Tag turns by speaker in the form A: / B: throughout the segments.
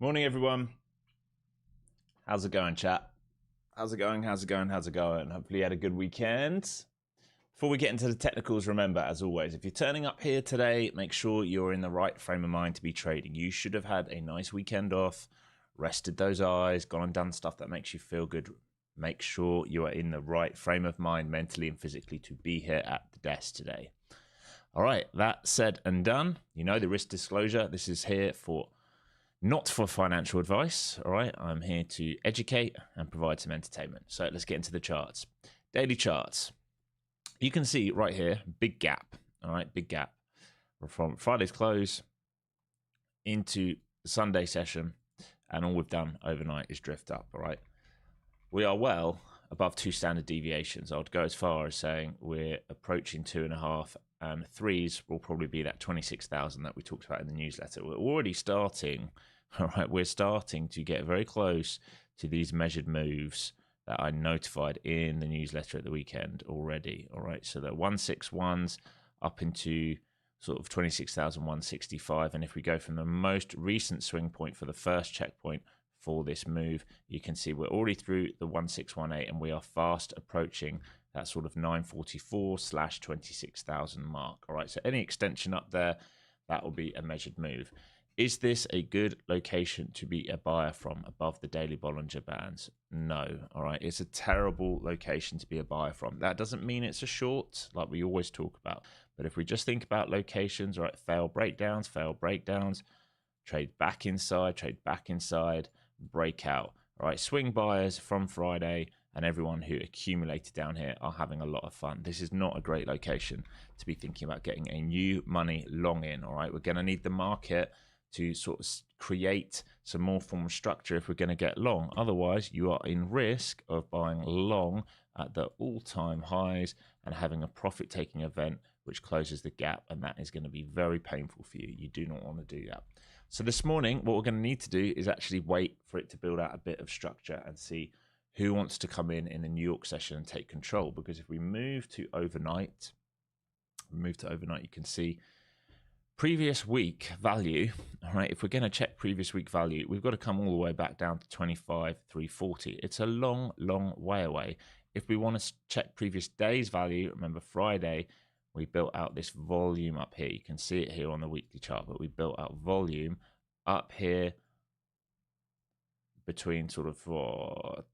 A: Morning, everyone. How's it going, chat? How's it going? How's it going? How's it going? Hopefully you had a good weekend. Before we get into the technicals, remember, as always, if you're turning up here today, make sure you're in the right frame of mind to be trading. You should have had a nice weekend off, rested those eyes, gone and done stuff that makes you feel good. Make sure you are in the right frame of mind mentally and physically to be here at the desk today. All right, that said and done, you know the risk disclosure. This is here for not for financial advice, all right? I'm here to educate and provide some entertainment. So let's get into the charts. Daily charts. You can see right here, big gap, all right? Big gap from Friday's close into the Sunday session, and all we've done overnight is drift up, all right? We are well above 2 standard deviations. I would go as far as saying we're approaching 2.5, and threes will probably be that 26,000 that we talked about in the newsletter. We're already starting, all right, we're starting to get very close to these measured moves that I notified in the newsletter at the weekend already, all right? So the 161s up into sort of 26,165, and if we go from the most recent swing point for the first checkpoint for this move, you can see we're already through the 1618 and we are fast approaching that sort of 944/26,000 mark. All right, so any extension up there, that will be a measured move. Is this a good location to be a buyer from above the daily Bollinger Bands? No. All right, it's a terrible location to be a buyer from. That doesn't mean it's a short, like we always talk about. But if we just think about locations, all right, fail breakdowns, trade back inside, breakout. All right, swing buyers from Friday and everyone who accumulated down here are having a lot of fun. This is not a great location to be thinking about getting a new money long in. All right, we're going to need the market to sort of create some more form of structure if we're going to get long. Otherwise, you are in risk of buying long at the all-time highs and having a profit-taking event which closes the gap, and that is going to be very painful for you. You do not want to do that. So this morning, what we're going to need to do is actually wait for it to build out a bit of structure and see who wants to come in the New York session and take control. Because if we move to overnight, you can see previous week value. All right, if we're going to check previous week value, we've got to come all the way back down to 25,340. It's a long, long way away. If we want to check previous day's value, remember Friday, we built out this volume up here. You can see it here on the weekly chart, but we built out volume up here between sort of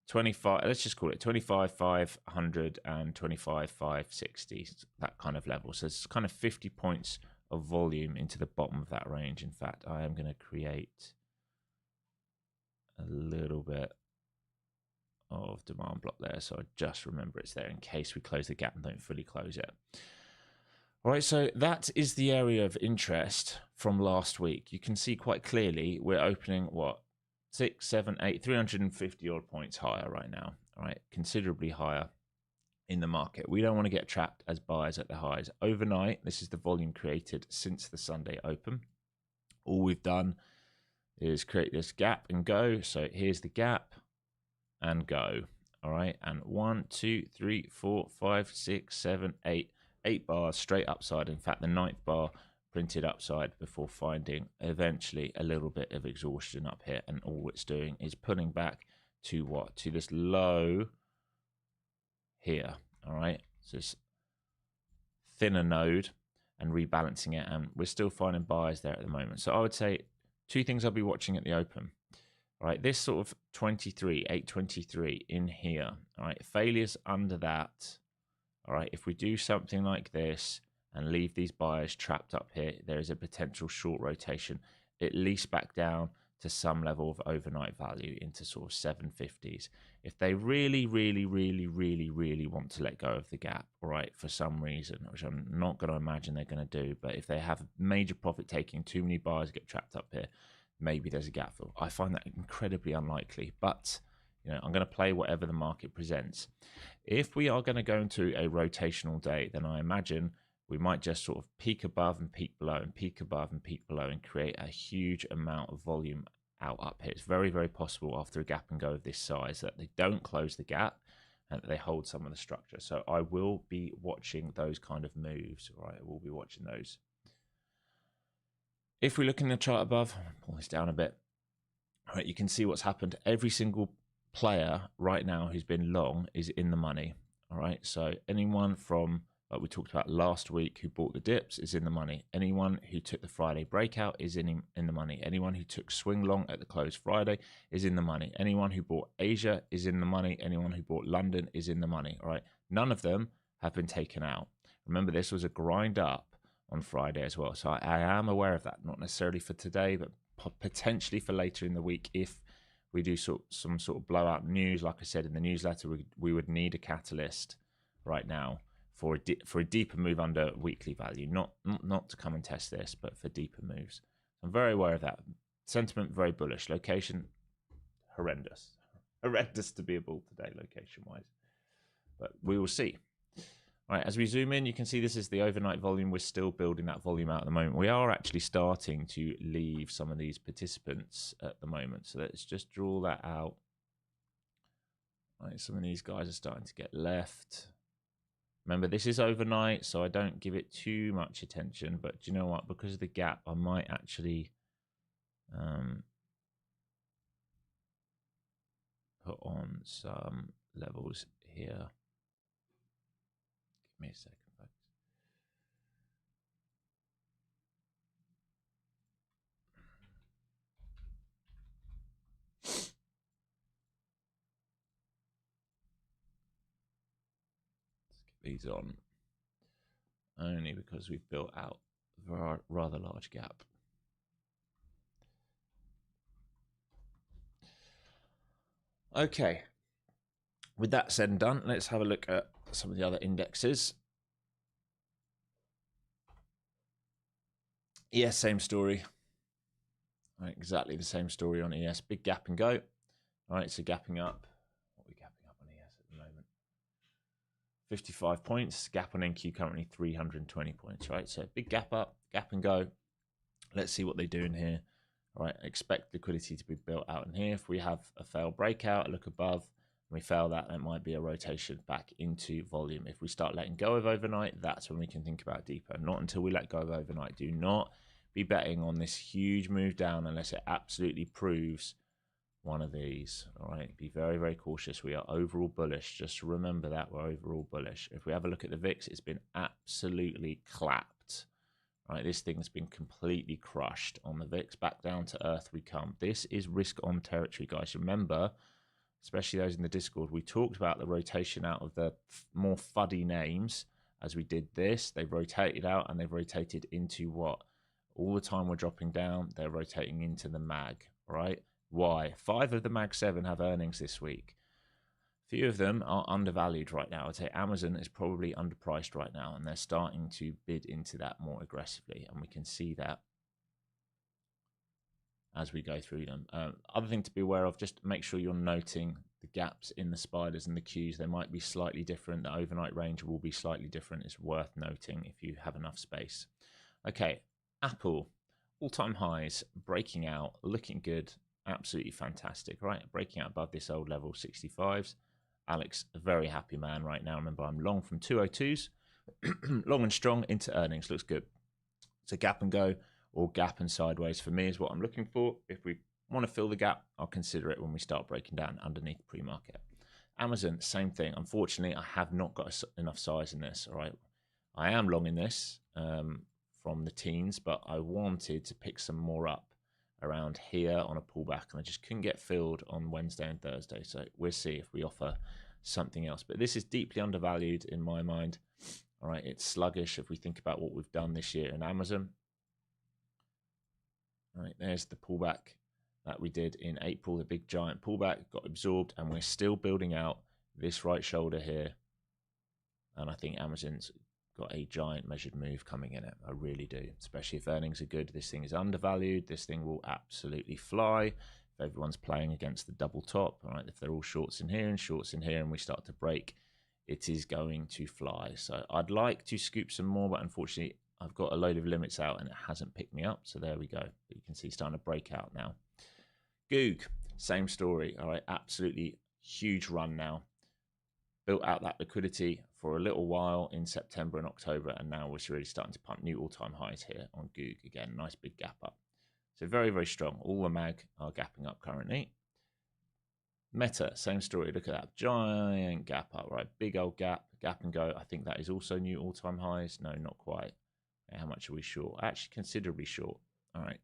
A: 25, let's just call it 25,500 and 25,560, that kind of level. So it's kind of 50 points of volume into the bottom of that range. In fact, I am going to create a little bit of demand block there, so I just remember it's there in case we close the gap and don't fully close it. All right, so that is the area of interest from last week. You can see quite clearly we're opening what, 6, 7, 8, 350 odd points higher right now. All right, considerably higher in the market. We don't want to get trapped as buyers at the highs. Overnight, this is the volume created since the Sunday open. All we've done is create this gap and go. So here's the gap and go. All right, and 1, 2, 3, 4, 5, 6, 7, 8 bars straight upside. In fact, the 9th bar printed upside before finding eventually a little bit of exhaustion up here, and all it's doing is pulling back to what? To this low here. All right, so it's thinner node and rebalancing it, and we're still finding buyers there at the moment. So I would say 2 things I'll be watching at the open. All right, this sort of 823 in here. All right, failures under that. All right, if we do something like this and leave these buyers trapped up here, there is a potential short rotation, at least back down to some level of overnight value into sort of 750s. If they really want to let go of the gap, all right, for some reason, which I'm not going to imagine they're going to do, but if they have major profit taking, too many buyers get trapped up here, maybe there's a gap fill. I find that incredibly unlikely, but you know, I'm going to play whatever the market presents. If we are going to go into a rotational day, then I imagine we might just sort of peak above and peak below and peak above and peak below and create a huge amount of volume out up here. It's very, very possible after a gap and go of this size that they don't close the gap and that they hold some of the structure. So I will be watching those kind of moves, right? I will be watching those. If we look in the chart above, pull this down a bit. All right, you can see what's happened. Every single player right now who's been long is in the money. All right, so anyone from, like we talked about last week, who bought the dips is in the money. Anyone who took the Friday breakout is in the money. Anyone who took swing long at the close Friday is in the money. Anyone who bought Asia is in the money. Anyone who bought London is in the money. All right, none of them have been taken out. Remember, this was a grind up on Friday as well. So I am aware of that, not necessarily for today, but potentially for later in the week if we do some sort of blowout news. Like I said in the newsletter, we would need a catalyst right now for a deeper move under weekly value, not to come and test this, but for deeper moves. I'm very aware of that. Sentiment very bullish. Location horrendous to be a bull today location wise, but we will see. All right, as we zoom in, you can see this is the overnight volume. We're still building that volume out at the moment. We are actually starting to leave some of these participants at the moment. So let's just draw that out. All right, some of these guys are starting to get left. Remember, this is overnight, so I don't give it too much attention. But do you know what? Because of the gap, I might actually put on some levels here. Give me a second, folks. Let's get these on. Only because we've built out a rather large gap. Okay. With that said and done, let's have a look at some of the other indexes. ES, same story. All right, exactly the same story on ES. Big gap and go. All right, so gapping up. What are we gapping up on ES at the moment? 55 points. Gap on NQ currently 320 points, right? So big gap up, gap and go. Let's see what they do in here. All right, expect liquidity to be built out in here. If we have a failed breakout, look above. We fail that, it might be a rotation back into volume. If we start letting go of overnight, that's when we can think about deeper. Not until we let go of overnight. Do not be betting on this huge move down unless it absolutely proves one of these. All right, be very, very cautious. We are overall bullish. Just remember that we're overall bullish. If we have a look at the VIX, it's been absolutely clapped. All right, this thing's been completely crushed on the VIX. Back down to earth we come. This is risk on territory, guys. Remember, especially those in the Discord, we talked about the rotation out of the more fuddy names as we did this. They've rotated out and they've rotated into what? All the time we're dropping down, they're rotating into the MAG, right? Why? 5 of the MAG 7 have earnings this week. Few of them are undervalued right now. I'd say Amazon is probably underpriced right now, and they're starting to bid into that more aggressively, and we can see that as we go through them. Other thing to be aware of, just make sure you're noting the gaps in the spiders and the Qs. They might be slightly different. The overnight range will be slightly different. It's worth noting if you have enough space. Okay, Apple, all-time highs, breaking out, looking good, absolutely fantastic, right? Breaking out above this old level 65s. Alex, a very happy man right now. Remember, I'm long from 202s, long and strong into earnings. Looks good. So gap and go, or gap and sideways for me is what I'm looking for. If we want to fill the gap, I'll consider it when we start breaking down underneath pre-market. Amazon, same thing. Unfortunately, I have not got enough size in this. All right, I am long in this from the teens, but I wanted to pick some more up around here on a pullback, and I just couldn't get filled on Wednesday and Thursday. So we'll see if we offer something else. But this is deeply undervalued in my mind. All right, it's sluggish if we think about what we've done this year in Amazon. All right, there's the pullback that we did in April, the big giant pullback got absorbed, and we're still building out this right shoulder here. And I think Amazon's got a giant measured move coming in it. I really do, especially if earnings are good. This thing is undervalued. This thing will absolutely fly. If everyone's playing against the double top, all right, if they're all shorts in here and shorts in here and we start to break, it is going to fly. So I'd like to scoop some more, but unfortunately, I've got a load of limits out and it hasn't picked me up. So there we go. But you can see it's starting to break out now. Goog, same story. All right, absolutely huge run now. built out that liquidity for a little while in September and October, and now we're really starting to pump new all-time highs here on Goog. Again, nice big gap up. So very, very strong. All the mag are gapping up currently. Meta, same story. Look at that giant gap up, right? Big old gap, gap and go. I think that is also new all-time highs. No, not quite. How much are we short? Actually, considerably short. All right.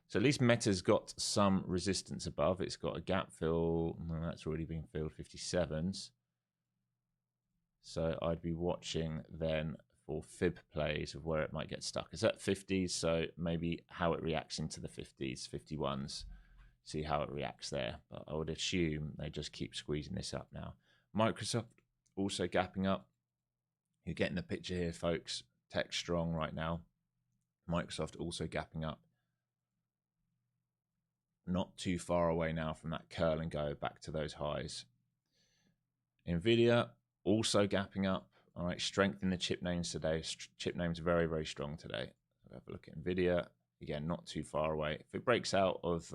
A: So at least Meta's got some resistance above. It's got a gap fill. Well, that's already been filled, 57s. So I'd be watching then for fib plays of where it might get stuck. It's at 50s, so maybe how it reacts into the 50s, 51s. See how it reacts there. But I would assume they just keep squeezing this up now. Microsoft also gapping up. You're getting the picture here, folks. Tech strong right now. Microsoft also gapping up. Not too far away now from that curl and go back to those highs. Nvidia also gapping up. All right, strength in the chip names today. Chip names very, very strong today. Have a look at Nvidia. Again, not too far away. If it breaks out of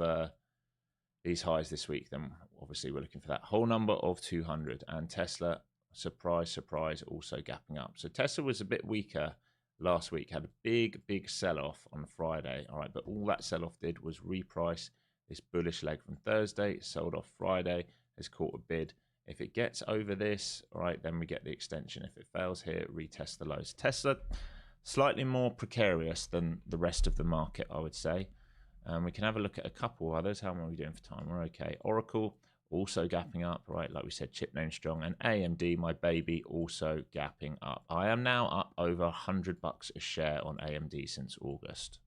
A: these highs this week, then obviously we're looking for that whole number of 200. And Tesla, surprise, surprise, also gapping up. So Tesla was a bit weaker last week, had a big, big sell-off on Friday. All right, but all that sell-off did was reprice this bullish leg from Thursday, sold off Friday, has caught a bid. If it gets over this, all right, then we get the extension. If it fails here, retest the lows. Tesla, slightly more precarious than the rest of the market, I would say. We can have a look at a couple of others. How are we doing for time? We're okay. Oracle, also gapping up, right? Like we said, chip name strong. And AMD, my baby, also gapping up. I am now up over $100 a share on AMD since August.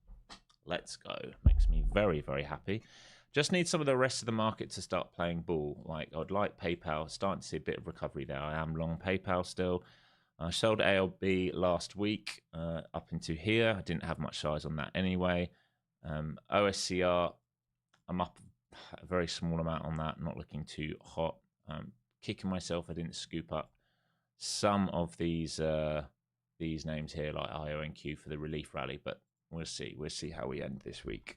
A: Let's go. Makes me very, very happy. Just need some of the rest of the market to start playing ball. Like I'd like PayPal, starting to see a bit of recovery there. I am long PayPal still. I sold ALB last week up into here. I didn't have much size on that anyway. OSCR, I'm up a very small amount on that, not looking too hot. Kicking myself, I didn't scoop up some of these names here, like IONQ for the relief rally, but we'll see. We'll see how we end this week.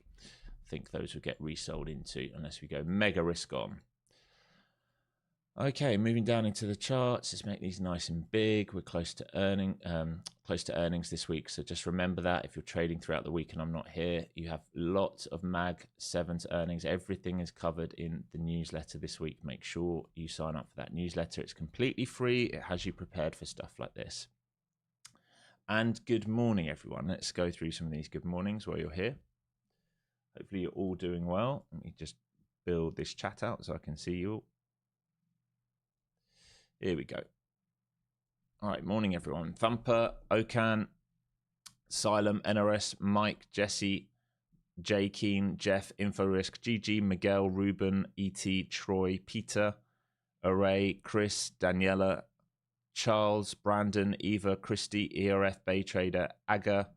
A: I think those will get resold into unless we go mega risk on. Okay, moving down into the charts. Let's make these nice and big. We're close to earnings this week. So just remember that if you're trading throughout the week and I'm not here, you have lots of Mag 7's earnings. Everything is covered in the newsletter this week. Make sure you sign up for that newsletter. It's completely free. It has you prepared for stuff like this. And good morning, everyone. Let's go through some of these good mornings while you're here. Hopefully you're all doing well. Let me just build this chat out so I can see you all. Here we go. All right, morning, everyone. Thumper, Okan, Silem, NRS, Mike, Jesse, J. Keen, Jeff, InfoRisk, GG, Miguel, Ruben, ET, Troy, Peter, Array, Chris, Daniela, Charles, Brandon, Eva, Christy, ERF, Bay Trader, Aga,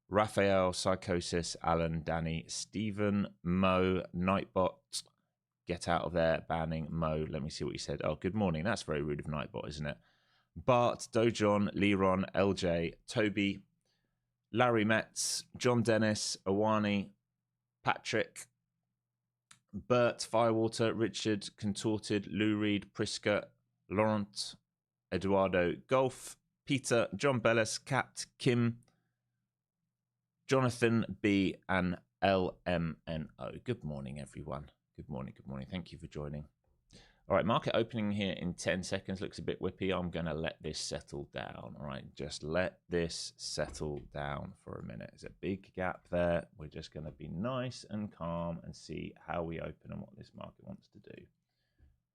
A: Raphael, Psychosis, Alan, Danny, Stephen, Mo, Nightbot, get out of there, banning Mo. Let me see what you said. Oh, good morning. That's very rude of Nightbot, isn't it? Bart, Dojon, Leron, LJ, Toby, Larry Metz, John Dennis, Awani, Patrick, Bert, Firewater, Richard, Contorted, Lou Reed, Priska, Laurent, Eduardo, Golf, Peter, John Bellis, Kat, Kim, Jonathan B, and LMNO. Good morning, everyone. Good morning, good morning. Thank you for joining. All right, market opening here in 10 seconds. Looks a bit whippy. I'm going to let this settle down. All right, just let this settle down for a minute. There's a big gap there. We're just going to be nice and calm and see how we open and what this market wants to do.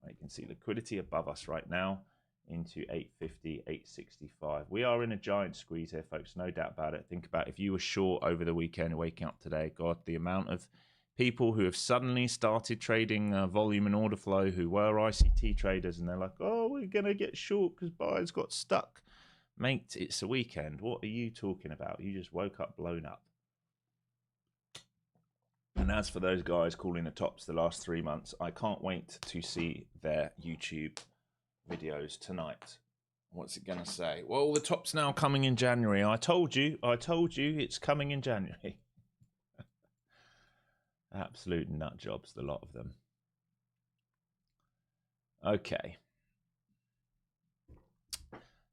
A: Right, you can see liquidity above us right now into 850, 865. We are in a giant squeeze here, folks. No doubt about it. Think about if you were short over the weekend, waking up today. God, the amount of people who have suddenly started trading volume and order flow who were ICT traders, and they're like, oh, we're going to get short because buyers got stuck. Mate, it's a weekend. What are you talking about? You just woke up blown up. And as for those guys calling the tops the last 3 months, I can't wait to see their YouTube videos tonight. What's it going to say? Well, the top's now coming in January. I told you it's coming in January. Absolute nut jobs, the lot of them. Okay.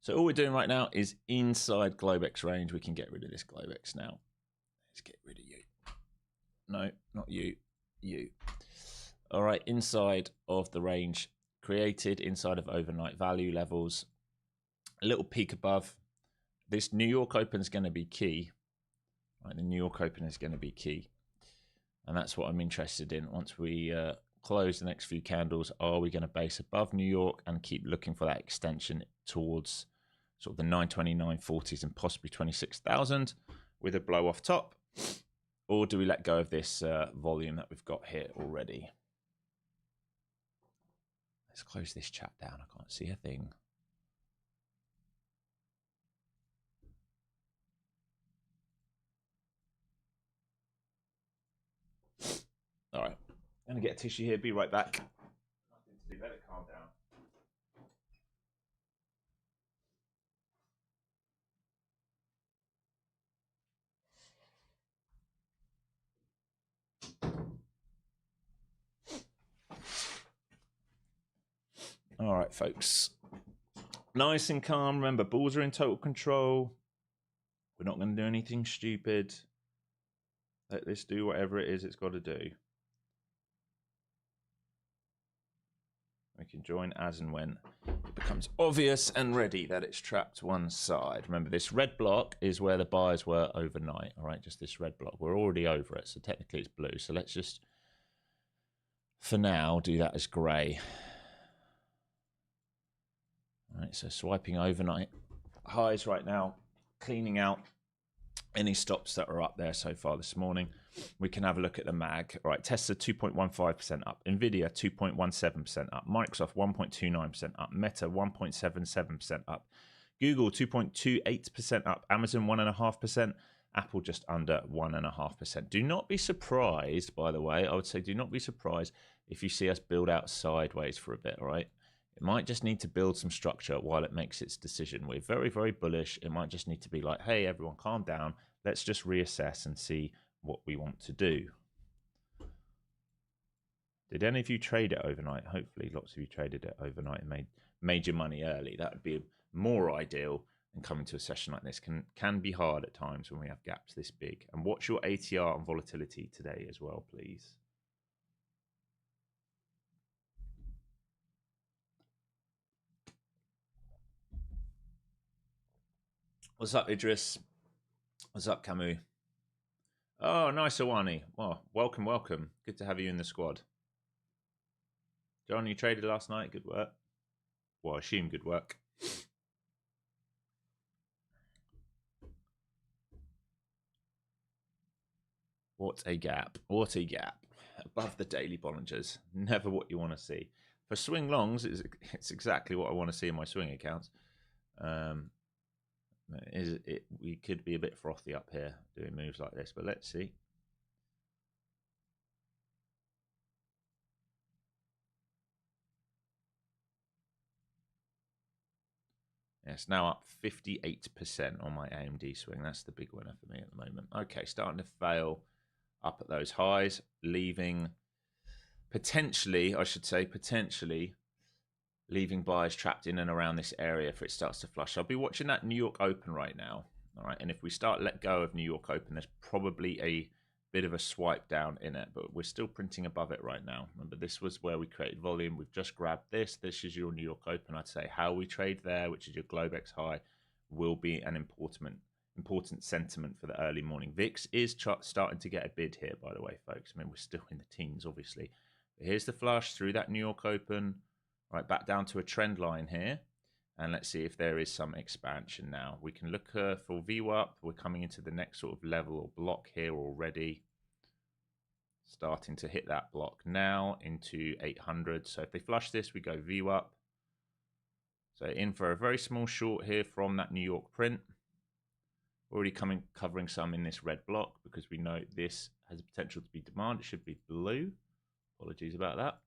A: So all we're doing right now is inside Globex range. We can get rid of this Globex now. Let's get rid of you. No, not you. You. All right, inside of the range created, inside of overnight value levels. A little peak above. This New York Open is going to be key. Right, the New York Open is going to be key. And that's what I'm interested in. Once we close the next few candles, are we going to base above New York and keep looking for that extension towards sort of the 929.40s and possibly 26,000 with a blow off top? Or do we let go of this volume that we've got here already? Let's close this chat down. I can't see a thing. All right, I'm going to get a tissue here. Be right back. Nothing to do. Let it calm down. All right, folks. Nice and calm. Remember, bulls are in total control. We're not going to do anything stupid. Let this do whatever it is it's got to do. We can join as and when it becomes obvious and ready that it's trapped one side. Remember, this red block is where the buyers were overnight. All right, just this red block. We're already over it, so technically it's blue. So let's just, for now, do that as grey. All right, so swiping overnight highs right now, cleaning out any stops that are up there so far this morning. We can have a look at the mag. All right, Tesla 2.15% up, Nvidia 2.17% up, Microsoft 1.29% up, Meta 1.77% up, Google 2.28% up, Amazon 1.5%, Apple just under 1.5%. Do not be surprised, by the way. I would say do not be surprised if you see us build out sideways for a bit. All right, it might just need to build some structure while it makes its decision. We're very, very bullish. It might just need to be like, hey, everyone, calm down. Let's just reassess and see what we want to do. Did any of you trade it overnight? Hopefully lots of you traded it overnight and made your money early. That would be more ideal than coming to a session like this. Can be hard at times when we have gaps this big. And watch your ATR and volatility today as well, please. What's up, Idris? What's up, Camus? Oh, nice, Awani. Well, welcome, welcome. Good to have you in the squad. John, you traded last night. Good work. Well, I assume good work. What a gap. What a gap. Above the daily Bollingers. Never what you want to see. For swing longs, it's exactly what I want to see in my swing accounts. We could be a bit frothy up here doing moves like this, but let's see. Yeah, it's now up 58% on my AMD swing. That's the big winner for me at the moment. Okay, starting to fail up at those highs, leaving potentially, I should say, leaving buyers trapped in and around this area if it starts to flush. I'll be watching that New York Open right now. All right, and if we start let go of New York Open, there's probably a bit of a swipe down in it, but we're still printing above it right now. Remember, this was where we created volume. We've just grabbed this. This is your New York Open. I'd say how we trade there, which is your Globex high, will be an important sentiment for the early morning. VIX is starting to get a bid here, by the way, folks. I mean, we're still in the teens, obviously. But here's the flush through that New York Open. Right, back down to a trend line here. And let's see if there is some expansion now. We can look for VWAP. We're coming into the next sort of level or block here already. Starting to hit that block now into 800. So if they flush this, we go VWAP. So in for a very small short here from that New York print. Already covering some in this red block because we know this has the potential to be demand. It should be blue. Apologies about that.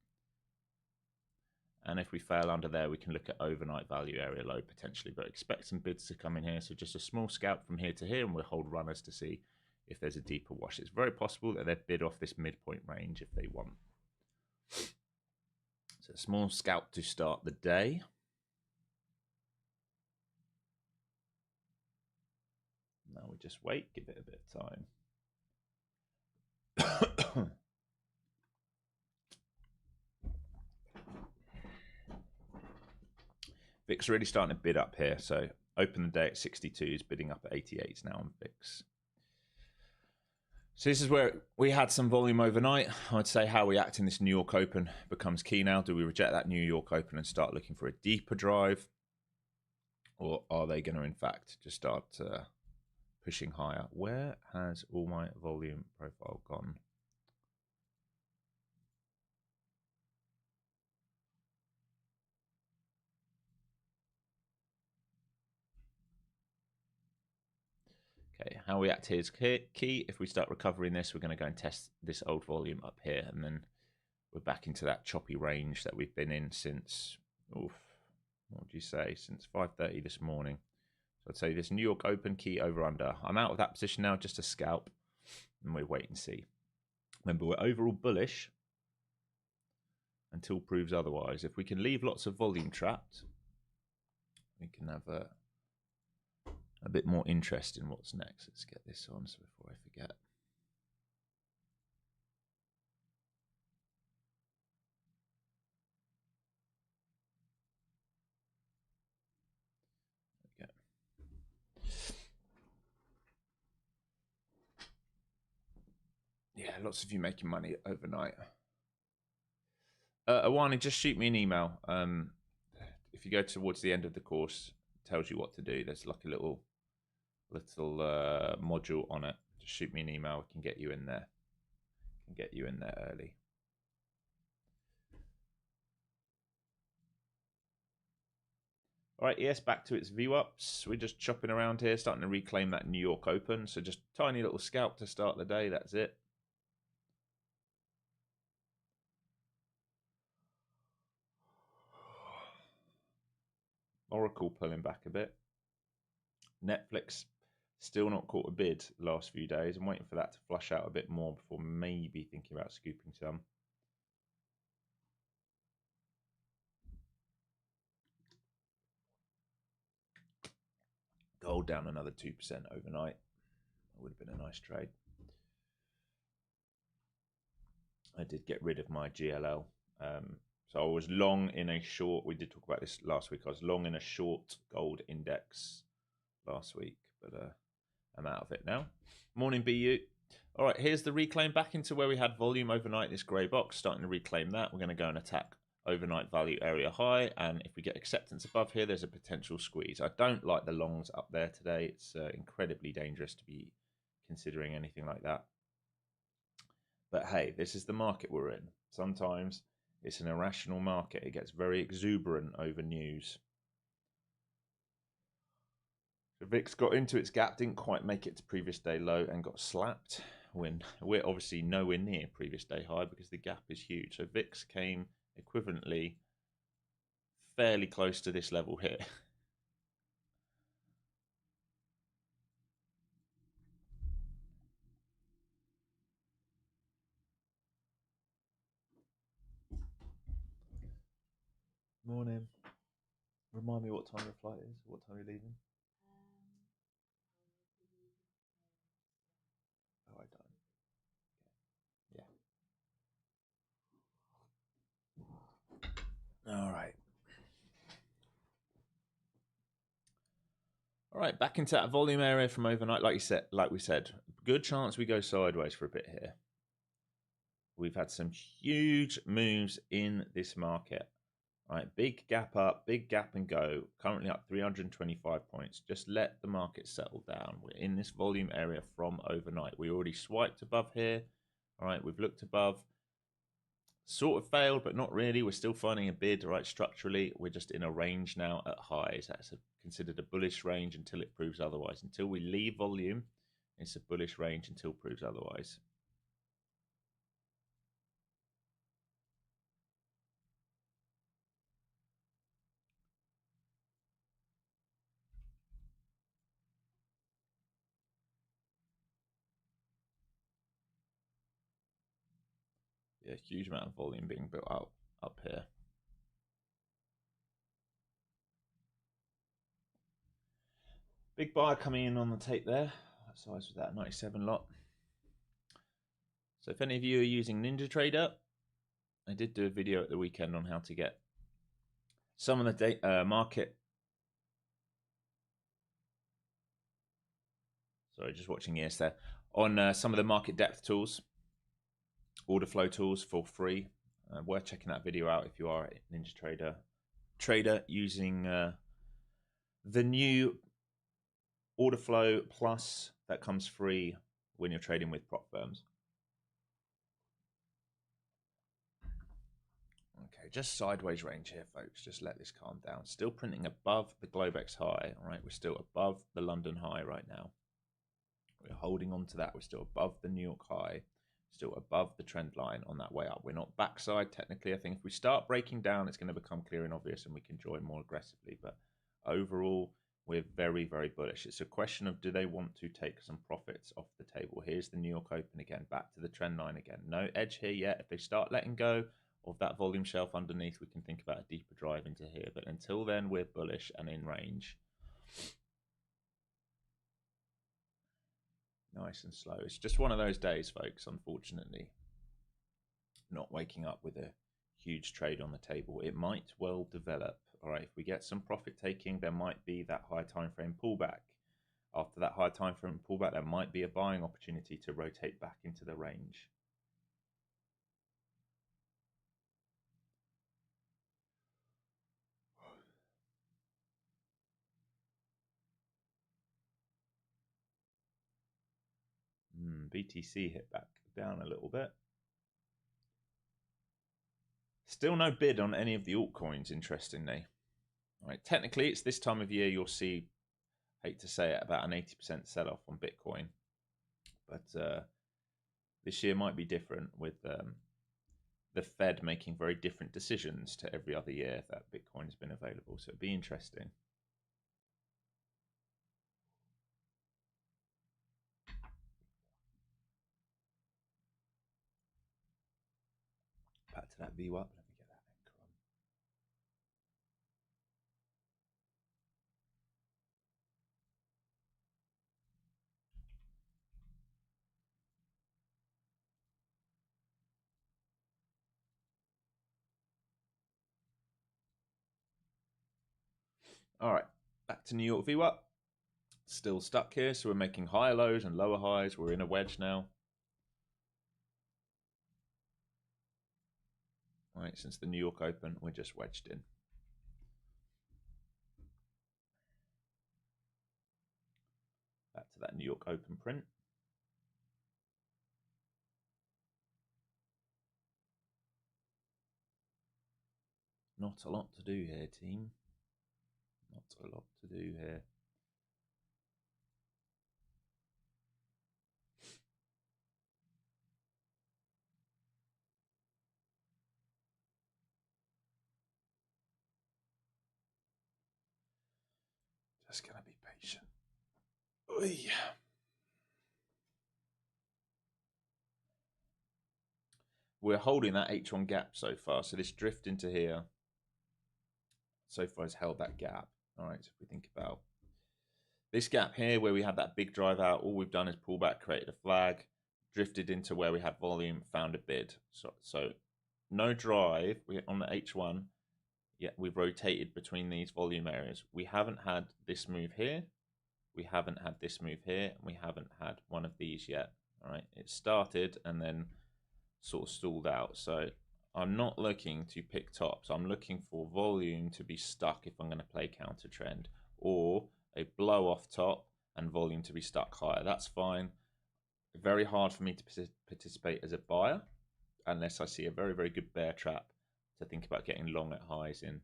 A: And if we fail under there, we can look at overnight value area low potentially, but expect some bids to come in here. So just a small scalp from here to here, and we'll hold runners to see if there's a deeper wash. It's very possible that they bid off this midpoint range if they want. So a small scalp to start the day. we just wait, give it a bit of time. VIX really starting to bid up here. So open the day at 62s, bidding up at 88s now on VIX. So this is where we had some volume overnight. I'd say how we act in this New York Open becomes key now. Do we reject that New York Open and start looking for a deeper drive? Or are they going to, in fact, just start pushing higher? Where has all my volume profile gone? Okay, how we act here is key. If we start recovering this, we're going to go and test this old volume up here, and then we're back into that choppy range that we've been in since, what would you say, since 5:30 this morning. So I'd say this New York Open key over under. I'm out of that position now, just a scalp, and we wait and see. Remember, we're overall bullish until proves otherwise. If we can leave lots of volume trapped, we can have a bit more interest in what's next. Let's get this on so before I forget. There we go. Yeah, lots of you making money overnight. Awani, just shoot me an email. If you go towards the end of the course, it tells you what to do. There's like a little module on it. Just shoot me an email. I can get you in there. Early. All right, ES back to its VWAPs. We're just chopping around here, starting to reclaim that New York Open. So just tiny little scalp to start the day. That's it. Oracle pulling back a bit. Netflix still not caught a bid the last few days. I'm waiting for that to flush out a bit more before maybe thinking about scooping some. Gold down another 2% overnight. That would have been a nice trade. I did get rid of my GLL. So I was long in a short. We did talk about this last week. I was long in a short gold index last week, but I'm out of it now. Morning, BU. All right, here's the reclaim back into where we had volume overnight. This grey box starting to reclaim that. We're going to go and attack overnight value area high, and if we get acceptance above here, there's a potential squeeze. I don't like the longs up there today. It's incredibly dangerous to be considering anything like that. But hey, this is the market we're in. Sometimes it's an irrational market. It gets very exuberant over news. The VIX got into its gap, didn't quite make it to previous day low, and got slapped. When we're obviously nowhere near previous day high because the gap is huge. So VIX came equivalently fairly close to this level here. Morning. Remind me what time your flight is. What time are you leaving? Oh, I don't. Yeah. All right. All right, back into that volume area from overnight. Like we said, good chance we go sideways for a bit here. We've had some huge moves in this market. All right, big gap up, big gap and go. Currently up 325 points. Just let the market settle down. We're in this volume area from overnight. We already swiped above here. All right, we've looked above. Sort of failed, but not really. We're still finding a bid, right? Structurally, we're just in a range now at highs. That's considered a bullish range until it proves otherwise. Until we leave volume, it's a bullish range until it proves otherwise. Yeah, huge amount of volume being built up here. Big buyer coming in on the tape there. size was that? 97 lot. So if any of you are using NinjaTrader, I did do a video at the weekend on how to get some of the market. Sorry, just watching ES there. On some of the market depth tools, order flow tools for free. Worth checking that video out if you are a NinjaTrader trader using the new order flow plus that comes free when you're trading with prop firms. Okay, just sideways range here, folks. Just let this calm down. Still printing above the Globex high. All right, we're still above the London high right now. We're holding on to that. We're still above the New York high, still above the trend line on that way up. We're not backside technically. I think if we start breaking down, it's going to become clear and obvious and we can join more aggressively. But overall, we're very, very bullish. It's a question of, do they want to take some profits off the table? Here's the New York Open again, back to the trend line again. No edge here yet. If they start letting go of that volume shelf underneath, we can think about a deeper drive into here. But until then, we're bullish and in range. Nice and slow. It's just one of those days, folks, unfortunately. Not waking up with a huge trade on the table. It might well develop. All right, if we get some profit taking, there might be that high time frame pullback. After that high time frame pullback, there might be a buying opportunity to rotate back into the range. BTC hit back down a little bit. Still no bid on any of the altcoins, interestingly. All right, technically, it's this time of year you'll see, hate to say it, about an 80% sell-off on Bitcoin. But this year might be different with the Fed making very different decisions to every other year that Bitcoin has been available. So it'd be interesting. Back to that VWAP. Let me get that anchor on. All right, back to New York VWAP. Still stuck here, so we're making higher lows and lower highs. We're in a wedge now. All right, since the New York Open, we're just wedged in. Back to that New York Open print. Not a lot to do here, team. Not a lot to do here. Just gonna be patient. Oy. We're holding that H1 gap so far. So this drift into here so far has held that gap. All right, so if we think about this gap here where we had that big drive out, all we've done is pull back, created a flag, drifted into where we had volume, found a bid. So no drive on the H1, yet we've rotated between these volume areas. We haven't had this move here. We haven't had this move here. And we haven't had one of these yet. All right, it started and then sort of stalled out. So I'm not looking to pick tops. I'm looking for volume to be stuck if I'm going to play counter trend, or a blow off top and volume to be stuck higher. That's fine. Very hard for me to participate as a buyer unless I see a very, very good bear trap to think about getting long at highs in.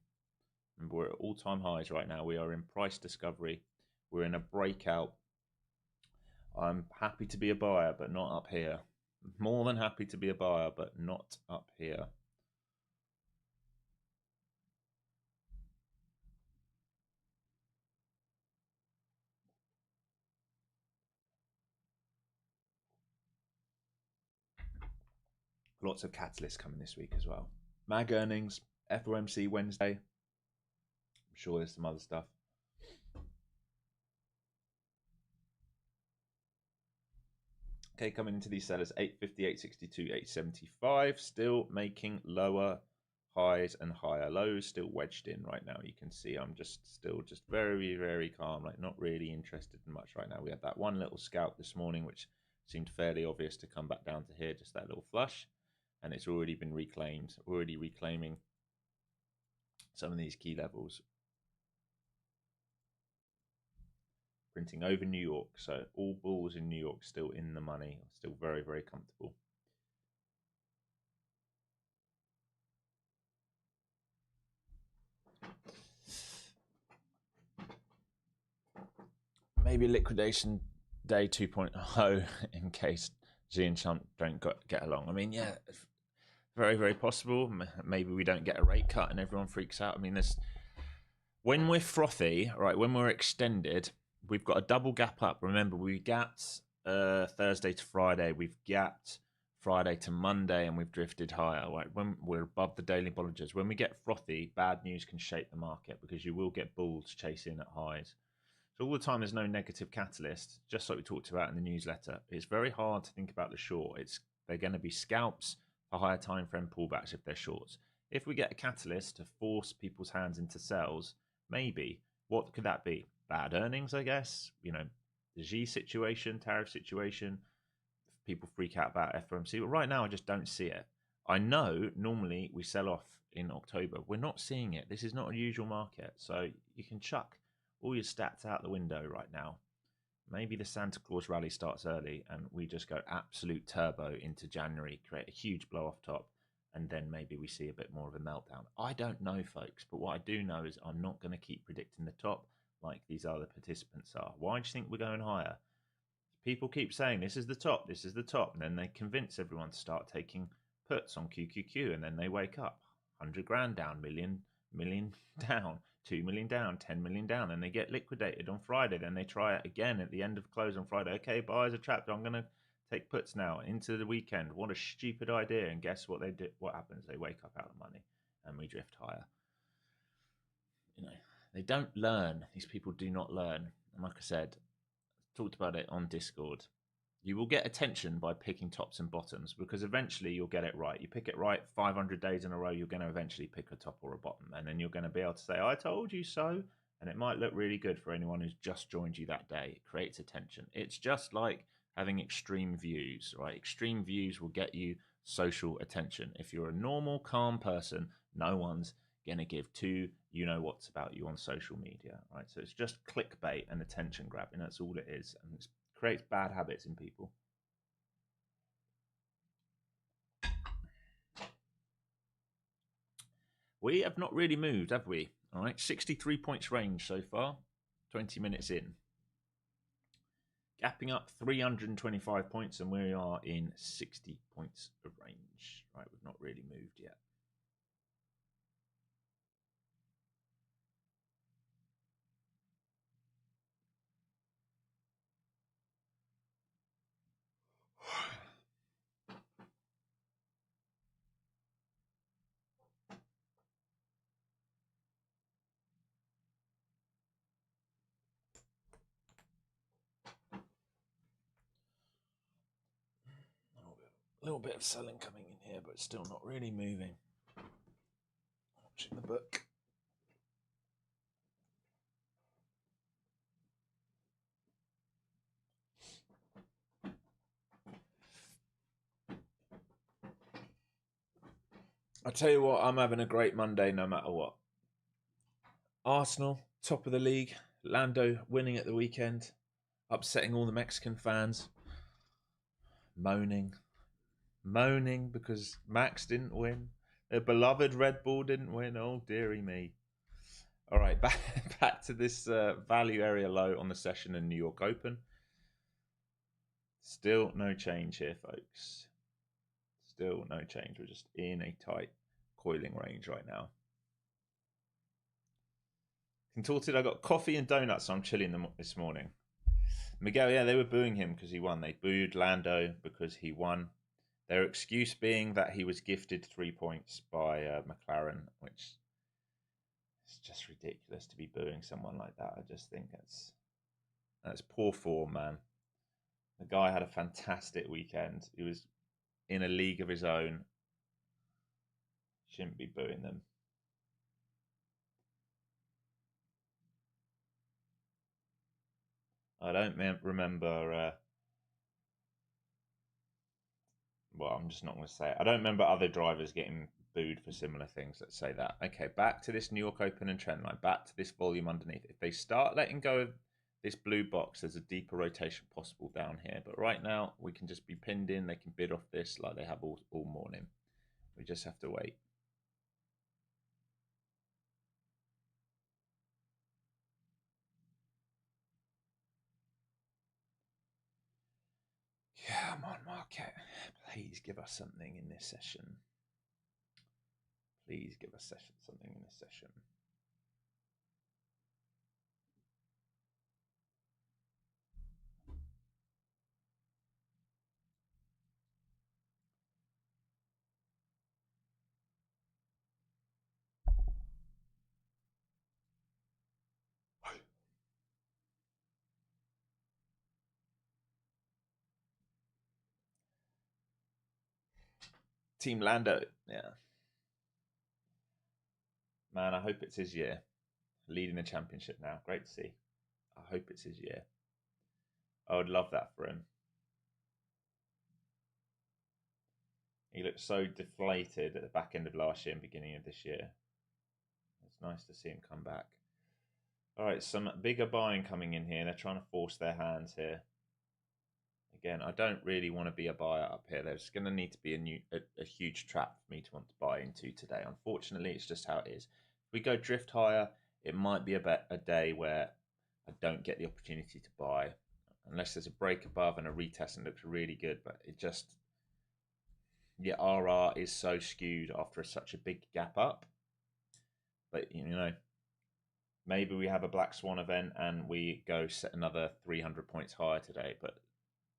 A: Remember, we're at all-time highs right now. We are in price discovery. We're in a breakout. I'm happy to be a buyer, but not up here. More than happy to be a buyer, but not up here. Lots of catalysts coming this week as well. MAG earnings, FOMC Wednesday. I'm sure there's some other stuff. Okay, coming into these sellers, 850, 862, 875, still making lower highs and higher lows, still wedged in right now. You can see I'm still very, very calm, like not really interested in much right now. We had that one little scalp this morning, which seemed fairly obvious to come back down to here, just that little flush, and it's already been reclaimed, already reclaiming some of these key levels. Printing over New York, so all bulls in New York still in the money, still very, very comfortable. Maybe liquidation day 2.0 in case Xi and Trump don't get along. I mean, yeah, very, very possible. Maybe we don't get a rate cut and everyone freaks out. I mean, when we're frothy, right, when we're extended, we've got a double gap up. Remember, we gapped Thursday to Friday. We've gapped Friday to Monday, and we've drifted higher. Right, when we're above the daily Bolligers. When we get frothy, bad news can shape the market because you will get bulls chasing at highs. So all the time, there's no negative catalyst, just like we talked about in the newsletter. It's very hard to think about the short. They're going to be scalps for higher time frame pullbacks if they're shorts. If we get a catalyst to force people's hands into sells, maybe. What could that be? Bad earnings, I guess. You know, the G situation, tariff situation. People freak out about FOMC. But right now, I just don't see it. I know normally we sell off in October. We're not seeing it. This is not a usual market. So you can chuck all your stats out the window right now. Maybe the Santa Claus rally starts early and we just go absolute turbo into January, create a huge blow off top, and then maybe we see a bit more of a meltdown. I don't know, folks, but what I do know is I'm not going to keep predicting the top like these other participants are. Why do you think we're going higher? People keep saying this is the top, this is the top, and then they convince everyone to start taking puts on QQQ, and then they wake up 100 grand down, million down, 2 million down, 10 million down, and they get liquidated on Friday. Then they try it again at the end of close on Friday. Okay, buyers are trapped. I'm going to take puts now into the weekend. What a stupid idea. And guess what they do? What happens? They wake up out of money and we drift higher. You know, they don't learn. These people do not learn. And like I said, talked about it on Discord. You will get attention by picking tops and bottoms because eventually you'll get it right. You pick it right 500 days in a row, you're going to eventually pick a top or a bottom. And then you're going to be able to say, I told you so. And it might look really good for anyone who's just joined you that day. It creates attention. It's just like having extreme views, right? Extreme views will get you social attention. If you're a normal, calm person, no one's going to give two you-know-whats about you on social media, right? So it's just clickbait and attention grabbing. That's all it is. And it creates bad habits in people. We have not really moved, have we? All right, 63 points range so far, 20 minutes in. Gapping up 325 points, and we are in 60 points of range. Right, we've not really moved yet. A little bit of selling coming in here, but still not really moving. Watching the book. I tell you what, I'm having a great Monday no matter what. Arsenal, top of the league. Lando winning at the weekend, upsetting all the Mexican fans. Moaning because Max didn't win. Their beloved Red Bull didn't win. Oh, dearie me. All right, back to this value area low on the session in New York Open. Still no change here, folks. Still no change. We're just in a tight coiling range right now. Contorted, I got coffee and donuts, so I'm chilling this morning. Miguel, yeah, they were booing him because he won. They booed Lando because he won. Their excuse being that he was gifted 3 points by McLaren, which is just ridiculous to be booing someone like that. I just think that's poor form, man. The guy had a fantastic weekend. He was in a league of his own. Shouldn't be booing them. I don't remember. Well, I'm just not going to say it. I don't remember other drivers getting booed for similar things. Let's say that. Okay, back to this New York Open and trend line. Back to this volume underneath. If they start letting go of this blue box, there's a deeper rotation possible down here. But right now, we can just be pinned in. They can bid off this like they have all morning. We just have to wait. Come on, market. Please give us something in this session. Please give us something in this session. Team Lando, yeah. Man, I hope it's his year. Leading the championship now. Great to see. I hope it's his year. I would love that for him. He looked so deflated at the back end of last year and beginning of this year. It's nice to see him come back. All right, some bigger buying coming in here. They're trying to force their hands here. Again, I don't really want to be a buyer up here. There's going to need to be a huge trap for me to want to buy into today. Unfortunately, it's just how it is. If we go drift higher, it might be a day where I don't get the opportunity to buy unless there's a break above and a retest and looks really good. But it just, yeah, RR is so skewed after such a big gap up. But, you know, maybe we have a black swan event and we go set another 300 points higher today. But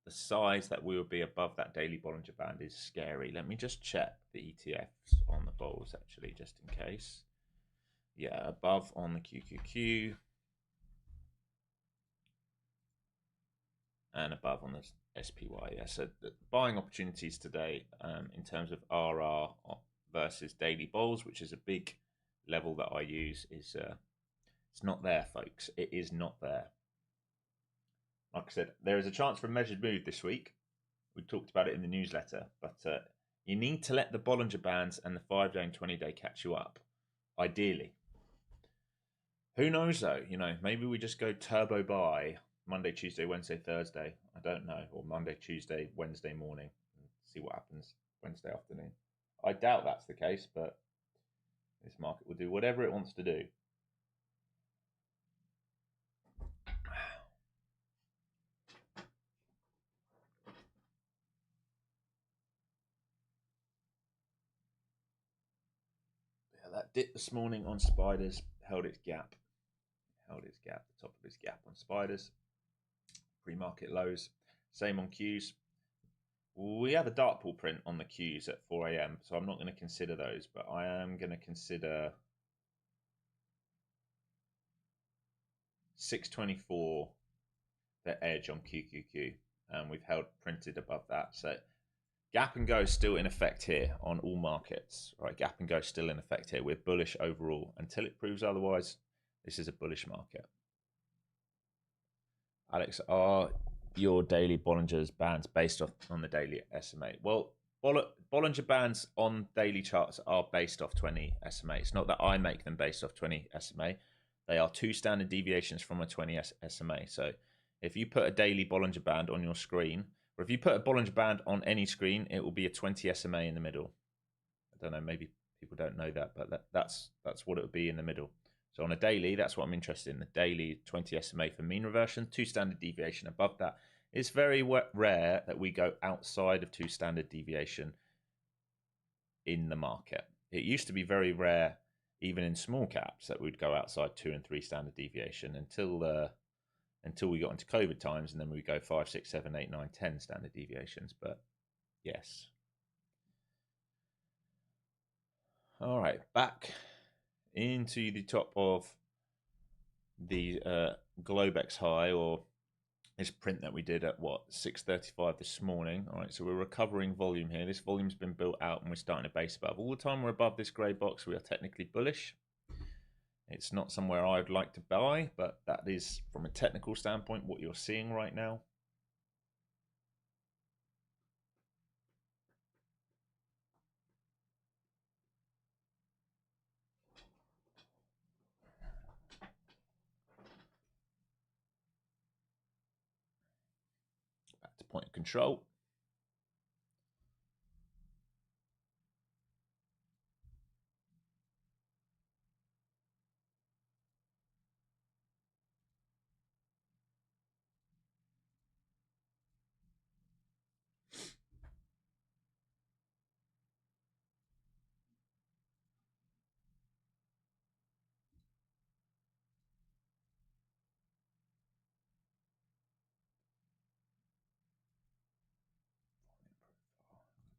A: the size that we will be above that daily Bollinger Band is scary. Let me just check the ETFs on the bulls, actually, just in case. Yeah, above on the QQQ. And above on the SPY. Yeah, so the buying opportunities today in terms of RR versus daily bulls, which is a big level that I use, is it's not there, folks. It is not there. Like I said, there is a chance for a measured move this week. We talked about it in the newsletter, but you need to let the Bollinger Bands and the 5-day and 20-day catch you up, ideally. Who knows, though? You know, maybe we just go turbo buy Monday, Tuesday, Wednesday, Thursday. I don't know. Or Monday, Tuesday, Wednesday morning. And see what happens Wednesday afternoon. I doubt that's the case, but this market will do whatever it wants to do. That dip this morning on spiders held its gap. The top of its gap on spiders. Pre-market lows. Same on Qs. We have a dark pool print on the Qs at 4 a.m, so I'm not going to consider those, but I am going to consider 624, the edge on QQQ, and we've held printed above that. So gap and go is still in effect here on all markets, right? Gap and go is still in effect here. We're bullish overall until it proves otherwise. This is a bullish market. Alex, are your daily Bollinger's bands based on the daily SMA? Well, Bollinger Bands on daily charts are based off 20 SMA. It's not that I make them based off 20 SMA. They are 2 standard deviations from a 20 SMA. So if you put a daily Bollinger Band on your screen, or if you put a Bollinger Band on any screen, it will be a 20 SMA in the middle. I don't know, maybe people don't know that, but that's what it would be in the middle. So on a daily, that's what I'm interested in. The daily 20 SMA for mean reversion, 2 standard deviation above that. It's very rare that we go outside of 2 standard deviation in the market. It used to be very rare, even in small caps, that we'd go outside 2 and 3 standard deviation until we got into COVID times, and then we go 5, 6, 7, 8, 9, 10 standard deviations. But yes. All right, back into the top of the Globex high, or this print that we did at what, 6:35 this morning. All right, so we're recovering volume here. This volume's been built out and we're starting to base above. All the time we're above this grey box, we are technically bullish. It's not somewhere I'd like to buy, but that is, from a technical standpoint, what you're seeing right now. Back to point of control.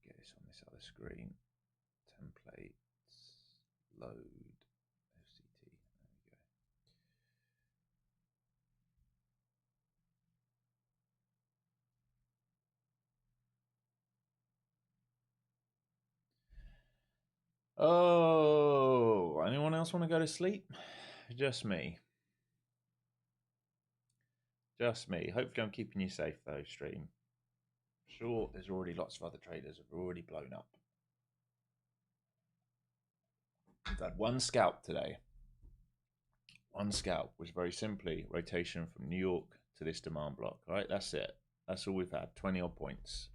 A: Get this on this other screen. Templates, load, FCT. There we go. Oh, anyone else want to go to sleep? Just me. Just me. Hopefully I'm keeping you safe though, stream. Sure, there's already lots of other traders who've already blown up. We've had one scalp today. One scalp was very simply rotation from New York to this demand block. All right, that's it. That's all we've had, 20 odd points.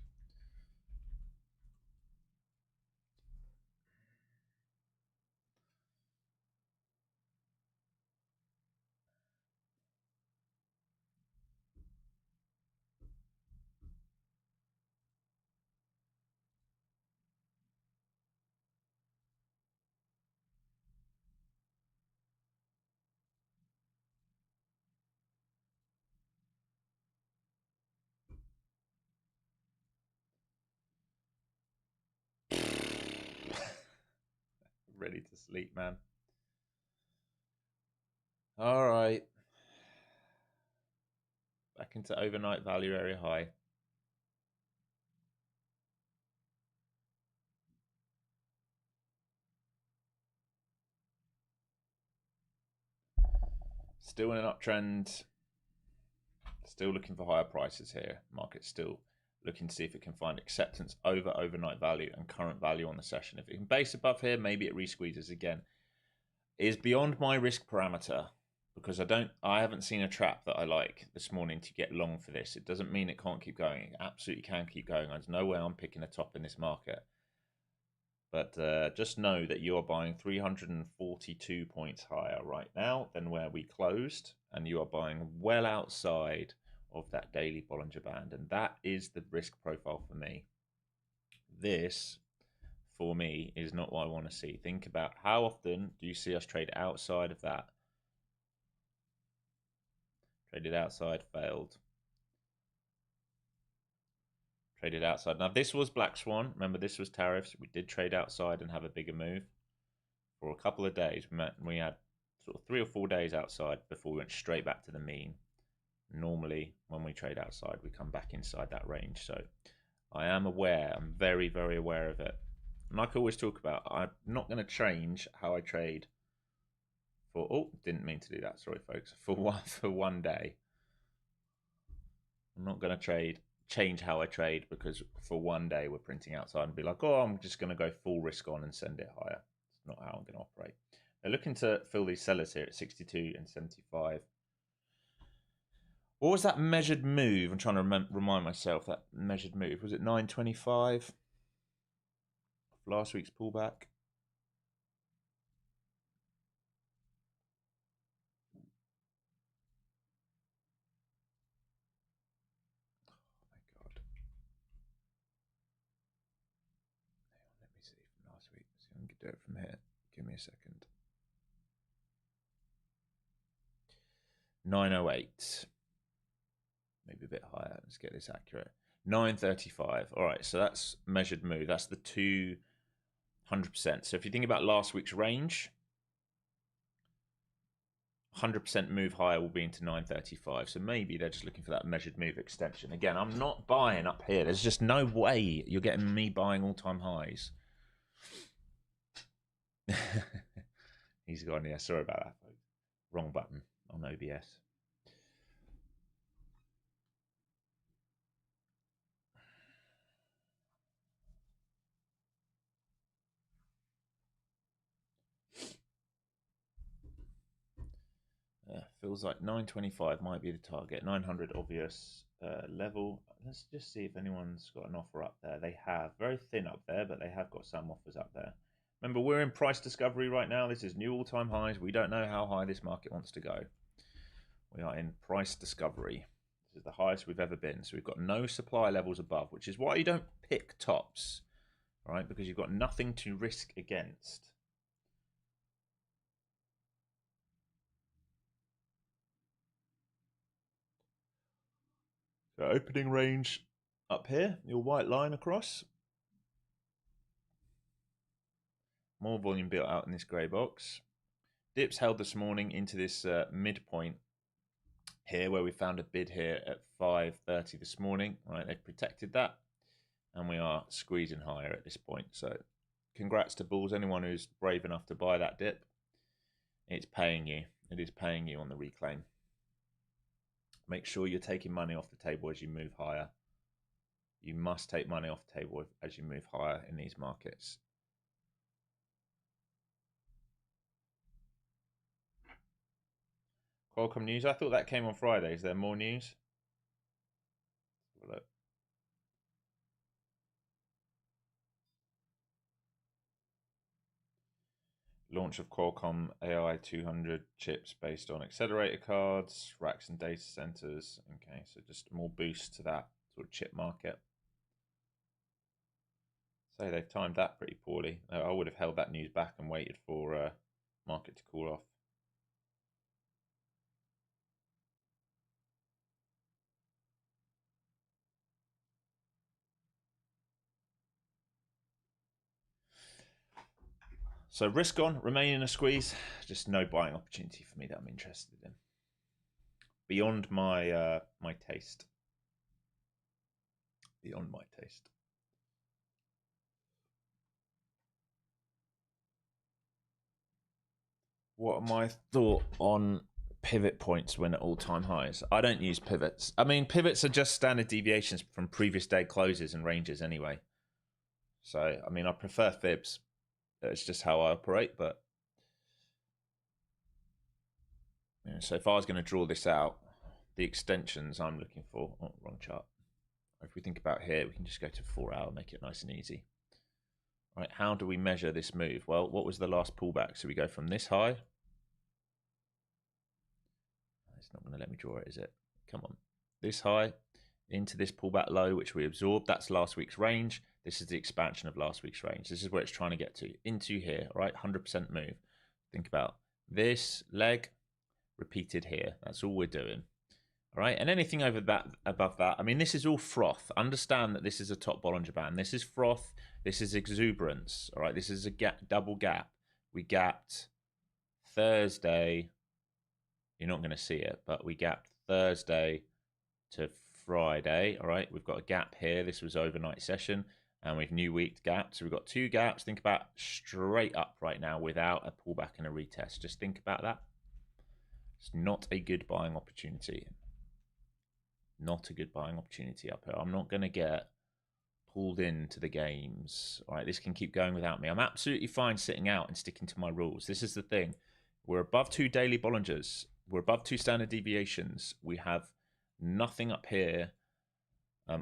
A: Ready to sleep, man. All right. Back into overnight value area high. Still in an uptrend. Still looking for higher prices here. Market's still looking to see if it can find acceptance over overnight value and current value on the session. If it can base above here, maybe it resqueezes again. It is beyond my risk parameter because I haven't seen a trap that I like this morning to get long for this. It doesn't mean it can't keep going. It absolutely can keep going. There's no way I'm picking a top in this market. But just know that you are buying 342 points higher right now than where we closed, and you are buying well outside of that daily Bollinger Band, and that is the risk profile for me. This, for me, is not what I want to see. Think about how often do you see us trade outside of that? Traded outside, failed. Traded outside. Now, this was Black Swan. Remember, this was tariffs. We did trade outside and have a bigger move for a couple of days. We had sort of 3 or 4 days outside before we went straight back to the mean. Normally, when we trade outside, we come back inside that range. So I am aware. I'm very, very aware of it. And like I always talk about, I'm not going to change how I trade for... Oh, didn't mean to do that. Sorry, folks. For one day. I'm not going to change how I trade because for one day we're printing outside and be like, oh, I'm just going to go full risk on and send it higher. It's not how I'm going to operate. They're looking to fill these sellers here at 62 and 75. What was that measured move? I'm trying to remind myself that measured move. Was it 925? Last week's pullback. Oh my God. Hang on, let me see from last week. See if I can do it from here. Give me a second. 908. Maybe a bit higher. Let's get this accurate. 935. All right, so that's measured move. That's the 200%. So if you think about last week's range, 100% move higher will be into 935. So maybe they're just looking for that measured move extension. Again, I'm not buying up here. There's just no way you're getting me buying all-time highs. He's gone, yeah, sorry about that. Wrong button on OBS. Feels like 925 might be the target. 900 obvious level. Let's just see if anyone's got an offer up there. They have. Very thin up there, but they have got some offers up there. Remember, we're in price discovery right now. This is new all-time highs. We don't know how high this market wants to go. We are in price discovery. This is the highest we've ever been. So we've got no supply levels above, which is why you don't pick tops, right? Because you've got nothing to risk against. So opening range up here, your white line across. More volume built out in this grey box. Dips held this morning into this midpoint here, where we found a bid here at 5:30 this morning. Right, they've protected that, and we are squeezing higher at this point. So congrats to bulls, anyone who's brave enough to buy that dip. It's paying you. It is paying you on the reclaim. Make sure you're taking money off the table as you move higher. You must take money off the table as you move higher in these markets. Qualcomm news. I thought that came on Friday. Is there more news? Look. Launch of Qualcomm AI 200 chips based on accelerator cards, racks and data centers. Okay, so just more boost to that sort of chip market. So they've timed that pretty poorly. I would have held that news back and waited for market to cool off. So risk on, remain in a squeeze. Just no buying opportunity for me that I'm interested in. Beyond my my taste. Beyond my taste. What are my thoughts on pivot points when at all-time highs? I don't use pivots. I mean, pivots are just standard deviations from previous day closes and ranges anyway. So, I mean, I prefer fibs. It's just how I operate, but you know, so if I was going to draw this out, the extensions I'm looking for, oh, wrong chart. If we think about here, we can just go to 4 hour, make it nice and easy. All right, how do we measure this move? Well, what was the last pullback? So we go from this high. It's not going to let me draw it, is it? Come on. This high into this pullback low, which we absorbed. That's last week's range. This is the expansion of last week's range. This is where it's trying to get to, into here, all right? 100% move. Think about this leg repeated here. That's all we're doing, all right? And anything over that, above that, I mean, this is all froth. Understand that this is a top Bollinger Band. This is froth. This is exuberance, all right? This is a gap, double gap. We gapped Thursday. You're not going to see it, but we gapped Thursday to Friday, all right? We've got a gap here. This was overnight session, and we've new week gapped. So we've got 2 gaps. Think about straight up right now without a pullback and a retest. Just think about that. It's not a good buying opportunity. Not a good buying opportunity up here. I'm not going to get pulled into the games. All right, this can keep going without me. I'm absolutely fine sitting out and sticking to my rules. This is the thing. We're above 2 daily Bollingers. We're above 2 standard deviations. We have nothing up here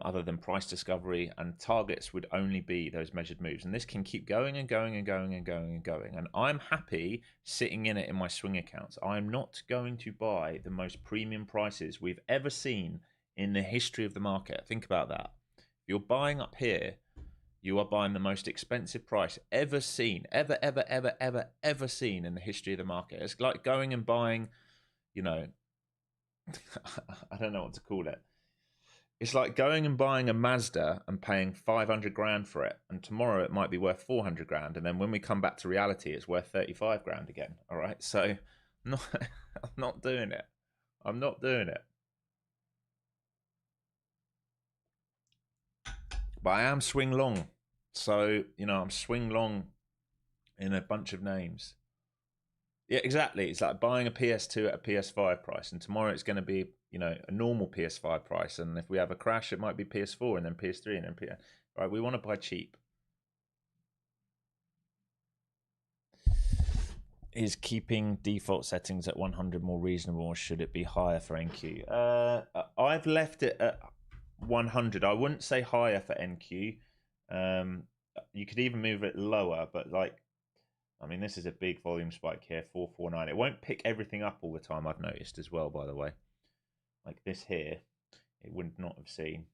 A: other than price discovery, and targets would only be those measured moves. And this can keep going and going and going and going and going. And I'm happy sitting in it in my swing accounts. I'm not going to buy the most premium prices we've ever seen in the history of the market. Think about that. If you're buying up here, you are buying the most expensive price ever seen, ever seen in the history of the market. It's like going and buying, you know, I don't know what to call it. It's like going and buying a Mazda and paying 500 grand for it, and tomorrow it might be worth 400 grand, and then when we come back to reality, it's worth 35 grand again. All right, so No, I'm not doing it. I'm not doing it. But I am swing long. So, you know, I'm swing long in a bunch of names. Yeah, exactly. It's like buying a PS2 at a PS5 price, and tomorrow it's going to be, you know, a normal PS5 price. And if we have a crash, it might be PS4 and then PS3 and then PS. Right, we want to buy cheap. Is keeping default settings at 100 more reasonable, or should it be higher for NQ? I've left it at 100. I wouldn't say higher for NQ. You could even move it lower, but like, I mean, this is a big volume spike here, 449. It won't pick everything up all the time, I've noticed as well, by the way. Like this here, it would not have seen.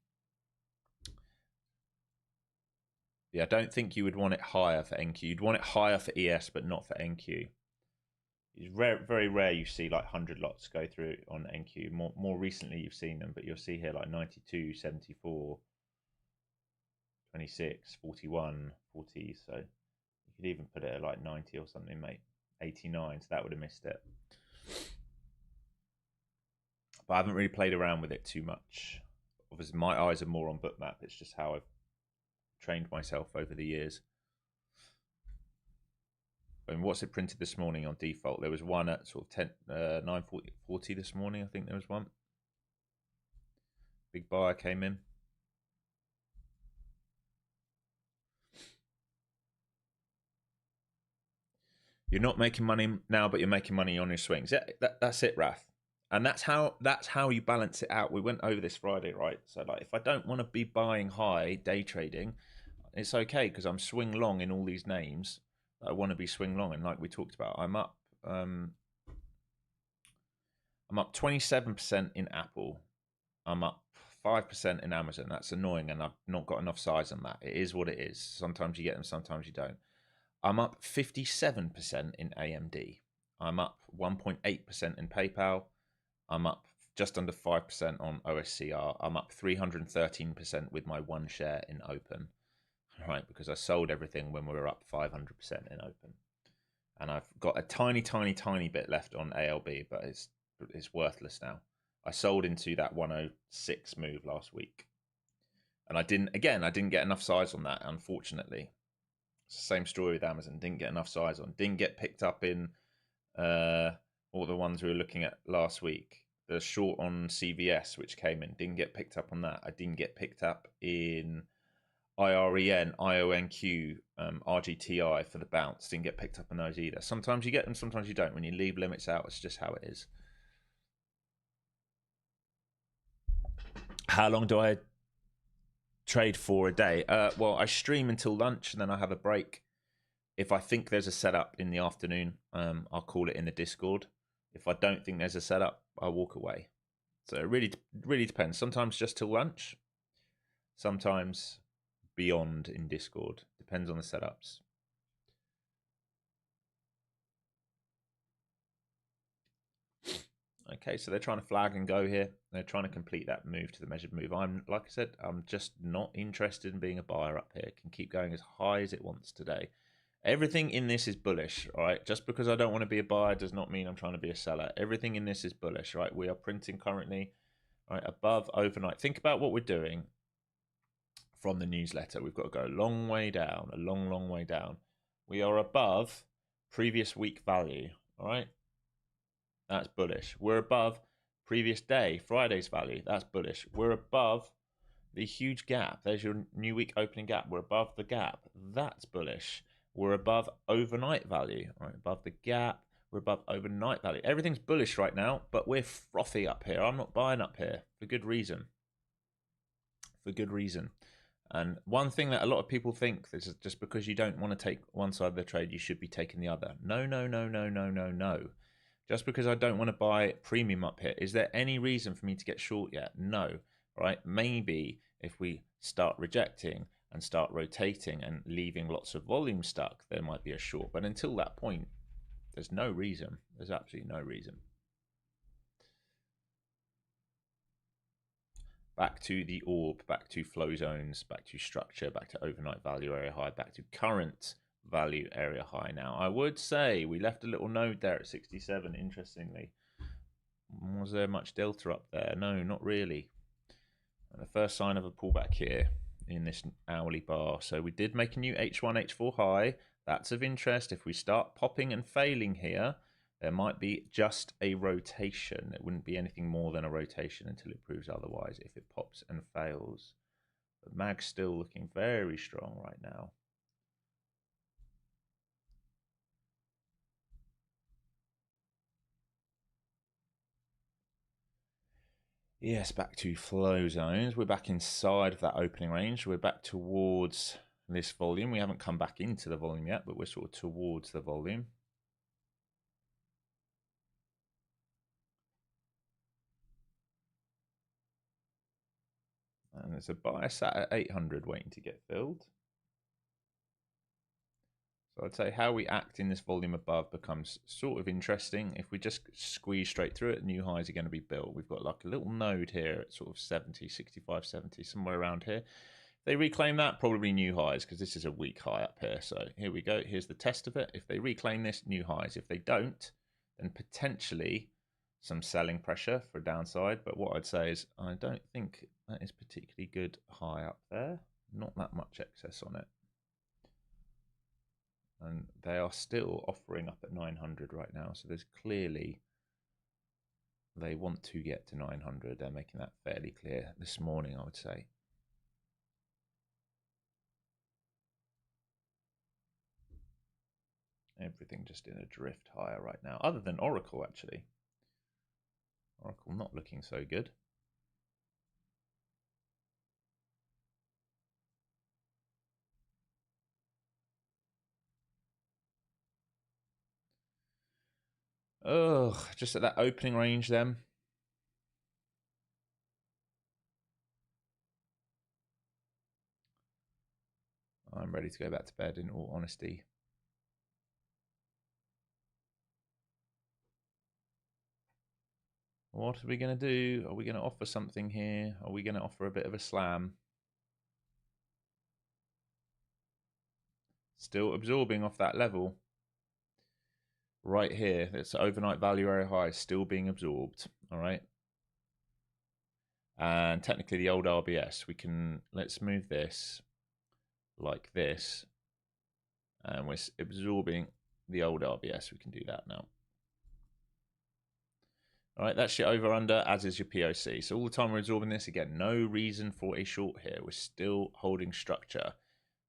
A: Yeah, I don't think you would want it higher for NQ. You'd want it higher for ES, but not for NQ. It's rare, very rare you see like 100 lots go through on NQ. More recently you've seen them, but you'll see here like 92, 74, 26, 41, 40. So you could even put it at like 90 or something, mate. 89, so that would have missed it. But I haven't really played around with it too much. Obviously, my eyes are more on Bookmap. It's just how I've trained myself over the years. And what's it printed this morning on default? There was one at sort of 9:40 this morning. I think there was one. Big buyer came in. You're not making money now, but you're making money on your swings. Yeah, that's it, Rath. And that's how you balance it out. We went over this Friday, right? So like, if I don't want to be buying high day trading, it's okay because I'm swing long in all these names. I want to be swing long, and like we talked about, I'm up 27% in Apple. I'm up 5% in Amazon. That's annoying, and I've not got enough size on that. It is what it is. Sometimes you get them, sometimes you don't. I'm up 57% in AMD. I'm up 1.8% in PayPal. I'm up just under 5% on OSCR. I'm up 313% with my one share in Open, right? Because I sold everything when we were up 500% in Open. And I've got a tiny, tiny, tiny bit left on ALB, but it's worthless now. I sold into that 106 move last week. And I didn't get enough size on that, unfortunately. It's the same story with Amazon. Didn't get enough size on. Didn't get picked up in all the ones we were looking at last week. The short on CVS, which came in, didn't get picked up on that. I didn't get picked up in IREN, IONQ, RGTI for the bounce. Didn't get picked up on those either. Sometimes you get them, sometimes you don't. When you leave limits out, it's just how it is. How long do I trade for a day? Well, I stream until lunch and then I have a break. If I think there's a setup in the afternoon, I'll call it in the Discord. If I don't think there's a setup, I'll walk away. So it really depends. Sometimes just till lunch. Sometimes beyond in Discord. Depends on the setups. Okay, so they're trying to flag and go here. They're trying to complete that move to the measured move. Like I said, I'm just not interested in being a buyer up here. It can keep going as high as it wants today. Everything in this is bullish, all right? Just because I don't want to be a buyer does not mean I'm trying to be a seller. Everything in this is bullish, right? We are printing currently, right, above overnight. Think about what we're doing from the newsletter. We've got to go a long way down, a long, long way down. We are above previous week value, all right? That's bullish. We're above previous day, Friday's value. That's bullish. We're above the huge gap. There's your new week opening gap. We're above the gap. That's bullish. We're above overnight value. All right, above the gap. We're above overnight value. Everything's bullish right now, but we're frothy up here. I'm not buying up here for good reason. For good reason. And one thing that a lot of people think is just because you don't want to take one side of the trade, you should be taking the other. No, no, no, no, no, no, no. Just because I don't want to buy premium up here, is there any reason for me to get short yet? No, right? Maybe if we start rejecting and start rotating and leaving lots of volume stuck, there might be a short. But until that point, there's no reason. There's absolutely no reason. Back to the orb, back to flow zones, back to structure, back to overnight value area high, back to current value area high now. I would say we left a little node there at 67, interestingly. Was there much delta up there? No, not really. And the first sign of a pullback here in this hourly bar. So we did make a new H1, H4 high. That's of interest. If we start popping and failing here, there might be just a rotation. It wouldn't be anything more than a rotation until it proves otherwise if it pops and fails. But MAG's still looking very strong right now. Yes, back to flow zones. We're back inside of that opening range. We're back towards this volume. We haven't come back into the volume yet, but we're sort of towards the volume. And there's a buy sat at 800 waiting to get filled. So I'd say how we act in this volume above becomes sort of interesting. If we just squeeze straight through it, new highs are going to be built. We've got like a little node here at sort of 70, 65, 70, somewhere around here. If they reclaim that, probably new highs, because this is a weak high up here. So here we go. Here's the test of it. If they reclaim this, new highs. If they don't, then potentially some selling pressure for downside. But what I'd say is I don't think that is particularly good high up there. Not that much excess on it. And they are still offering up at 900 right now. So there's clearly, they want to get to 900. They're making that fairly clear this morning, I would say. Everything just in a drift higher right now, other than Oracle, actually. Oracle not looking so good. Ugh, just at that opening range then. I'm ready to go back to bed, in all honesty. What are we going to do? Are we going to offer something here? Are we going to offer a bit of a slam? Still absorbing off that level. Right here, it's overnight value area high, still being absorbed. All right. And technically the old RBS, we can, let's move this like this. And we're absorbing the old RBS. We can do that now. All right, that's your over under, as is your POC. So all the time we're absorbing this, again, no reason for a short here. We're still holding structure.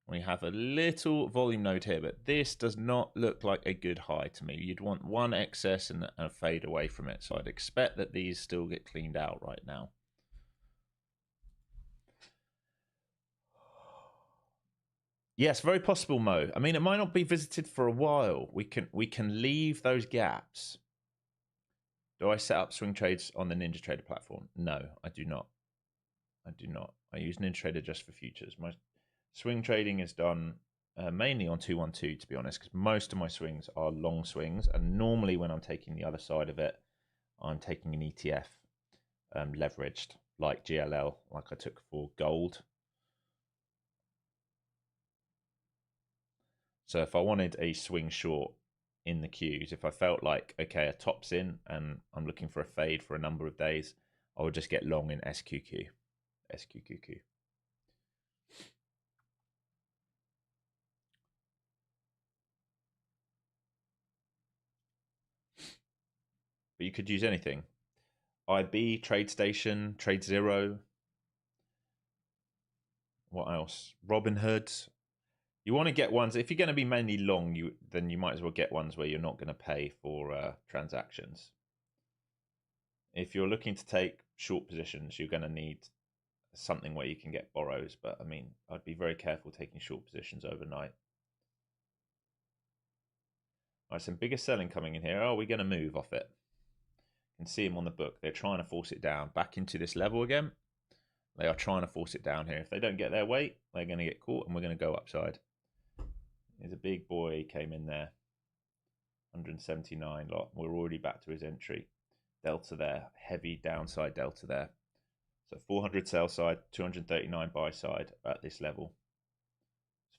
A: We have a little volume node here, but this does not look like a good high to me. You'd want one excess and a fade away from it. So I'd expect that these still get cleaned out right now. Yes, very possible, Mo. I mean, it might not be visited for a while. We can leave those gaps. Do I set up swing trades on the NinjaTrader platform? No, I do not. I do not. I use NinjaTrader just for futures. My swing trading is done mainly on 212, to be honest, because most of my swings are long swings. And normally when I'm taking the other side of it, I'm taking an ETF leveraged, like GLL, like I took for gold. So if I wanted a swing short in the queues, if I felt like, okay, a top's in and I'm looking for a fade for a number of days, I would just get long in SQQQ. SQQQ. But you could use anything. IB, TradeStation, TradeZero. What else? Robinhood. You want to get ones, if you're going to be mainly long, then you might as well get ones where you're not going to pay for transactions. If you're looking to take short positions, you're going to need something where you can get borrows. But I mean, I'd be very careful taking short positions overnight. All right, some bigger selling coming in here. Are we going to move off it? You can see them on the book. They're trying to force it down back into this level again. They are trying to force it down here. If they don't get their weight, they're going to get caught and we're going to go upside. There's a big boy came in there. 179 lot. We're already back to his entry. Delta there. Heavy downside delta there. So 400 sell side, 239 buy side at this level.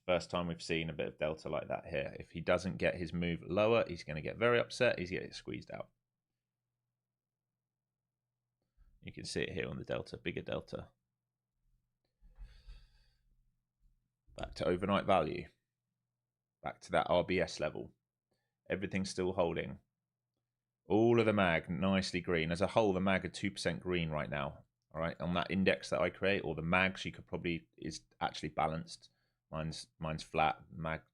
A: First time we've seen a bit of delta like that here. If he doesn't get his move lower, he's going to get very upset. He's going to get squeezed out. You can see it here on the delta, bigger delta. Back to overnight value. Back to that RBS level. Everything's still holding. All of the mag nicely green. As a whole, the mag are 2% green right now. All right, on that index that I create, or the mags, you could probably is actually balanced. Mine's flat.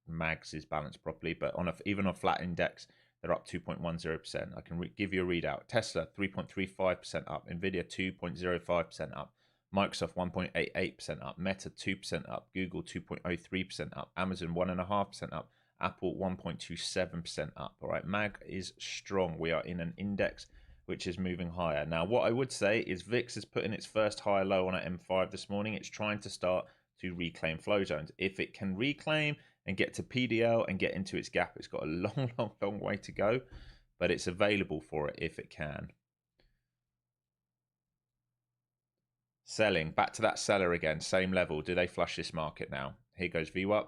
A: Mags is balanced properly, but on even on a flat index, they're up 2.10%. I can give you a readout. Tesla 3.35% up. Nvidia 2.05% up. Microsoft 1.88% up. Meta 2% up. Google 2.03% up. Amazon 1.5% up. Apple 1.27% up. All right, mag is strong. We are in an index which is moving higher. Now, what I would say is VIX is putting its first higher low on at M5 this morning. It's trying to start to reclaim flow zones. If it can reclaim and get to PDL and get into its gap, it's got a long way to go, but it's available for it if it can. Selling, back to that seller again, same level. Do they flush this market now? Here goes VWAP.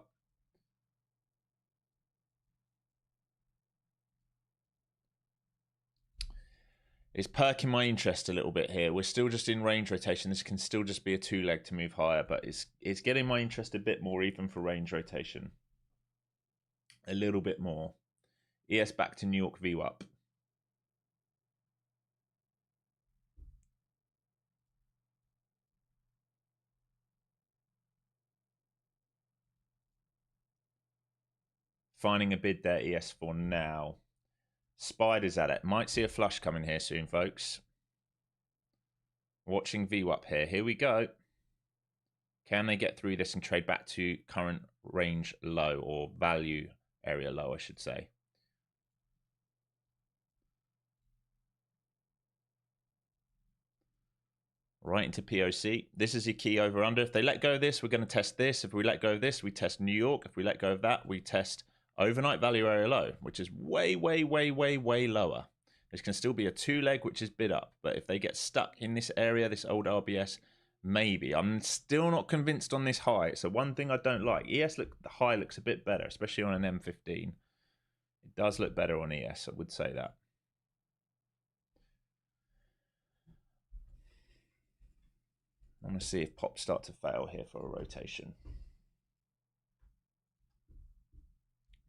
A: It's perking my interest a little bit here. We're still just in range rotation. This can still just be a two leg to move higher, but it's getting my interest a bit more even for range rotation. A little bit more. ES back to New York VWAP. Finding a bid there, ES for now. Spiders at it. Might see a flush coming here soon, folks. Watching VWAP here. Here we go. Can they get through this and trade back to current range low, or value area low, I should say. Right into POC. This is your key over under. If they let go of this, we're going to test this. If we let go of this, we test New York. If we let go of that, we test overnight value area low, which is way lower. This can still be a two leg, which is bid up. But if they get stuck in this area, this old RBS, maybe. I'm still not convinced on this high. So one thing I don't like. ES, look, the high looks a bit better, especially on an M15. It does look better on ES, I would say that. I want to see if pops start to fail here for a rotation.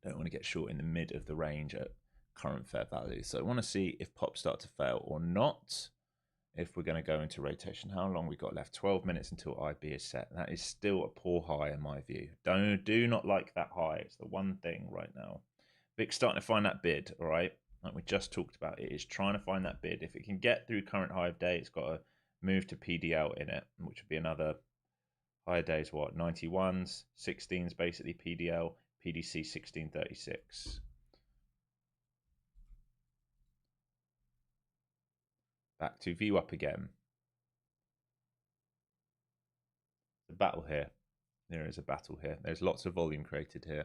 A: Don't want to get short in the mid of the range at current fair value. So I want to see if pops start to fail or not. If we're going to go into rotation, how long we got left? 12 minutes until IB is set. That is still a poor high in my view. Do not like that high. It's the one thing right now. VIX starting to find that bid, all right? Like we just talked about, it is trying to find that bid. If it can get through current high of day, it's got to move to PDL in it, which would be another higher days, what? 91s, 16s, basically PDL, PDC 1636. Back to VWAP again. The battle here. There is a battle here. There's lots of volume created here.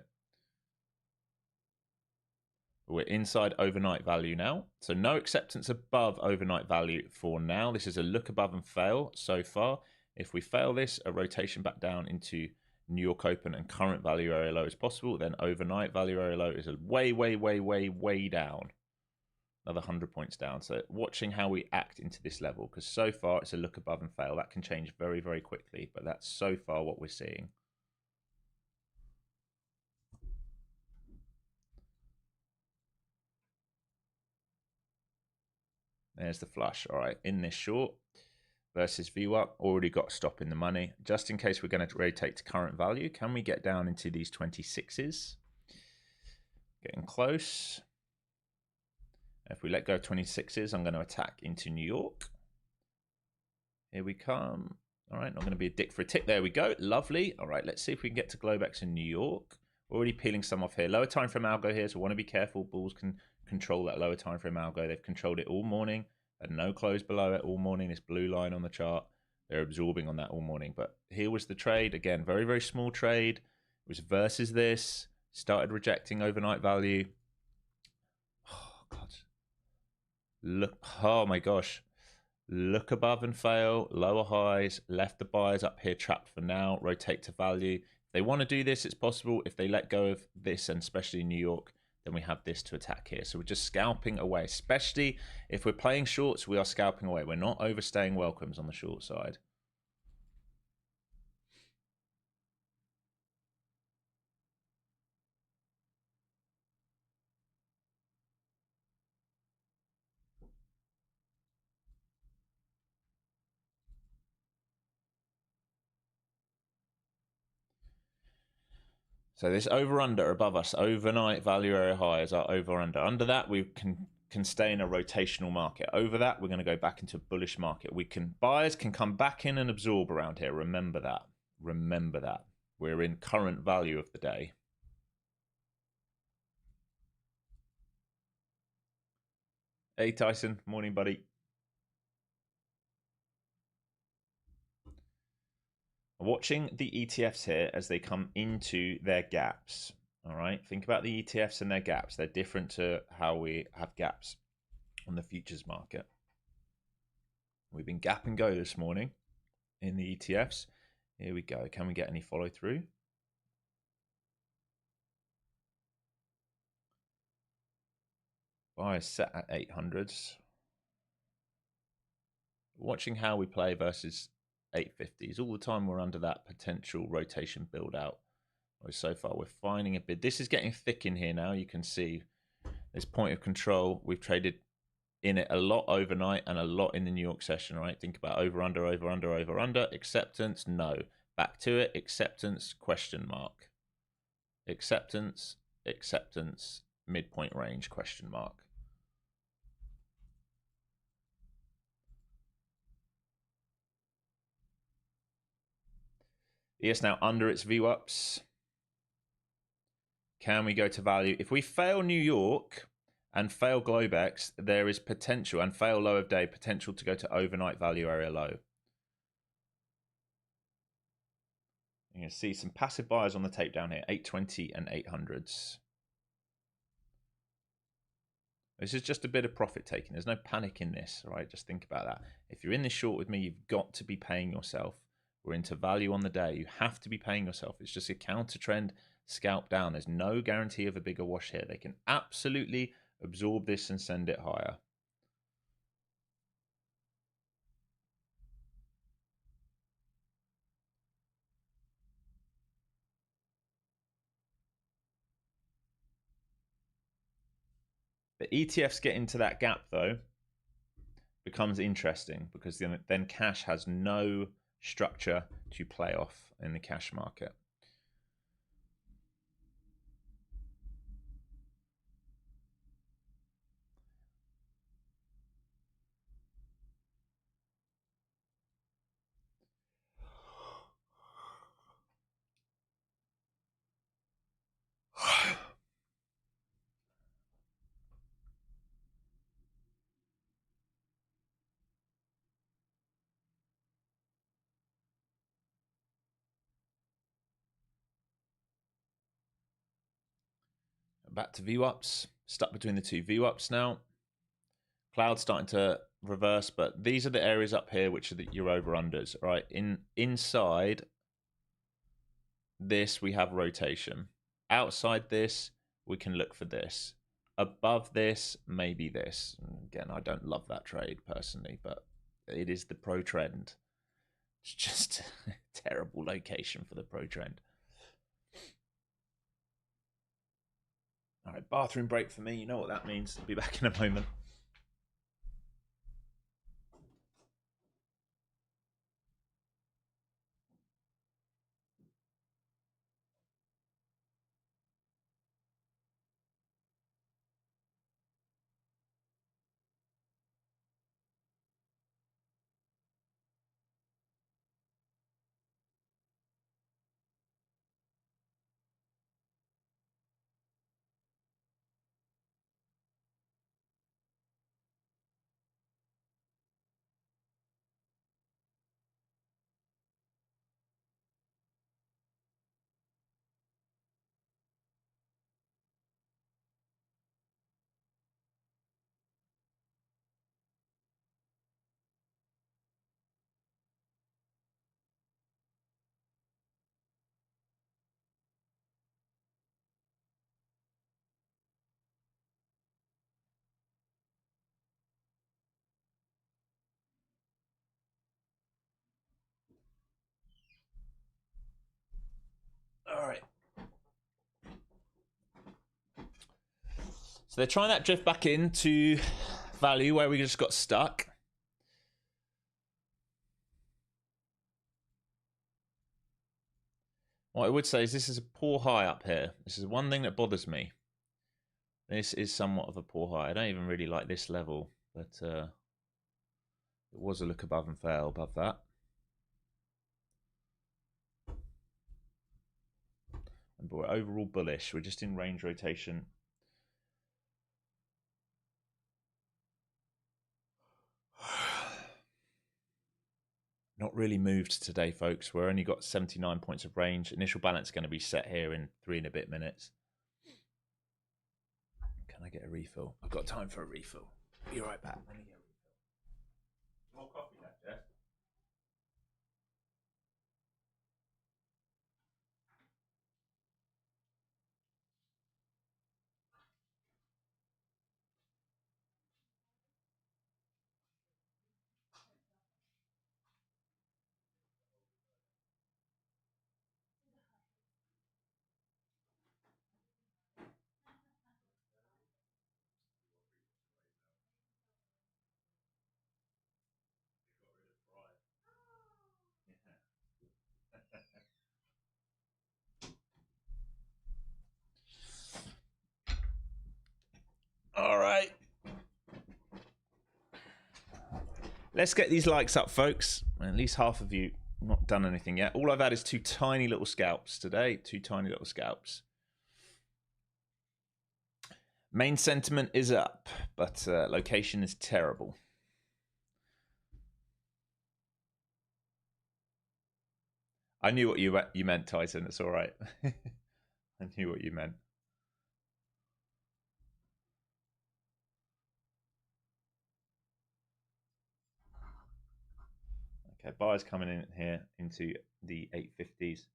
A: We're inside overnight value now. So no acceptance above overnight value for now. This is a look above and fail so far. If we fail this, a rotation back down into New York Open and current value area low is possible. Then overnight value area low is a way down. Another 100 points down. So watching how we act into this level, because so far it's a look above and fail. That can change very quickly, but that's so far what we're seeing. There's the flush. All right, in this short versus VWAP, already got stop in the money. Just in case we're going to rotate to current value, can we get down into these 26s? Getting close. If we let go of 26s, I'm going to attack into New York. Here we come. All right, not going to be a dick for a tick. There we go. Lovely. All right, let's see if we can get to Globex in New York. We're already peeling some off here. Lower time frame algo here, so we want to be careful. Bulls can control that lower time frame algo. They've controlled it all morning. Had no close below it all morning. This blue line on the chart, they're absorbing on that all morning. But here was the trade. Again, very small trade. It was versus this. Started rejecting overnight value. Oh, God. Look, oh my gosh. Look above and fail, lower highs, left the buyers up here trapped for now, rotate to value. They want to do this, it's possible. If they let go of this, and especially in New York, then we have this to attack here. So we're just scalping away, especially if we're playing shorts, we are scalping away. We're not overstaying welcomes on the short side. So this over-under above us, overnight value area high is our over-under. Under that, we can stay in a rotational market. Over that, we're going to go back into a bullish market. Buyers can come back in and absorb around here. Remember that. Remember that. We're in current value of the day. Hey, Tyson. Morning, buddy. Watching the ETFs here as they come into their gaps. All right. Think about the ETFs and their gaps. They're different to how we have gaps on the futures market. We've been gap and go this morning in the ETFs. Here we go. Can we get any follow through? Buy set at 800s. Watching how we play versus 850s. All the time we're under that potential rotation build out. So far we're finding a bid. This is getting thick in here now. You can see this point of control. We've traded in it a lot overnight and a lot in the New York session, right? Think about over, under, over, under, over, under. Acceptance, no. Back to it, acceptance, question mark. Acceptance, acceptance, midpoint range, question mark. ES now under its VWAPs. Can we go to value? If we fail New York and fail Globex, there is potential, and fail low of day, potential to go to overnight value area low. You can see some passive buyers on the tape down here, 820 and 800s. This is just a bit of profit taking. There's no panic in this, right? Just think about that. If you're in this short with me, you've got to be paying yourself. We're into value on the day. You have to be paying yourself. It's just a counter trend scalp down. There's no guarantee of a bigger wash here. They can absolutely absorb this and send it higher. The ETFs get into that gap though, becomes interesting because then cash has no structure to play off in the cash market. Back to VWAPs, stuck between the two VWAPs now. Cloud's starting to reverse, but these are the areas up here which are your over-unders, right? Inside this, we have rotation. Outside this, we can look for this. Above this, maybe this. Again, I don't love that trade personally, but it is the pro trend. It's just a terrible location for the pro trend. All right, bathroom break for me. You know what that means. I'll be back in a moment. All right. So they're trying that drift back into value where we just got stuck. What I would say is this is a poor high up here. This is one thing that bothers me. This is somewhat of a poor high. I don't even really like this level, but it was a look above and fail above that. But we're overall bullish. We're just in range rotation. Not really moved today, folks. We're only got 79 points of range. Initial balance is going to be set here in 3 and a bit minutes. Can I get a refill? I've got time for a refill. Be right back. Let me get a refill. More coffee left, yeah? All right. Let's get these likes up, folks. At least half of you not done anything yet. All I've had is 2 tiny little scalps today. 2 tiny little scalps. Main sentiment is up, but location is terrible. I knew what you meant, Tyson. It's all right. I knew what you meant. Okay, buyers coming in here into the 850s.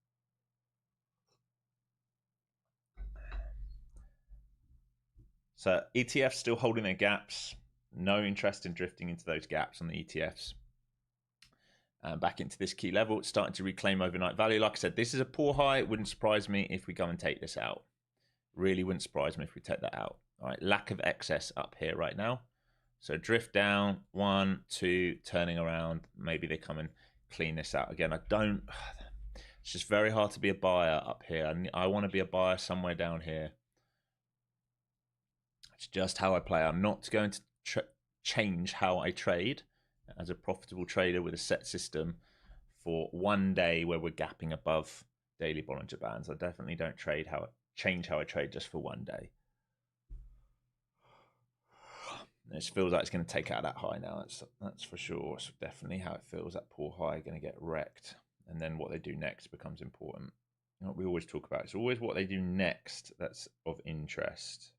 A: So ETFs still holding their gaps. No interest in drifting into those gaps on the ETFs. Back into this key level. It's starting to reclaim overnight value. Like I said, this is a poor high. It wouldn't surprise me if we go and take this out. Really wouldn't surprise me if we take that out. All right, lack of excess up here right now. So drift down, 1, 2, turning around. Maybe they come and clean this out again. It's just very hard to be a buyer up here. I want to be a buyer somewhere down here. It's just how I play. I'm not going to change how I trade as a profitable trader with a set system for one day where we're gapping above daily Bollinger Bands. I definitely don't change how I trade just for one day. It feels like it's going to take out that high now. That's for sure. It's definitely how it feels. That poor high going to get wrecked. And then what they do next becomes important. What we always talk about. It's always what they do next that's of interest.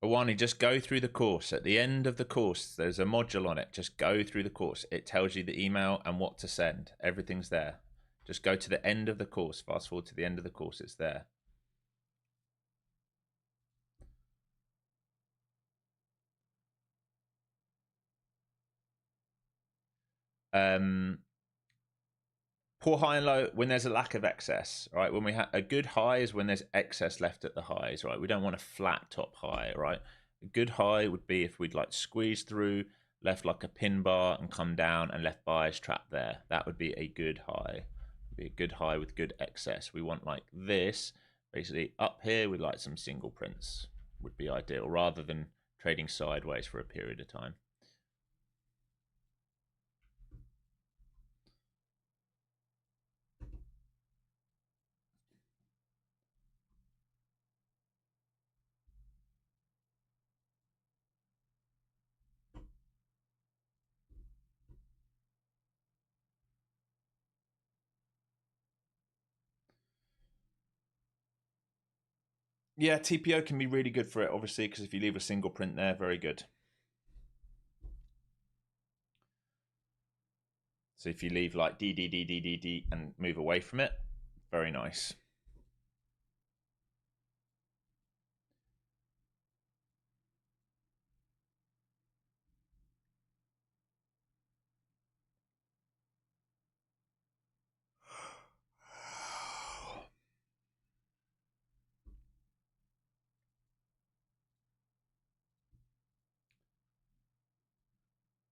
A: Awani, just go through the course. At the end of the course, there's a module on it. Just go through the course. It tells you the email and what to send. Everything's there. Just go to the end of the course. Fast forward to the end of the course. It's there. Poor high and low when there's a lack of excess, right? When we have a good high is when there's excess left at the highs, right? We don't want a flat top high, right? A good high would be if we'd like squeeze through, left like a pin bar and come down and left buyers trapped there. That would be a good high. Be a good high with good excess. We want like this, basically up here with like some single prints would be ideal rather than trading sideways for a period of time. Yeah, TPO can be really good for it, obviously, because if you leave a single print there, very good. So if you leave like D, D, D, D, D, D and move away from it, very nice.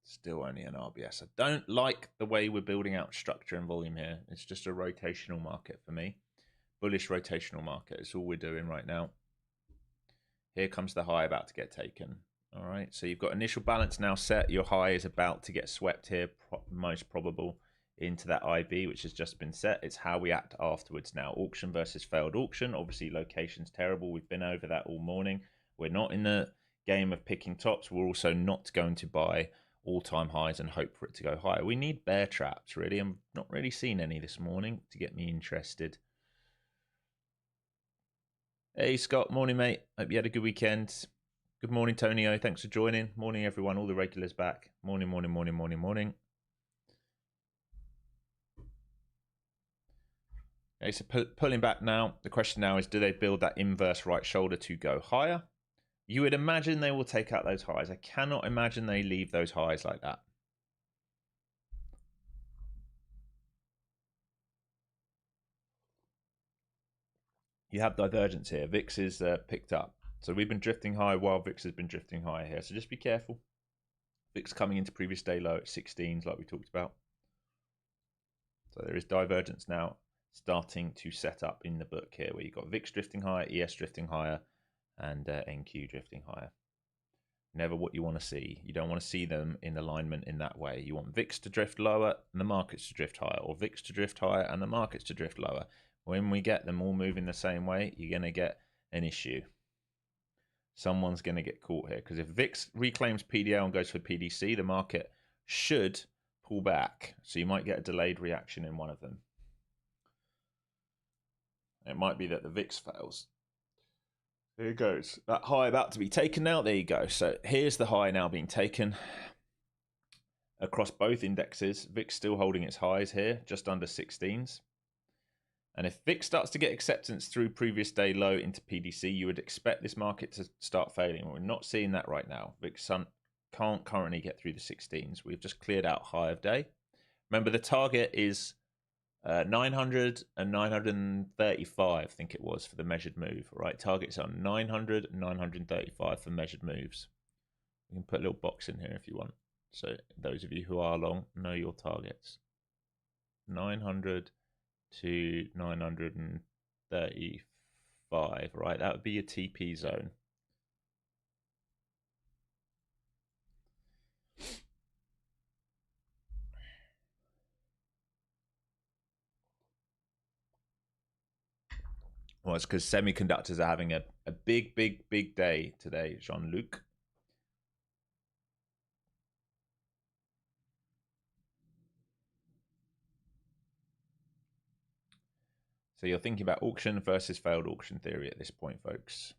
A: Still only an RBS. I don't like the way we're building out structure and volume here. It's just a rotational market for me. Bullish rotational market. It's all we're doing right now. Here comes the high about to get taken. All right, so you've got initial balance now set. Your high is about to get swept here, most probable, into that IB, which has just been set. It's how we act afterwards now. Auction versus failed auction. Obviously, location's terrible. We've been over that all morning. We're not in the game of picking tops. We're also not going to buy all-time highs and hope for it to go higher. We need bear traps, really. I'm not really seen any this morning to get me interested. Hey, Scott. Morning, mate. Hope you had a good weekend. Good morning, Tonio. Thanks for joining. Morning, everyone. All the regulars back. Morning, morning, morning, morning, morning. Okay, so pulling back now. The question now is, do they build that inverse right shoulder to go higher? You would imagine they will take out those highs. I cannot imagine they leave those highs like that. You have divergence here. VIX is picked up. So we've been drifting high while VIX has been drifting higher here. So just be careful. VIX coming into previous day low at 16s like we talked about. So there is divergence now starting to set up in the book here, where you've got VIX drifting higher, ES drifting higher, and NQ drifting higher. Never what you want to see. You don't want to see them in alignment in that way. You want VIX to drift lower and the markets to drift higher, or VIX to drift higher and the markets to drift lower. When we get them all moving the same way, you're going to get an issue. Someone's going to get caught here, because if VIX reclaims PDL and goes for PDC, the market should pull back. So you might get a delayed reaction in one of them. It might be that the VIX fails. There it goes. That high about to be taken now. There you go. So here's the high now being taken across both indexes. VIX still holding its highs here, just under 16s. And if VIX starts to get acceptance through previous day low into PDC, you would expect this market to start failing. We're not seeing that right now. VIX can't currently get through the 16s. We've just cleared out high of day. Remember, the target is 900 and 935, I think it was, for the measured move, right? Targets on 900 and 935 for measured moves. You can put a little box in here if you want. So those of you who are long, know your targets. 900 to 935, right? That would be your TP zone. Well, it's because semiconductors are having a big day today, Jean-Luc. So you're thinking about auction versus failed auction theory at this point, folks.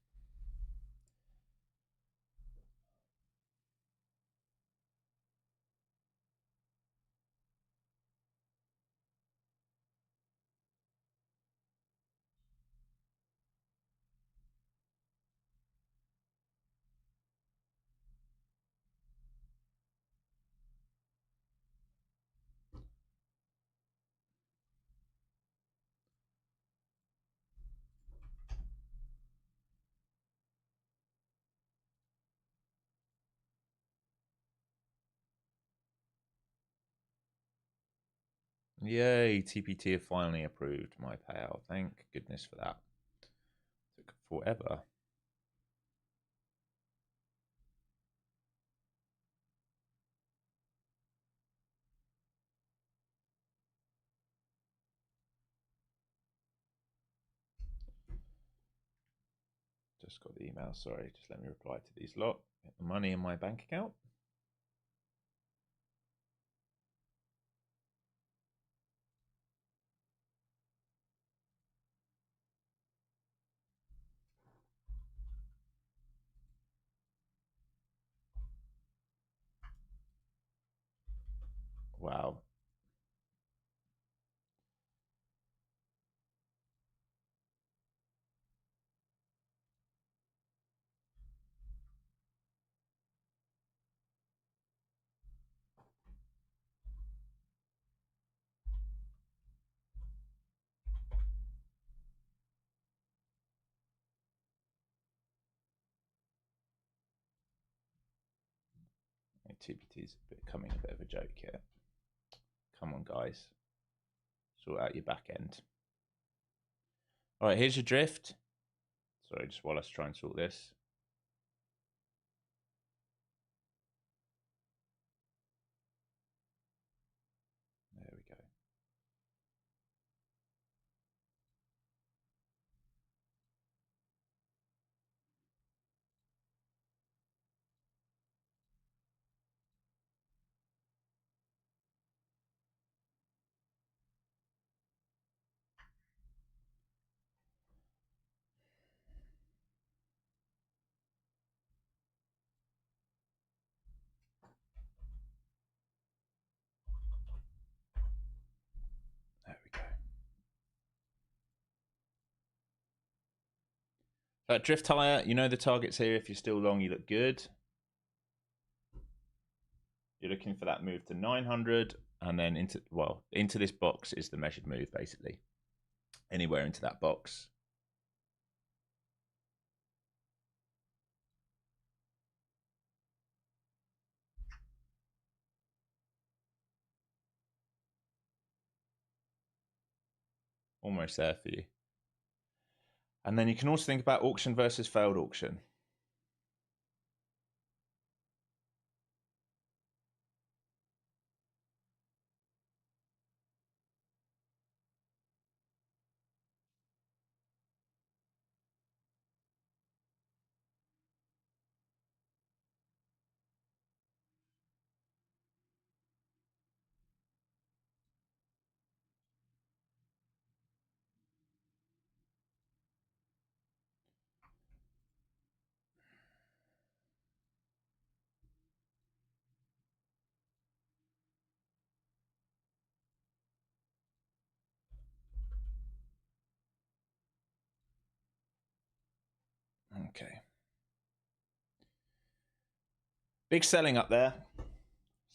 A: Yay, TPT have finally approved my payout. Thank goodness for that. Took forever. Just got the email, sorry. Just let me reply to these lot. Get the money in my bank account. Wow. TPT's becoming a bit of a joke here. Come on, guys. Sort out your back end. All right, here's your drift. Sorry, just while I try and sort this. There we go. There we go. That drift higher, you know the targets here. If you're still long, you look good. You're looking for that move to 900 and then into this box is the measured move, basically. Anywhere into that box. Almost there for you. And then you can also think about auction versus failed auction. Okay. Big selling up there.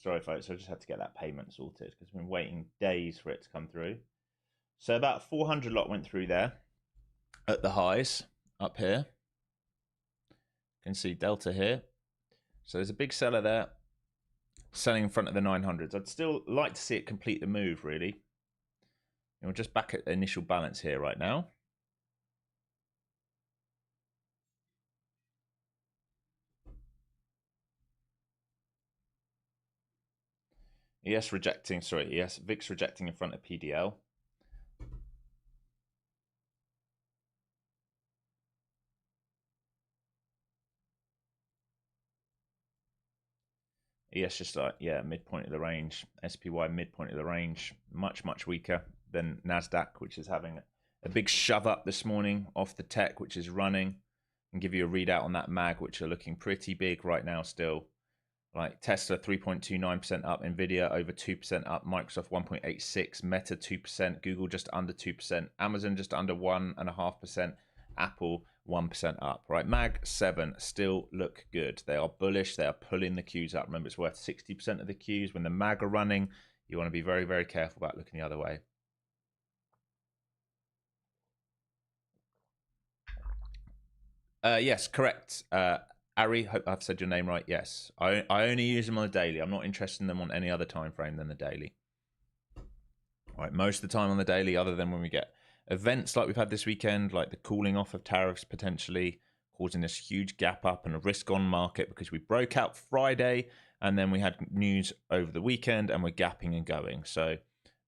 A: Sorry, folks, I just had to get that payment sorted because I've been waiting days for it to come through. So about 400 lot went through there at the highs up here. You can see Delta here. So there's a big seller there selling in front of the 900s. I'd still like to see it complete the move, really. And we're just back at the initial balance here right now. VIX rejecting in front of PDL. ES just like, yeah, midpoint of the range. SPY midpoint of the range. Much, much weaker than Nasdaq, which is having a big shove up this morning off the tech, which is running. And give you a readout on that mag, which are looking pretty big right now still. Like Tesla 3.29% up, Nvidia over 2% up, Microsoft 1.86%, Meta 2%, Google just under 2%, Amazon just under 1.5%, Apple 1% up. Right, Mag 7 still look good. They are bullish. They are pulling the Qs up. Remember, it's worth 60% of the Qs. When the Mag are running, you want to be very, very careful about looking the other way. Yes, correct. Ari, hope I've said your name right. Yes, I only use them on a daily. I'm not interested in them on any other time frame than the daily. All right, most of the time on the daily, other than when we get events like we've had this weekend, like the cooling off of tariffs potentially causing this huge gap up and a risk on market because we broke out Friday and then we had news over the weekend and we're gapping and going. So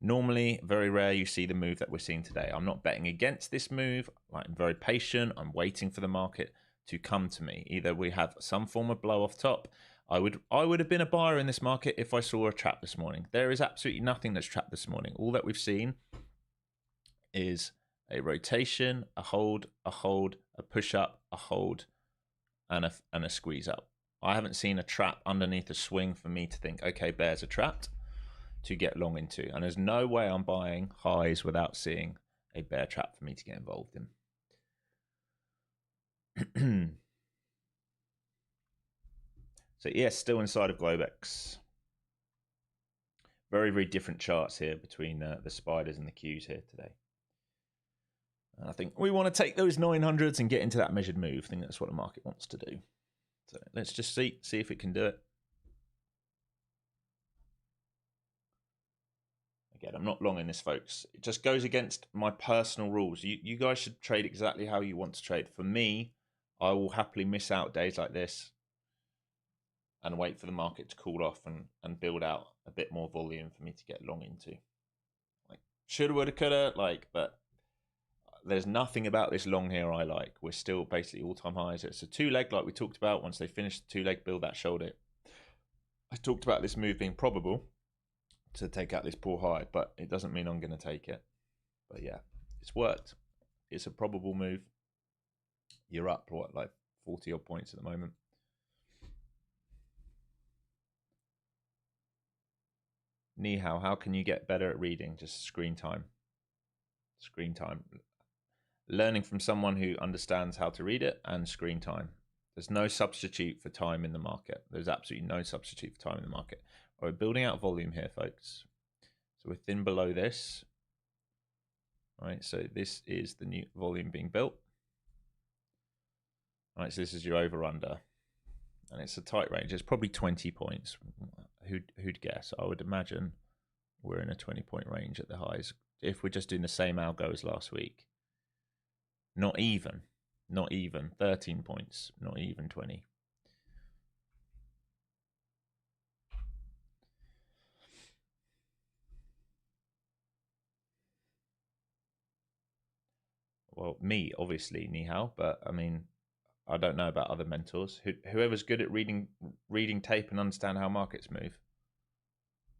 A: normally, very rare you see the move that we're seeing today. I'm not betting against this move. I'm very patient. I'm waiting for the market to come to me. Either we have some form of blow off top. I would have been a buyer in this market if I saw a trap this morning. There is absolutely nothing that's trapped this morning. All that we've seen is a rotation, a hold, a push up, a hold, and a squeeze up. I haven't seen a trap underneath a swing for me to think, okay, bears are trapped to get long into. And there's no way I'm buying highs without seeing a bear trap for me to get involved in. So yes, still inside of Globex. Very, very different charts here between the spiders and the Qs here today. And I think we want to take those 900s and get into that measured move. I think that's what the market wants to do. So let's just see if it can do it. Again, I'm not long in this, folks. It just goes against my personal rules. You guys should trade exactly how you want to trade. For me, I will happily miss out days like this and wait for the market to cool off and build out a bit more volume for me to get long into. Like, shoulda, woulda, coulda, like, but there's nothing about this long here I like. We're still basically all-time highs. It's a two-leg like we talked about. Once they finish the two-leg, build that shoulder. I talked about this move being probable to take out this poor high, but it doesn't mean I'm going to take it. But yeah, it's worked. It's a probable move. You're up, what, like 40 odd points at the moment. Ni hao, how can you get better at reading? Just screen time. Screen time. Learning from someone who understands how to read it and screen time. There's no substitute for time in the market. There's absolutely no substitute for time in the market. All right, building out volume here, folks. So we're thin below this. All right, so this is the new volume being built. All right, so this is your over-under. And it's a tight range. It's probably 20 points. Who'd guess? I would imagine we're in a 20-point range at the highs. If we're just doing the same algo as last week. Not even. 13 points. Not even 20. Well, me, obviously, ni hao, but I mean, I don't know about other mentors. Whoever's good at reading tape and understand how markets move.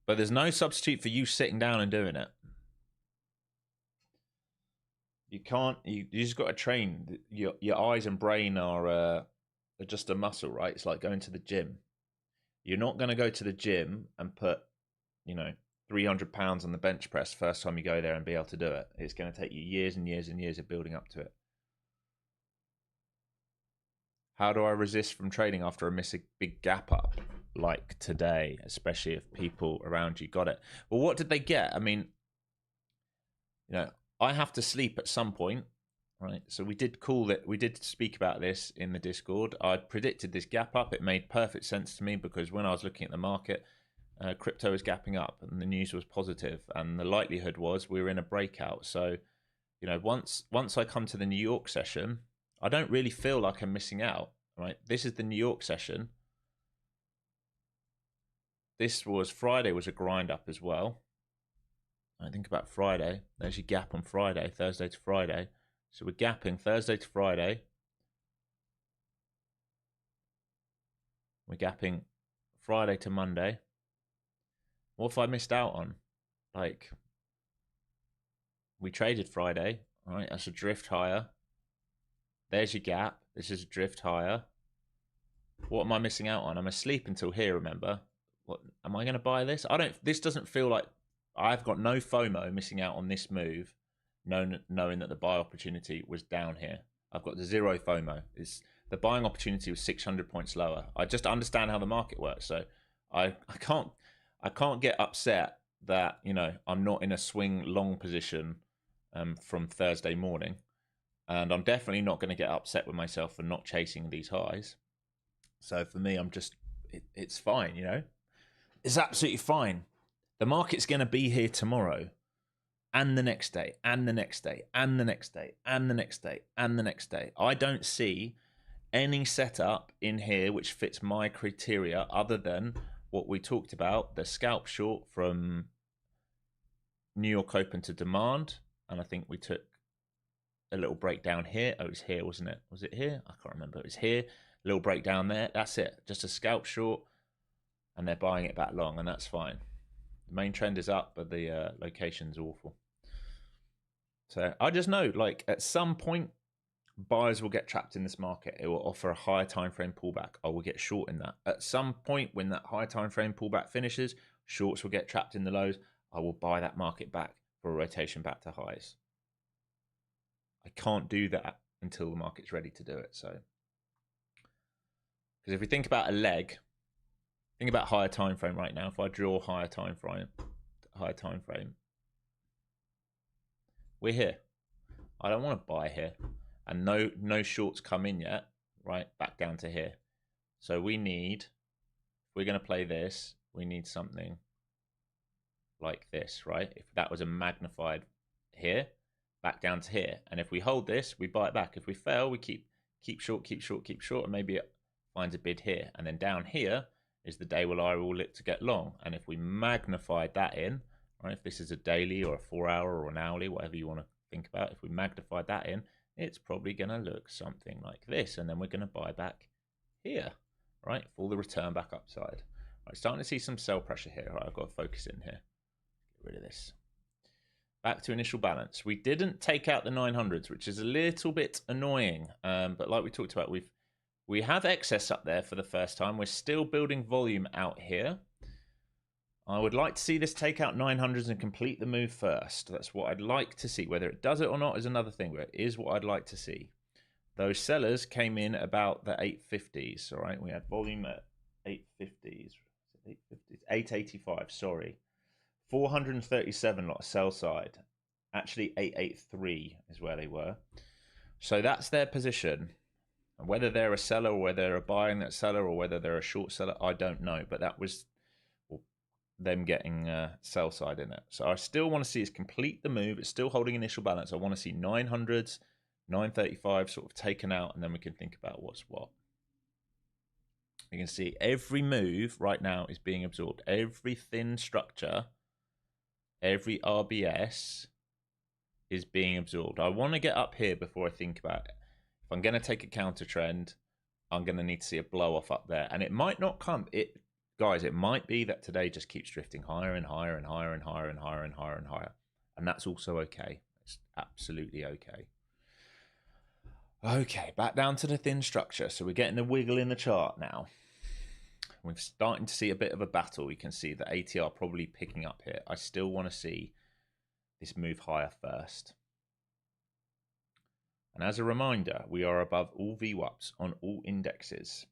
A: But there's no substitute for you sitting down and doing it. You can't. You just got to train. Your eyes and brain are just a muscle, right? It's like going to the gym. You're not going to go to the gym and put, 300 pounds on the bench press first time you go there and be able to do it. It's going to take you years and years and years of building up to it. How do I resist from trading after I miss a big gap up like today, especially if people around you got it? Well, what did they get? I mean, I have to sleep at some point, right? So we did speak about this in the Discord. I predicted this gap up. It made perfect sense to me because when I was looking at the market, crypto was gapping up and the news was positive and the likelihood was we were in a breakout. So, once I come to the New York session, I don't really feel like I'm missing out, right? This is the New York session. Friday was a grind up as well. I think about Friday. There's your gap on Friday, Thursday to Friday. So we're gapping Thursday to Friday. We're gapping Friday to Monday. What have I missed out on? Like, we traded Friday, all right? That's a drift higher. There's your gap. This is a drift higher. What am I missing out on? I'm asleep until here, remember? What am I going to buy this? This doesn't feel like I've got no FOMO missing out on this move, knowing that the buy opportunity was down here. I've got the zero FOMO. The buying opportunity was 600 points lower. I just understand how the market works, so I can't get upset that I'm not in a swing long position from Thursday morning, and I'm definitely not going to get upset with myself for not chasing these highs. So for me, it's fine. It's absolutely fine. The market's going to be here tomorrow and the next day and the next day and the next day and the next day and the next day. I don't see any setup in here which fits my criteria other than what we talked about, the scalp short from New York Open to demand. And I think we took a little breakdown here. Oh, it was here, wasn't it? Was it here? I can't remember. It was here. A little breakdown there. That's it. Just a scalp short. And they're buying it back long, and that's fine. The main trend is up, but the location's awful. So I just know, like, at some point, buyers will get trapped in this market. It will offer a higher time frame pullback. I will get short in that. At some point, when that higher time frame pullback finishes, shorts will get trapped in the lows. I will buy that market back for a rotation back to highs. I can't do that until the market's ready to do it. So, because if we think about a leg, think about higher time frame right now. If I draw higher time frame, we're here. I don't want to buy here, and no shorts come in yet. Right, back down to here. So we're going to play this. We need something like this, right? If that was a magnified here, back down to here. And if we hold this, we buy it back. If we fail, we keep short, keep short, keep short, and maybe it finds a bid here. And then down here is the day where I will look to get long. And if we magnified that in, right, if this is a daily or a 4 hour or an hourly, whatever you want to think about, if we magnified that in, it's probably going to look something like this. And then we're going to buy back here, right, for the return back upside. Right, starting to see some sell pressure here. Right, I've got to focus in here. Get rid of this. Back to initial balance. We didn't take out the 900s, which is a little bit annoying. But like we talked about, we have excess up there for the first time. We're still building volume out here. I would like to see this take out 900s and complete the move first. That's what I'd like to see. Whether it does it or not is another thing, but it is what I'd like to see. Those sellers came in about the 850s. All right, we had volume at 850s. 885, sorry. 437 lot of sell side. Actually 883 is where they were. So that's their position. And whether they're a seller or whether they're a buying that seller or whether they're a short seller, I don't know. But that was them getting sell side in it. So I still want to see is complete the move. It's still holding initial balance. I want to see 900s, 935 sort of taken out, and then we can think about what's what. You can see every move right now is being absorbed. Every thin structure, every RBS is being absorbed. I want to get up here before I think about it. If I'm going to take a counter trend, I'm going to need to see a blow off up there. And it might not come. Guys, it might be that today just keeps drifting higher and higher and higher and higher and higher and higher and higher. And that's also okay. It's absolutely okay. Okay, back down to the thin structure. So we're getting a wiggle in the chart now. We're starting to see a bit of a battle. We can see the ATR probably picking up here. I still want to see this move higher first. And as a reminder, we are above all VWAPs on all indexes.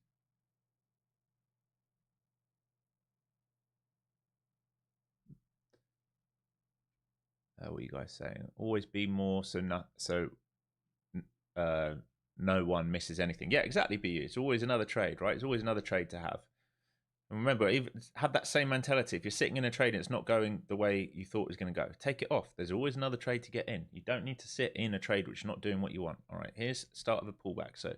A: What are you guys saying? Always be more, no one misses anything. Yeah, exactly, BU. It's always another trade, right? It's always another trade to have. And remember, even have that same mentality. If you're sitting in a trade and it's not going the way you thought it was going to go, take it off. There's always another trade to get in. You don't need to sit in a trade which is not doing what you want. All right, here's the start of a pullback. So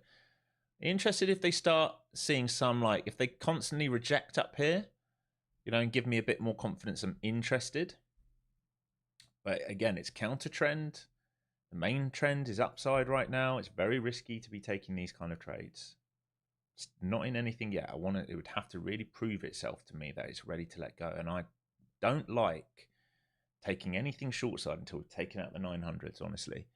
A: interested if they start seeing some, like, if they constantly reject up here, you know, and give me a bit more confidence, I'm interested. But again, it's counter trend. The main trend is upside right now. It's very risky to be taking these kind of trades. It's not in anything yet. It would have to really prove itself to me that it's ready to let go. And I don't like taking anything short side until we've taken out the 900s, honestly.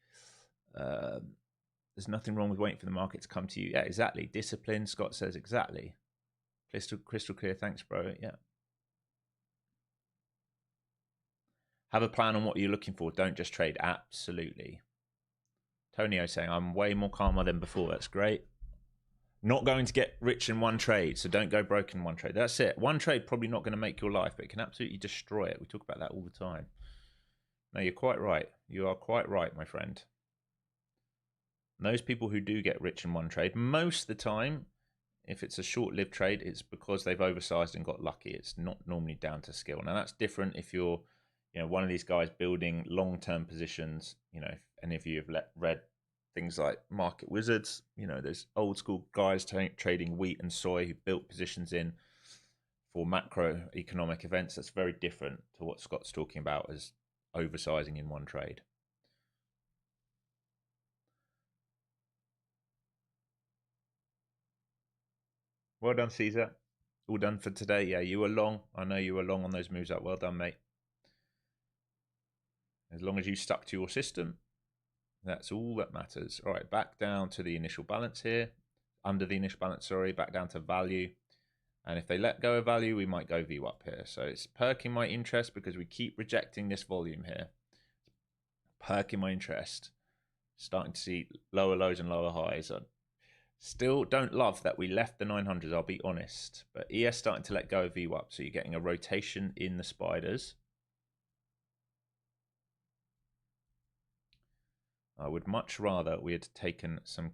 A: There's nothing wrong with waiting for the market to come to you. Yeah, exactly. Discipline, Scott says, exactly. Crystal clear. Thanks, bro. Yeah. Have a plan on what you're looking for. Don't just trade. Absolutely. Tonio saying, I'm way more calmer than before. That's great. Not going to get rich in one trade, so don't go broke in one trade. That's it. One trade probably not going to make your life, but it can absolutely destroy it. We talk about that all the time. No, you're quite right. You are quite right, my friend. And those people who do get rich in one trade, most of the time, if it's a short-lived trade, it's because they've oversized and got lucky. It's not normally down to skill. Now, that's different if you're, you know, one of these guys building long-term positions. You know, if any of you have read things like Market Wizards, you know, there's old school guys trading wheat and soy who built positions in for macroeconomic events. That's very different to what Scott's talking about as oversizing in one trade. Well done, Caesar. All done for today. Yeah, you were long. I know you were long on those moves up. Well done, mate. As long as you stuck to your system, that's all that matters. All right, back down to the initial balance here. Under the initial balance, sorry, back down to value. And if they let go of value, we might go VWAP here. So it's perking my interest because we keep rejecting this volume here. Perking my interest. Starting to see lower lows and lower highs. I still don't love that we left the 900s, I'll be honest. But ES starting to let go of VWAP. So you're getting a rotation in the spiders. I would much rather we had taken some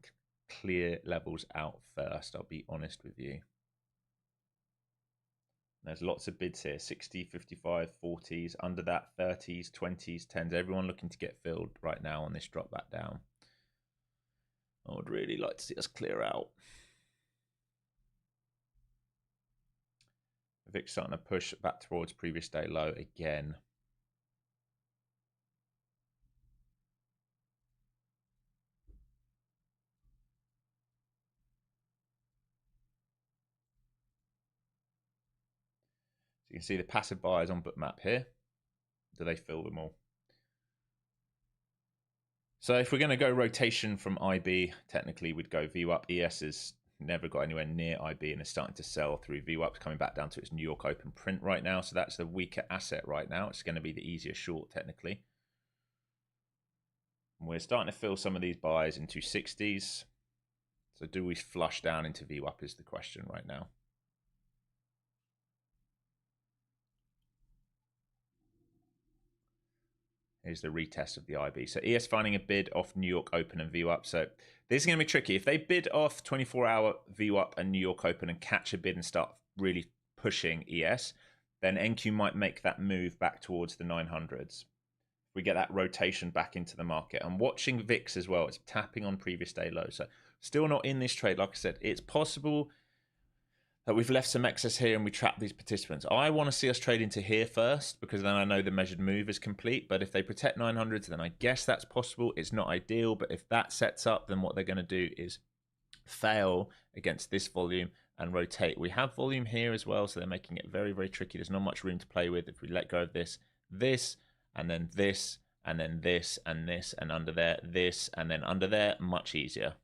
A: clear levels out first, I'll be honest with you. There's lots of bids here, 60, 55, 40s, under that 30s, 20s, 10s. Everyone looking to get filled right now on this drop back down. I would really like to see us clear out. VIX starting to push back towards previous day low again. So you can see the passive buyers on bookmap here. Do they fill them all? So if we're going to go rotation from IB, technically we'd go VWAP. ES has never got anywhere near IB and is starting to sell through VWAP, coming back down to its New York Open print right now. So that's the weaker asset right now. It's going to be the easier short technically. And we're starting to fill some of these buys into 60s. So do we flush down into VWAP is the question right now. Here's the retest of the IB. So ES finding a bid off New York Open and VWAP. So this is going to be tricky. If they bid off 24-hour VWAP and New York Open and catch a bid and start really pushing ES, then NQ might make that move back towards the 900s. We get that rotation back into the market. I'm watching VIX as well. It's tapping on previous day low. So still not in this trade. Like I said, it's possible that we've left some excess here and we trap these participants. I want to see us trade into here first because then I know the measured move is complete. But if they protect 900s, then I guess that's possible. It's not ideal, but if that sets up, then what they're going to do is fail against this volume and rotate. We have volume here as well, so they're making it very, very tricky. There's not much room to play with. If we let go of this, and then this, and then this, and this, and under there, this, and then under there, much easier.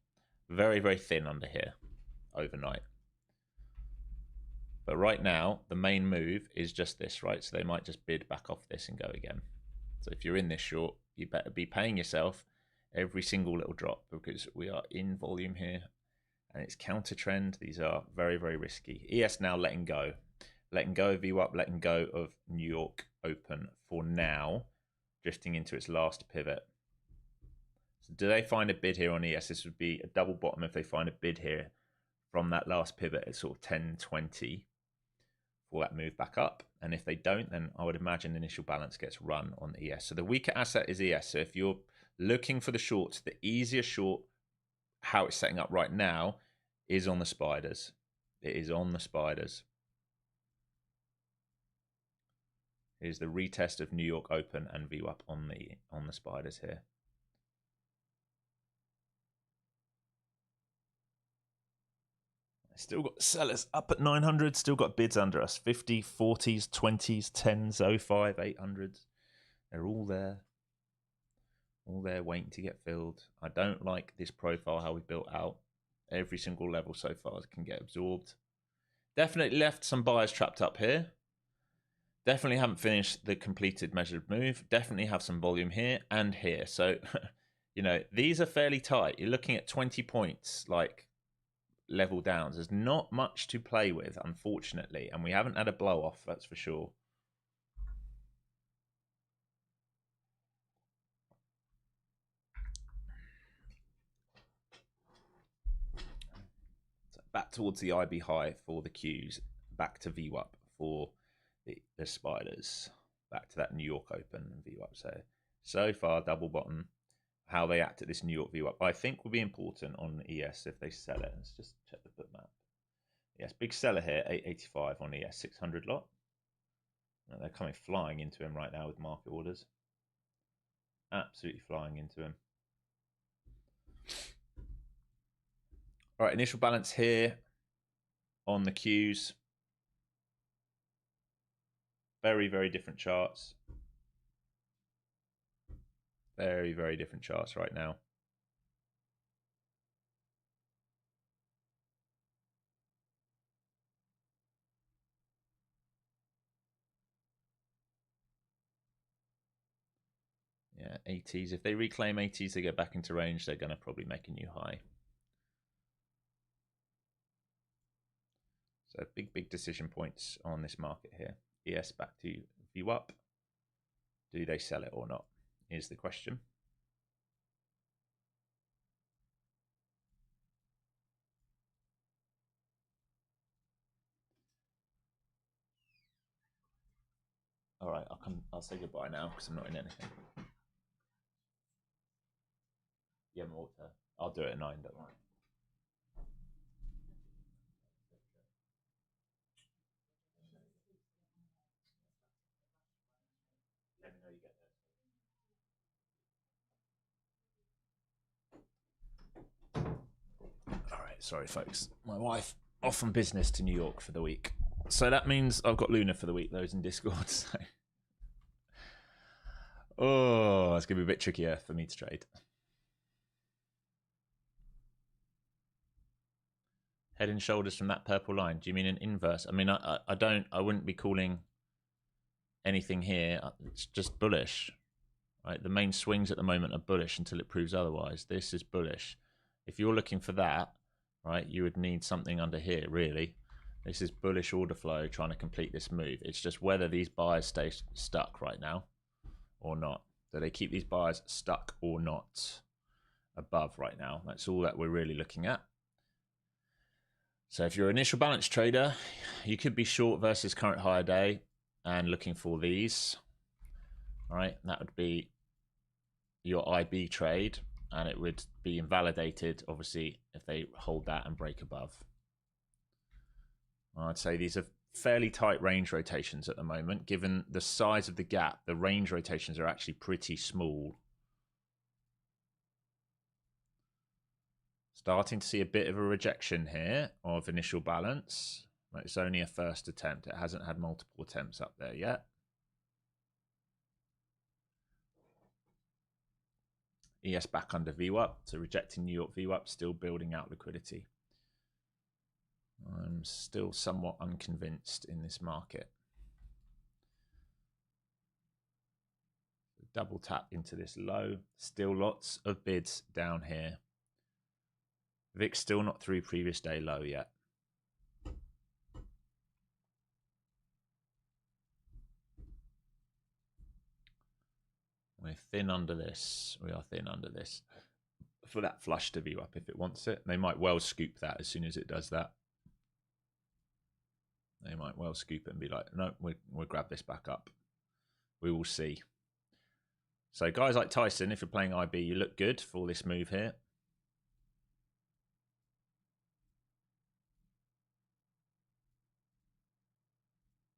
A: Very, very thin under here overnight. But right now, the main move is just this, right? So they might just bid back off this and go again. So if you're in this short, you better be paying yourself every single little drop because we are in volume here and it's counter trend. These are very, very risky. ES now letting go of VWAP, letting go of New York Open for now, drifting into its last pivot. So do they find a bid here on ES? This would be a double bottom if they find a bid here from that last pivot at sort of 10.20 for that move back up. And if they don't, then I would imagine the initial balance gets run on ES. So the weaker asset is ES. So if you're looking for the shorts, the easier short, how it's setting up right now, is on the spiders. It is on the spiders. Here's the retest of New York Open and VWAP on the spiders here. Still got sellers up at 900, still got bids under us. 50, 40s, 20s, 10s, 05, 800s. They're all there. All there waiting to get filled. I don't like this profile, how we built out. Every single level so far can get absorbed. Definitely left some buyers trapped up here. Definitely haven't finished the completed measured move. Definitely have some volume here and here. So, you know, these are fairly tight. You're looking at 20 points, like, level downs. There's not much to play with, unfortunately, and we haven't had a blow off, that's for sure. So back towards the IB high for the Qs, back to VWAP for the spiders, back to that New York Open and VWAP. So far double bottom. How they act at this New York VWAP, I think, will be important on ES if they sell it. Let's just check the bookmap. Yes, big seller here, 885 on ES, 600 lot. They're coming flying into him right now with market orders. Absolutely flying into him. All right, initial balance here on the Qs. Very, very different charts. Very, very different charts right now. Yeah, 80s. If they reclaim 80s, they get back into range, they're going to probably make a new high. So big, big decision points on this market here. ES back to VWAP. Do they sell it or not? Is the question. All right, I'll say goodbye now because I'm not in anything. Yeah, water. I'll do it at 9. Don't worry. Let me know you get there. All right, sorry, folks. My wife off on business to New York for the week, so that means I've got Luna for the week. Those in Discord. So. Oh, it's gonna be a bit trickier for me to trade. Head and shoulders from that purple line. Do you mean an inverse? I mean, I wouldn't be calling anything here. It's just bullish, right? The main swings at the moment are bullish until it proves otherwise. This is bullish. If you're looking for that, right, you would need something under here, really. This is bullish order flow trying to complete this move. It's just whether these buyers stay stuck right now or not. Do they keep these buyers stuck or not above right now? That's all that we're really looking at. So if you're an initial balance trader, you could be short versus current higher day and looking for these. All right, that would be your IB trade, and it would be invalidated, obviously, if they hold that and break above. I'd say these are fairly tight range rotations at the moment. Given the size of the gap, the range rotations are actually pretty small. Starting to see a bit of a rejection here of initial balance. It's only a first attempt. It hasn't had multiple attempts up there yet. ES back under VWAP, so rejecting New York VWAP, still building out liquidity. I'm still somewhat unconvinced in this market. Double tap into this low. Still lots of bids down here. VIX still not through previous day low yet. We're thin under this. We are thin under this. For that flush to view up if it wants it. They might well scoop that as soon as it does that. They might well scoop it and be like, no, we'll grab this back up. We will see. So guys like Tyson, if you're playing IB, you look good for this move here.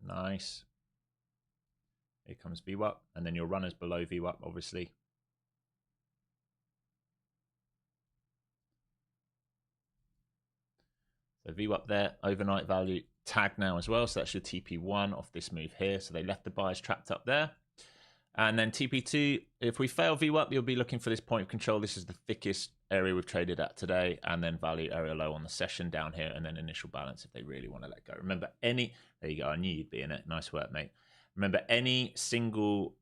A: Nice. Here comes VWAP, and then your runners below VWAP, obviously. So VWAP there, overnight value tag now as well. So that's your TP1 off this move here. So they left the buyers trapped up there. And then TP2, if we fail VWAP, you'll be looking for this point of control. This is the thickest area we've traded at today. And then value area low on the session down here. And then initial balance if they really want to let go. Remember, there you go. I knew you'd be in it. Nice work, mate. Remember, any single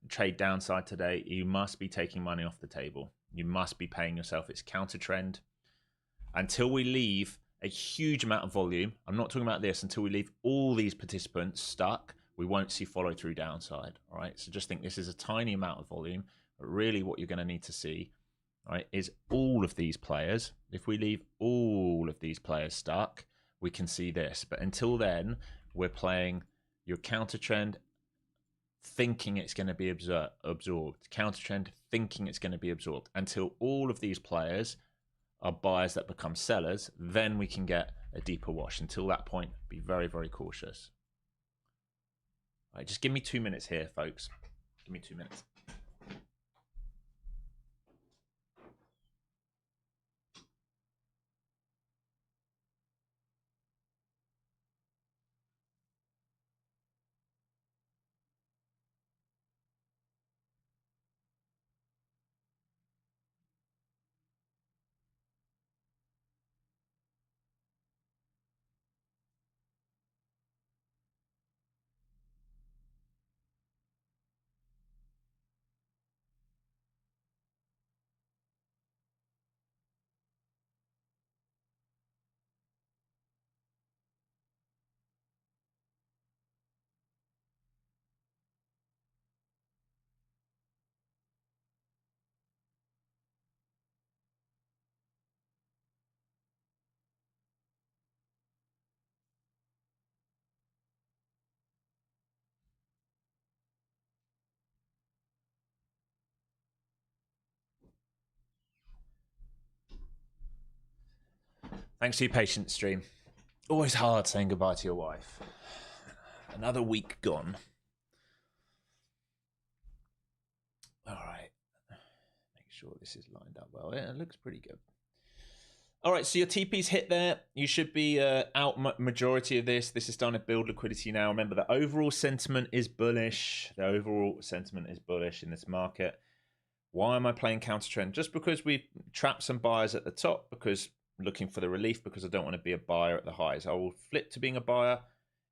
A: trade downside today, you must be taking money off the table. You must be paying yourself. It's counter trend. Until we leave a huge amount of volume, I'm not talking about this, until we leave all these participants stuck, we won't see follow through downside. All right. So just think this is a tiny amount of volume, but really what you're going to need to see, all right, is all of these players. If we leave all of these players stuck, we can see this. But until then, we're playing your counter trend, thinking it's going to be absorbed. Counter trend, thinking it's going to be absorbed. Until all of these players are buyers that become sellers, then we can get a deeper wash. Until that point, be very, very cautious. All right, just give me 2 minutes here, folks. Give me 2 minutes. Thanks for your patience, stream. Always hard saying goodbye to your wife. Another week gone. All right. Make sure this is lined up well. Yeah, it looks pretty good. All right, so your TP's hit there. You should be out majority of this. This is starting to build liquidity now. Remember, the overall sentiment is bullish. The overall sentiment is bullish in this market. Why am I playing counter trend? Just because we trapped some buyers at the top, because looking for the relief, because I don't want to be a buyer at the highs. I will flip to being a buyer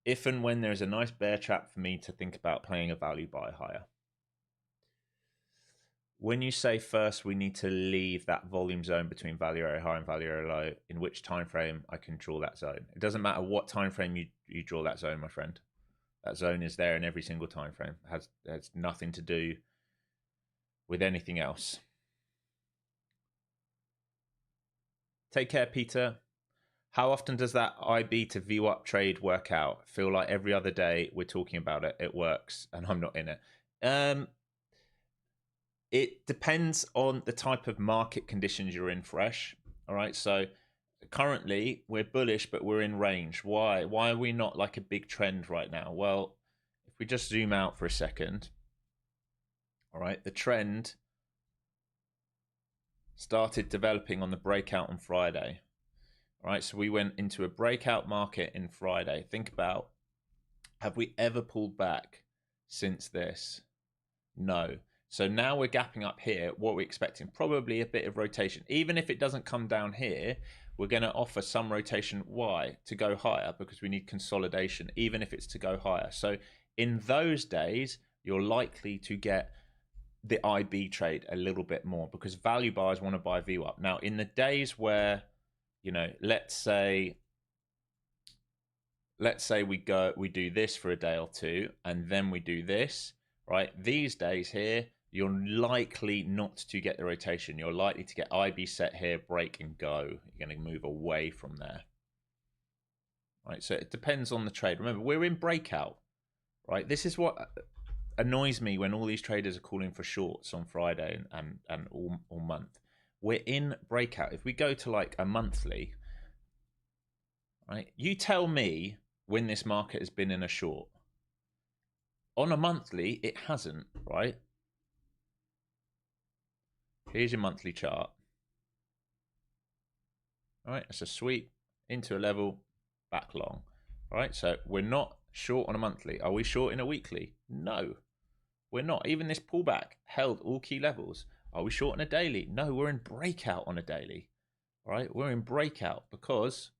A: if and when there's a nice bear trap for me to think about playing a value buy higher. When you say first we need to leave that volume zone between value area high and value area low, in which time frame I can draw that zone. It doesn't matter what time frame you draw that zone, my friend. That zone is there in every single time frame. It has nothing to do with anything else. Take care, Peter. How often does that IB to VWAP trade work out? Feel like every other day we're talking about it. It works, and I'm not in it. It depends on the type of market conditions you're in, Fresh. All right, so currently we're bullish, but we're in range. Why? Why are we not like a big trend right now? Well, if we just zoom out for a second, all right, the trend started developing on the breakout on Friday. All right, so we went into a breakout market in Friday. Think about, have we ever pulled back since this? No. So now we're gapping up here. What we're expecting, probably a bit of rotation. Even if it doesn't come down here, we're going to offer some rotation. Why? To go higher, because we need consolidation, even if it's to go higher. So in those days, you're likely to get the IB trade a little bit more, because value buyers want to buy VWAP. Now, in the days where, you know, let's say we do this for a day or two, and then we do this, right? These days here, you're likely not to get the rotation. You're likely to get IB set here, break and go. You're going to move away from there. Right, so it depends on the trade. Remember, we're in breakout, right? This is what annoys me when all these traders are calling for shorts on Friday and all month. We're in breakout. If we go to like a monthly, right? You tell me when this market has been in a short. On a monthly, it hasn't, right? Here's your monthly chart. All right, it's a sweep into a level, back long. All right, so we're not short on a monthly. Are we short in a weekly? No, we're not. Even this pullback held all key levels. Are we short on a daily? No, we're in breakout on a daily. All right, we're in breakout because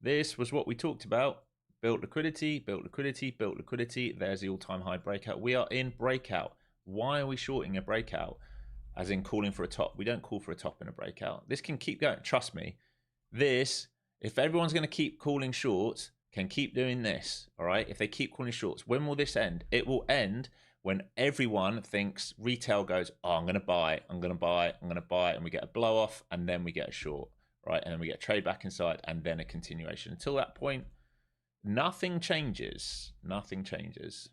A: this was what we talked about. Built liquidity, built liquidity, built liquidity. There's the all-time high breakout. We are in breakout. Why are we shorting a breakout? As in calling for a top. We don't call for a top in a breakout. This can keep going. Trust me. This, if everyone's going to keep calling shorts, can keep doing this. All right. If they keep calling shorts, when will this end? It will end when everyone thinks, retail goes, oh, I'm going to buy, I'm going to buy, I'm going to buy, and we get a blow off, and then we get a short, right? And then we get a trade back inside, and then a continuation. Until that point, nothing changes. Nothing changes.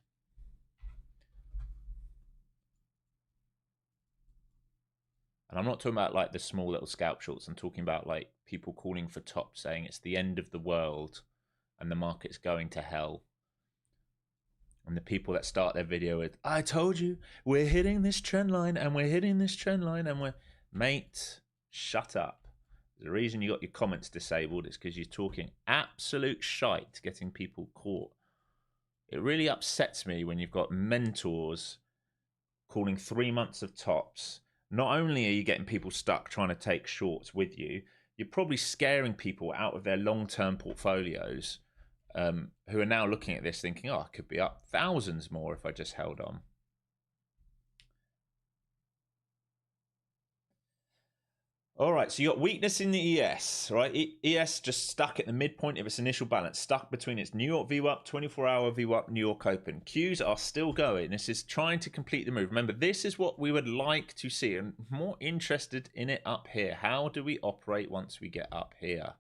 A: And I'm not talking about like the small little scalp shorts. I'm talking about like people calling for tops, saying it's the end of the world and the market's going to hell. And the people that start their video with, I told you, we're hitting this trend line and we're hitting this trend line and we're... Mate, shut up. The reason you got your comments disabled is because you're talking absolute shite, getting people caught. It really upsets me when you've got mentors calling 3 months of tops. Not only are you getting people stuck trying to take shorts with you, you're probably scaring people out of their long-term portfolios who are now looking at this thinking, oh, I could be up thousands more if I just held on. All right, so you got weakness in the ES, right? ES just stuck at the midpoint of its initial balance, stuck between its New York VWAP, 24-hour VWAP, New York Open. Qs are still going. This is trying to complete the move. Remember, this is what we would like to see, and more interested in it up here. How do we operate once we get up here?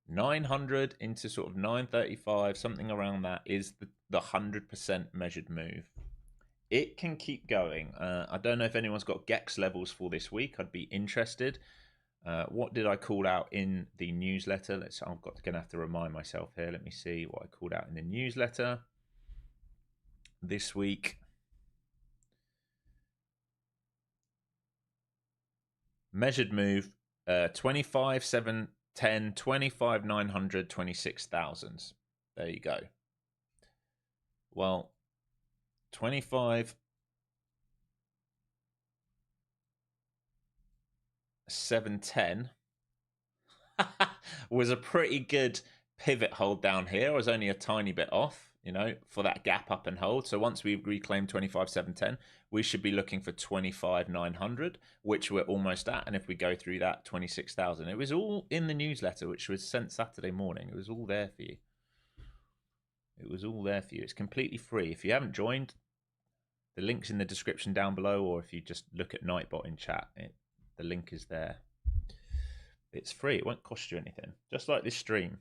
A: 900 into sort of 935, something around that is the 100% measured move. It can keep going. I don't know if anyone's got GEX levels for this week. I'd be interested. What did I call out in the newsletter? I'm going to have to remind myself here. Let me see what I called out in the newsletter this week. Measured move, 25, 7, 10, 25, 900, 26,000. There you go. Well, 25, 7, 10 was a pretty good pivot hold down here. I was only a tiny bit off, you know, for that gap up and hold. So once we reclaim 25, 7, 10, we should be looking for 25, 900, which we're almost at. And if we go through that, 26,000. It was all in the newsletter, which was sent Saturday morning. It was all there for you. It was all there for you. It's completely free. If you haven't joined, the link's in the description down below, or if you just look at Nightbot in chat, the link is there. It's free. It won't cost you anything. Just like this stream.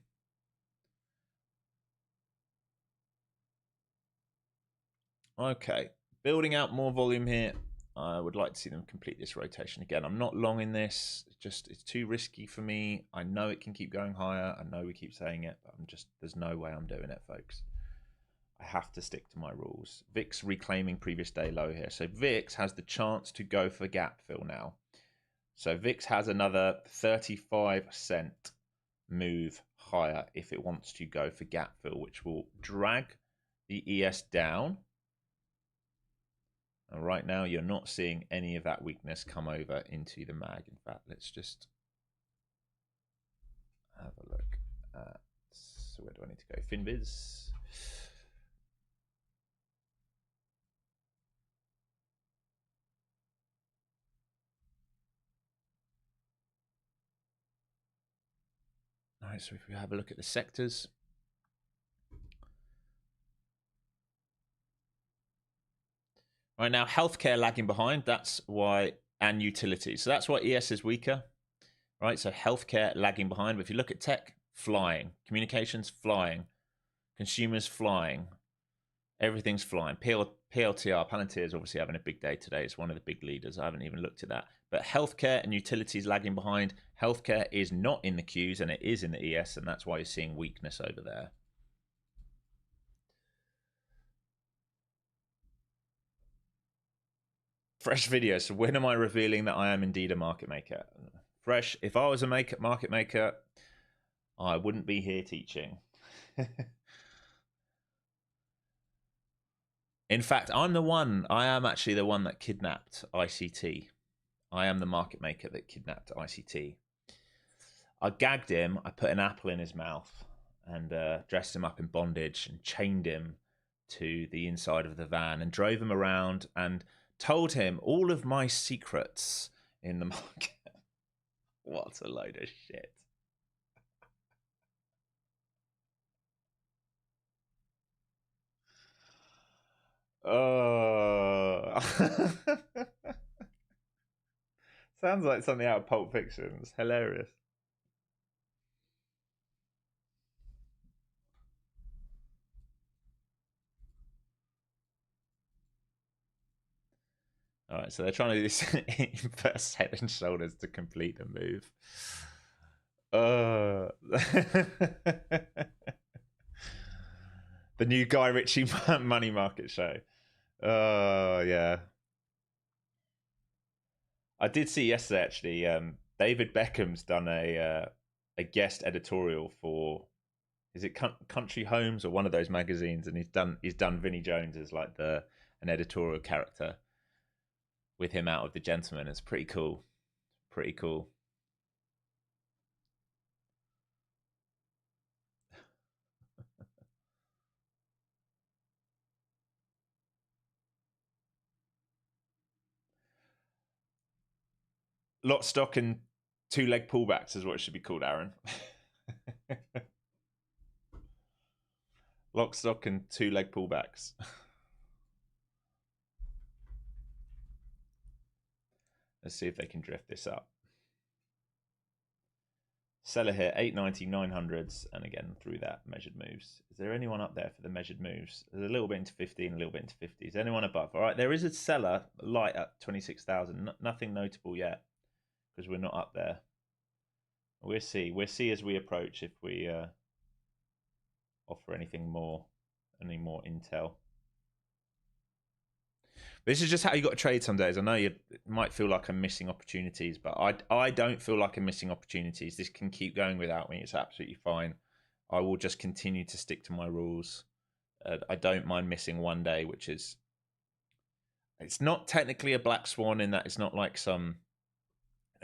A: Okay. Building out more volume here. I would like to see them complete this rotation again. I'm not long in this. It's too risky for me. I know it can keep going higher. I know we keep saying it, but there's no way I'm doing it, folks. I have to stick to my rules. VIX reclaiming previous day low here. So VIX has the chance to go for gap fill now. So VIX has another 35-cent move higher if it wants to go for gap fill, which will drag the ES down. And right now, you're not seeing any of that weakness come over into the mag. In fact, let's just have a look at, so where do I need to go? Finviz. All right, so if we have a look at the sectors. Right now, healthcare lagging behind. That's why, and utilities. So that's why ES is weaker, right? So healthcare lagging behind. But if you look at tech, flying. Communications, flying. Consumers, flying. Everything's flying. PLTR, Palantir is obviously having a big day today. It's one of the big leaders. I haven't even looked at that. But healthcare and utilities lagging behind. Healthcare is not in the Qs and it is in the ES, and that's why you're seeing weakness over there. Fresh video. So when am I revealing that I am indeed a market maker? Fresh. If I was a market maker, I wouldn't be here teaching. In fact, I am actually the one that kidnapped ICT. I am the market maker that kidnapped ICT. I gagged him, I put an apple in his mouth and dressed him up in bondage and chained him to the inside of the van and drove him around and told him all of my secrets in the market. What a load of shit. Oh. Sounds like something out of Pulp Fiction. It's hilarious. All right, so they're trying to do this inverse head and shoulders to complete the move. The new Guy Ritchie money market show. Oh, yeah. I did see yesterday, actually, David Beckham's done a guest editorial for, is it Country Homes or one of those magazines, and he's done Vinnie Jones as like an editorial character with him out of The Gentleman. It's pretty cool. Pretty cool. Lot, stock, and two-leg pullbacks is what it should be called, Aaron. Lock, stock, and two-leg pullbacks. Let's see if they can drift this up. Seller here, 890, 900s, and again through that measured moves. Is there anyone up there for the measured moves? There's a little bit into 15, a little bit into 50s. Anyone above? All right, there is a seller light at 26,000. Nothing notable yet because we're not up there. We'll see. We'll see as we approach if we offer anything more, any more intel. This is just how you got to trade some days. I know you might feel like I'm missing opportunities, but I don't feel like I'm missing opportunities. This can keep going without me. It's absolutely fine. I will just continue to stick to my rules. I don't mind missing one day, which is, it's not technically a black swan in that it's not like some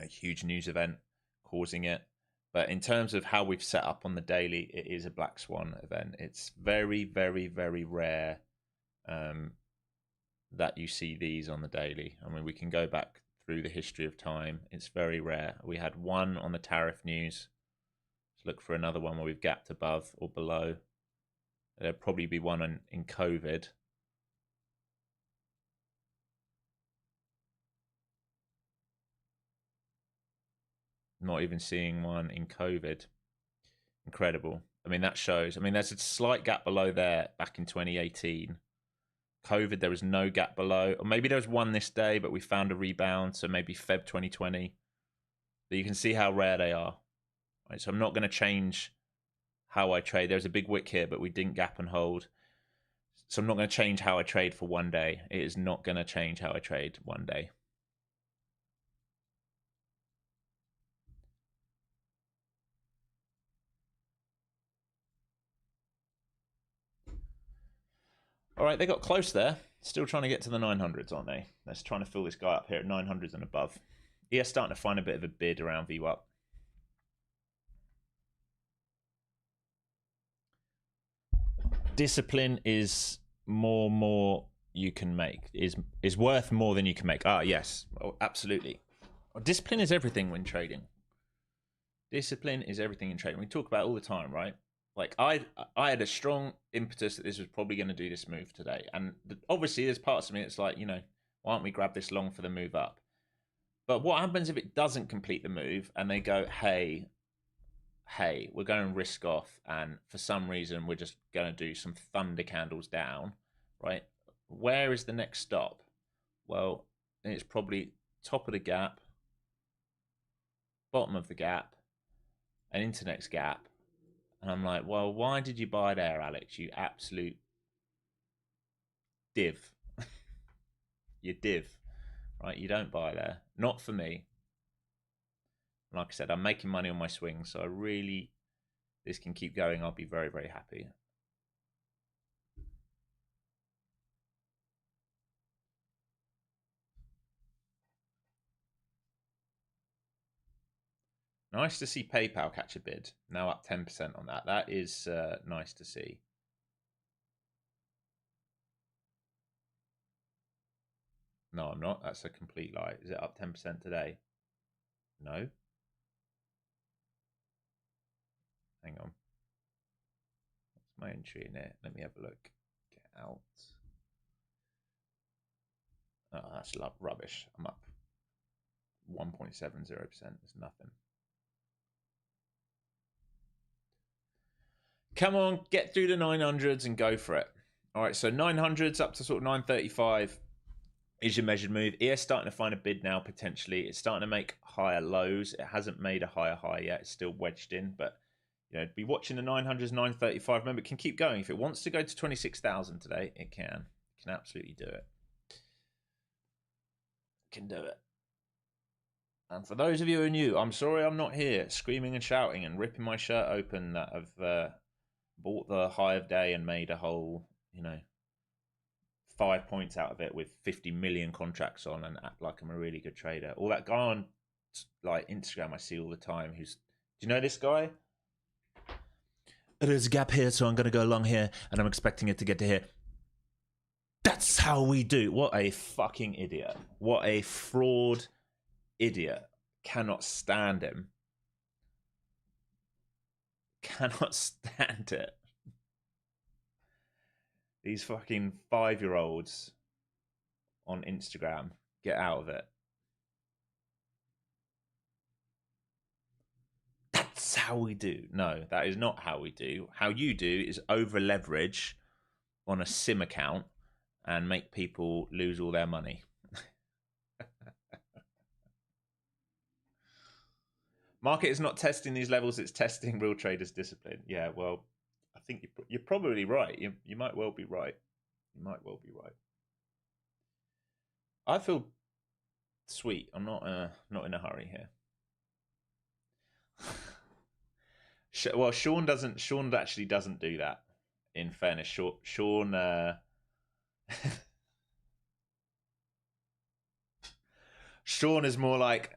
A: huge news event causing it. But in terms of how we've set up on the daily, it is a black swan event. It's very, very, very rare that you see these on the daily. I mean, we can go back through the history of time. It's very rare. We had one on the tariff news. Let's look for another one where we've gapped above or below. There'll probably be one in COVID. Not even seeing one in COVID. Incredible. I mean, that shows. I mean, there's a slight gap below there back in 2018. COVID, there was no gap below. Or maybe there was one this day, but we found a rebound. So maybe Feb 2020. But you can see how rare they are. Right, so I'm not going to change how I trade. There's a big wick here, but we didn't gap and hold. So I'm not going to change how I trade for one day. It is not going to change how I trade one day. All right, they got close there. Still trying to get to the 900s, aren't they? Let's try to fill this guy up here at 900s and above. ES starting to find a bit of a bid around VWAP. Discipline is more you can make, is worth more than you can make. Ah, yes. Oh, absolutely. Discipline is everything when trading. Discipline is everything in trading. We talk about it all the time, right? Like I had a strong impetus that this was probably going to do this move today, and obviously there's parts of me that's like, why don't we grab this long for the move up? But what happens if it doesn't complete the move and they go, hey, we're going to risk off, and for some reason we're just going to do some thunder candles down, right? Where is the next stop? Well, it's probably top of the gap, bottom of the gap, and into next gap. And I'm like, well, why did you buy there, Alex? You absolute div. You div, right? You don't buy there. Not for me. Like I said, I'm making money on my swings, so this can keep going. I'll be very, very happy. Nice to see PayPal catch a bid. Now up 10% on that. That is nice to see. No, I'm not. That's a complete lie. Is it up 10% today? No. Hang on. What's my entry in it? Let me have a look. Get out. Oh, that's rubbish. I'm up 1.70%. There's nothing. Come on, get through the 900s and go for it. All right, so 900s up to sort of 935 is your measured move. ES starting to find a bid now, potentially. It's starting to make higher lows. It hasn't made a higher high yet. It's still wedged in, but be watching the 900s, 935. Remember, it can keep going. If it wants to go to 26,000 today, it can. It can absolutely do it. It can do it. And for those of you who are new, I'm sorry I'm not here screaming and shouting and ripping my shirt open that I've bought the high of day and made a whole, 5 points out of it with 50 million contracts on and act like I'm a really good trader. All that guy on like Instagram I see all the time do you know this guy? There's a gap here, so I'm going to go along here and I'm expecting it to get to here. That's how we do. What a fucking idiot. What a fraud idiot. Cannot stand him. Cannot stand it. These fucking 5-year-olds on Instagram. Get out of it. That's how we do. No, that is not how we do. How you do is over leverage on a sim account and make people lose all their money. Market is not testing these levels; it's testing real traders' discipline. Yeah, well, I think you're probably right. You might well be right. You might well be right. I feel sweet. I'm not in a hurry here. Well, Sean actually doesn't do that. In fairness, Sean Sean is more like,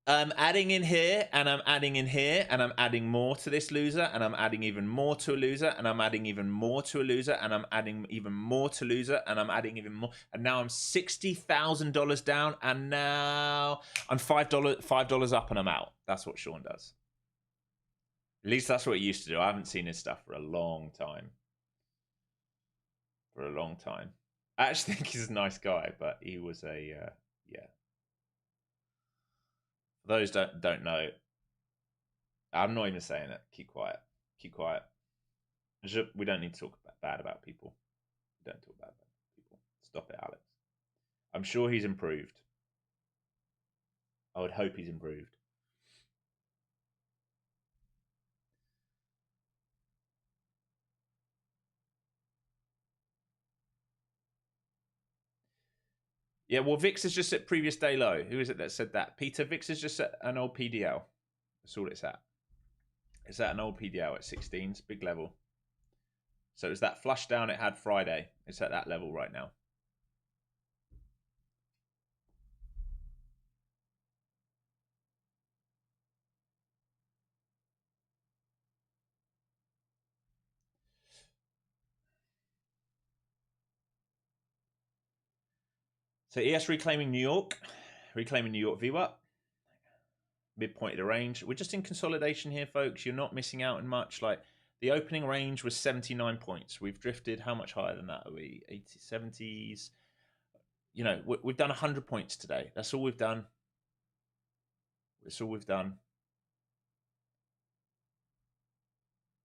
A: I'm adding in here, and I'm adding in here, and I'm adding more to this loser, and I'm adding even more to a loser, and I'm adding even more to a loser, and I'm adding even more to loser, and I'm adding even more, and now I'm $60,000 down, and now I'm $5 up, and I'm out. That's what Sean does. At least that's what he used to do. I haven't seen his stuff for a long time. I actually think he's a nice guy, but he was a yeah. For those don't know, I'm not even saying it. Keep quiet. We don't need to talk bad about people. We don't talk bad about people. Stop it, Alex. I'm sure he's improved. I would hope he's improved. Yeah, well, VIX is just at previous day low. Who is it that said that? Peter, VIX is just at an old PDL. That's all it's at. It's at an old PDL at 16s, big level. So it's that flush down it had Friday. It's at that level right now. So ES reclaiming New York VWAP. Midpoint of the range. We're just in consolidation here, folks. You're not missing out on much. Like, the opening range was 79 points. We've drifted how much higher than that are we? 80s, 70s. You know, we've done 100 points today. That's all we've done.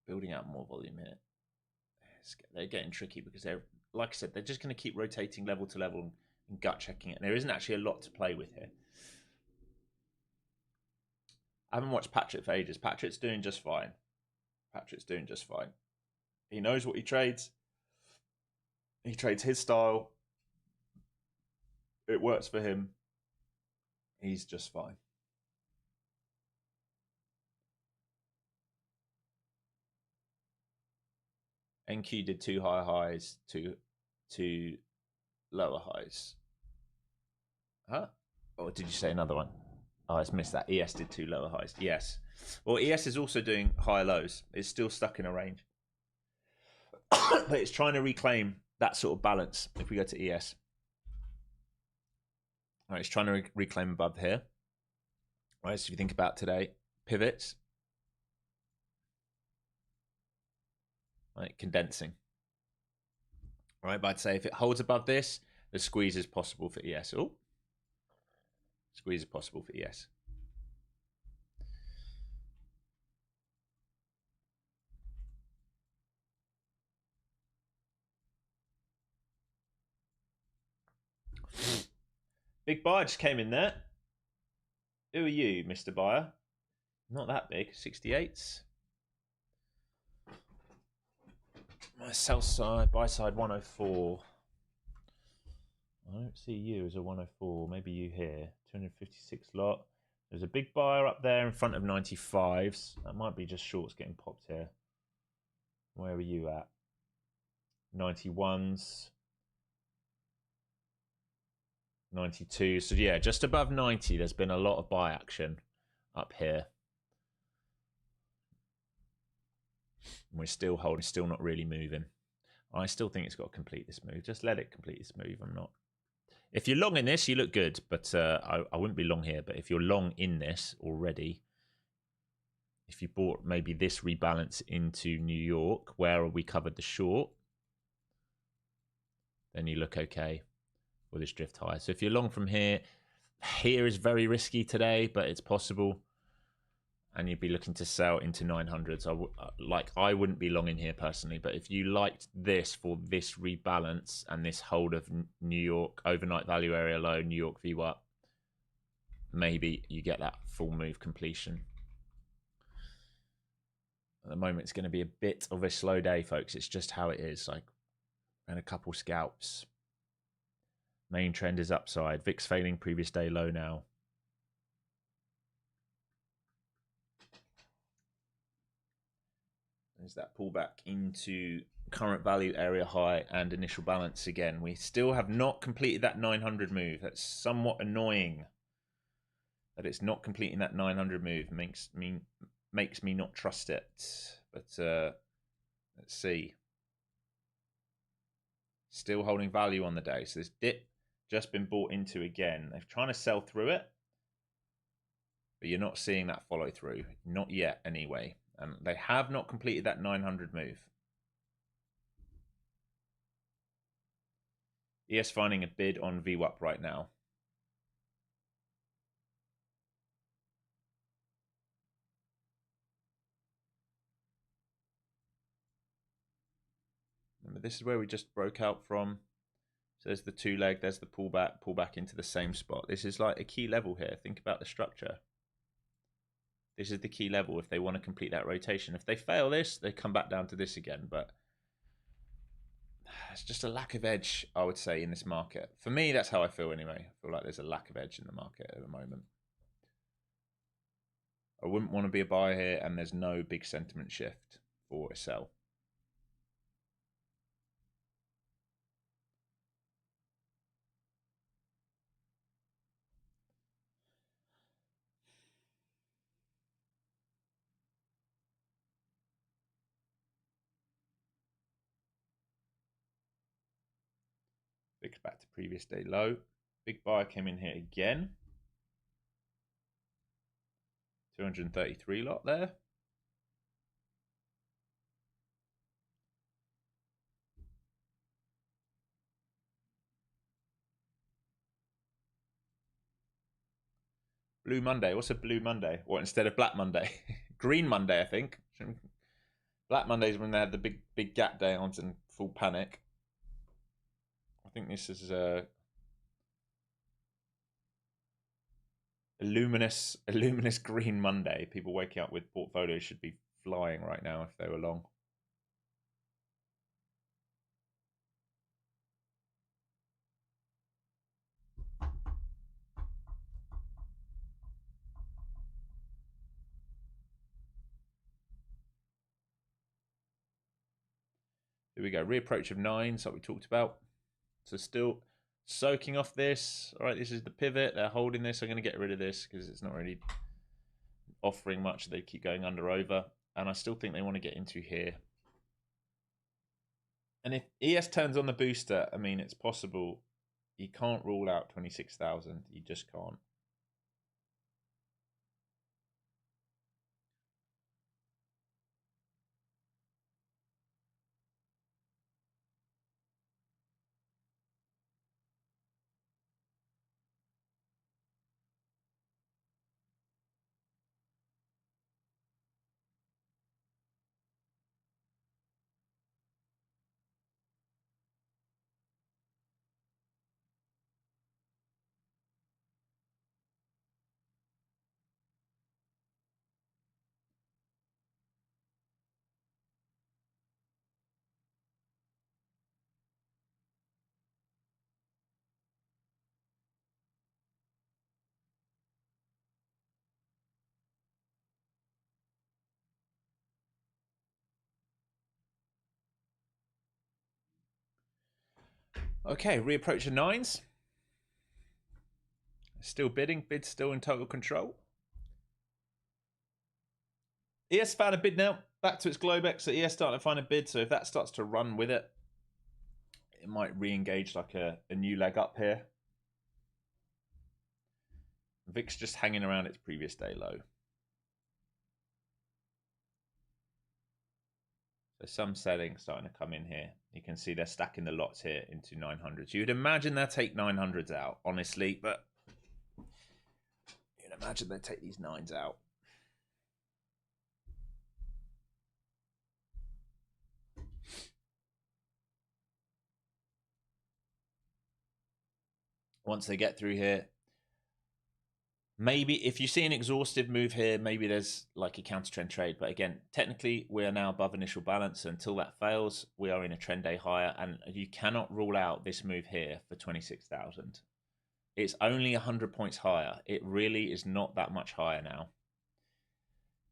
A: Building out more volume here. They're getting tricky because they're, like I said, they're just going to keep rotating level to level and gut checking it. And there isn't actually a lot to play with here. I haven't watched Patrick for ages. Patrick's doing just fine. He knows what he trades. He trades his style. It works for him. He's just fine. NQ did 2 higher highs, two lower highs. Huh? Or did you say another one? Oh, I just missed that. ES did 2 lower highs. Yes. Well, ES is also doing higher lows. It's still stuck in a range. But it's trying to reclaim that sort of balance if we go to ES. All right, it's trying to reclaim above here. All right, so if you think about today, pivots. Right, condensing. All right, but I'd say if it holds above this, the squeeze is possible for ES. Oh, squeeze is possible for ES. Big buyer just came in there. Who are you, Mr. Buyer? Not that big. 68s. My sell side, buy side 104. I don't see you as a 104. Maybe you here. 256 lot. There's a big buyer up there in front of 95s. That might be just shorts getting popped here. Where are you at? 91s. 92. So yeah, just above 90. There's been a lot of buy action up here. We're still holding, still not really moving. I still think it's got to complete this move. Just let it complete this move. I'm not. If you're long in this, you look good, but I wouldn't be long here. But if you're long in this already, if you bought maybe this rebalance into New York, where we covered the short, then you look okay with this drift high. So if you're long from here, here is very risky today, but it's possible. And you'd be looking to sell into 900s. I wouldn't be long in here personally, but if you liked this for this rebalance and this hold of New York overnight value area low, New York VWAP, maybe you get that full move completion. At the moment, it's going to be a bit of a slow day, folks. It's just how it is. Like, and a couple scalps. Main trend is upside. VIX failing previous day low now. There's that pullback into current value area high and initial balance again. We still have not completed that 900 move. That's somewhat annoying that it's not completing that 900 move. Makes me not trust it. But let's see. Still holding value on the day. So this dip just been bought into again. They're trying to sell through it, but you're not seeing that follow through. Not yet, anyway. And they have not completed that 900 move. ES finding a bid on VWAP right now. Remember, this is where we just broke out from. So there's the two leg, there's the pull back into the same spot. This is like a key level here. Think about the structure. This is the key level if they want to complete that rotation. If they fail this, they come back down to this again. But it's just a lack of edge, I would say, in this market. For me, that's how I feel anyway. I feel like there's a lack of edge in the market at the moment. I wouldn't want to be a buyer here, and there's no big sentiment shift for a sell. VIX back to previous day low. Big buyer came in here again. 233 lot there. Blue Monday. What's a Blue Monday? Or instead of Black Monday? Green Monday, I think. Black Monday is when they had the big gap downs and full panic. I think this is a luminous green Monday. People waking up with portfolios should be flying right now if they were long. Here we go. Reapproach of 9s like we talked about. So still soaking off this. All right, this is the pivot. They're holding this. I'm going to get rid of this because it's not really offering much. They keep going under over. And I still think they want to get into here. And if ES turns on the booster, I mean, it's possible. You can't rule out 26,000. You just can't. Okay, reapproach of 9s. Still bidding. Bid still in total control. ES found a bid now. Back to its Globex. So ES starting to find a bid. So if that starts to run with it, it might re-engage like a new leg up here. VIX just hanging around its previous day low. So some selling starting to come in here. You can see they're stacking the lots here into 900s. You'd imagine they'll take 900s out, honestly, but you'd imagine they'd take these 9s out. Once they get through here, Maybe if you see an exhaustive move here, maybe there's like a counter trend trade. But again, technically, we are now above initial balance. Until that fails, we are in a trend day higher. And you cannot rule out this move here for 26,000. It's only 100 points higher. It really is not that much higher now.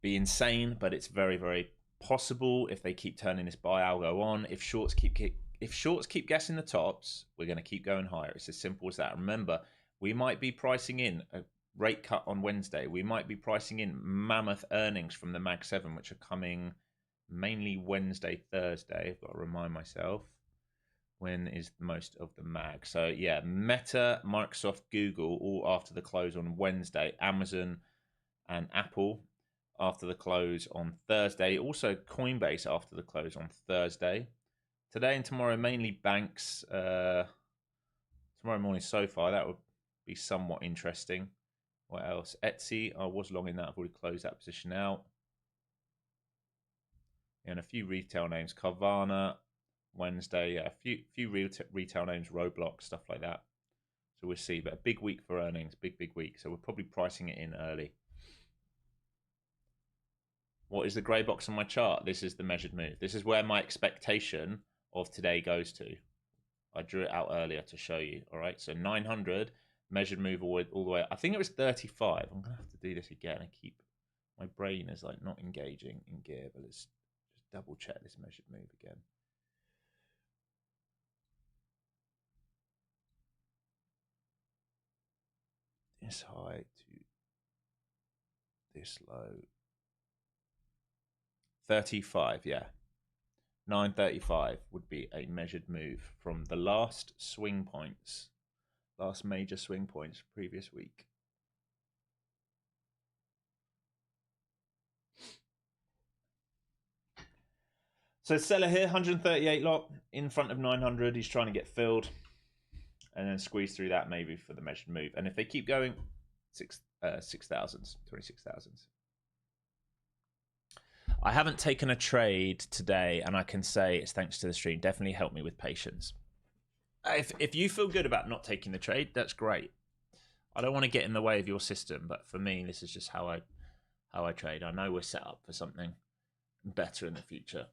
A: Be insane, but it's very, very possible if they keep turning this buy algo on. If shorts keep guessing the tops, we're going to keep going higher. It's as simple as that. Remember, we might be pricing in a rate cut on Wednesday. We might be pricing in mammoth earnings from the Mag 7, which are coming mainly Wednesday, Thursday. I've got to remind myself when is most of the Mag. So yeah, Meta, Microsoft, Google all after the close on Wednesday. Amazon and Apple after the close on Thursday. Also Coinbase after the close on Thursday. Today and tomorrow mainly banks. Tomorrow morning SoFi, that would be somewhat interesting. What else? Etsy, I was long in that. I've already closed that position out. And a few retail names. Carvana, Wednesday. Yeah, a few retail names, Roblox, stuff like that. So we'll see. But a big week for earnings. Big week. So we're probably pricing it in early. What is the grey box on my chart? This is the measured move. This is where my expectation of today goes to. I drew it out earlier to show you. All right, so 900 measured move all the way. I think it was 35. I'm gonna have to do this again. My brain is like not engaging in gear, but let's just double check this measured move again. This high to this low. 35, yeah. 935 would be a measured move from the last swing points, last major swing points previous week. So seller here, 138 lot in front of 900. He's trying to get filled and then squeeze through that maybe for the measured move. And if they keep going, 6,000s, 26,000s. I haven't taken a trade today, and I can say it's thanks to the stream. Definitely helped me with patience. If you feel good about not taking the trade, that's great. I don't want to get in the way of your system, but for me, this is just how I trade. I know we're set up for something better in the future.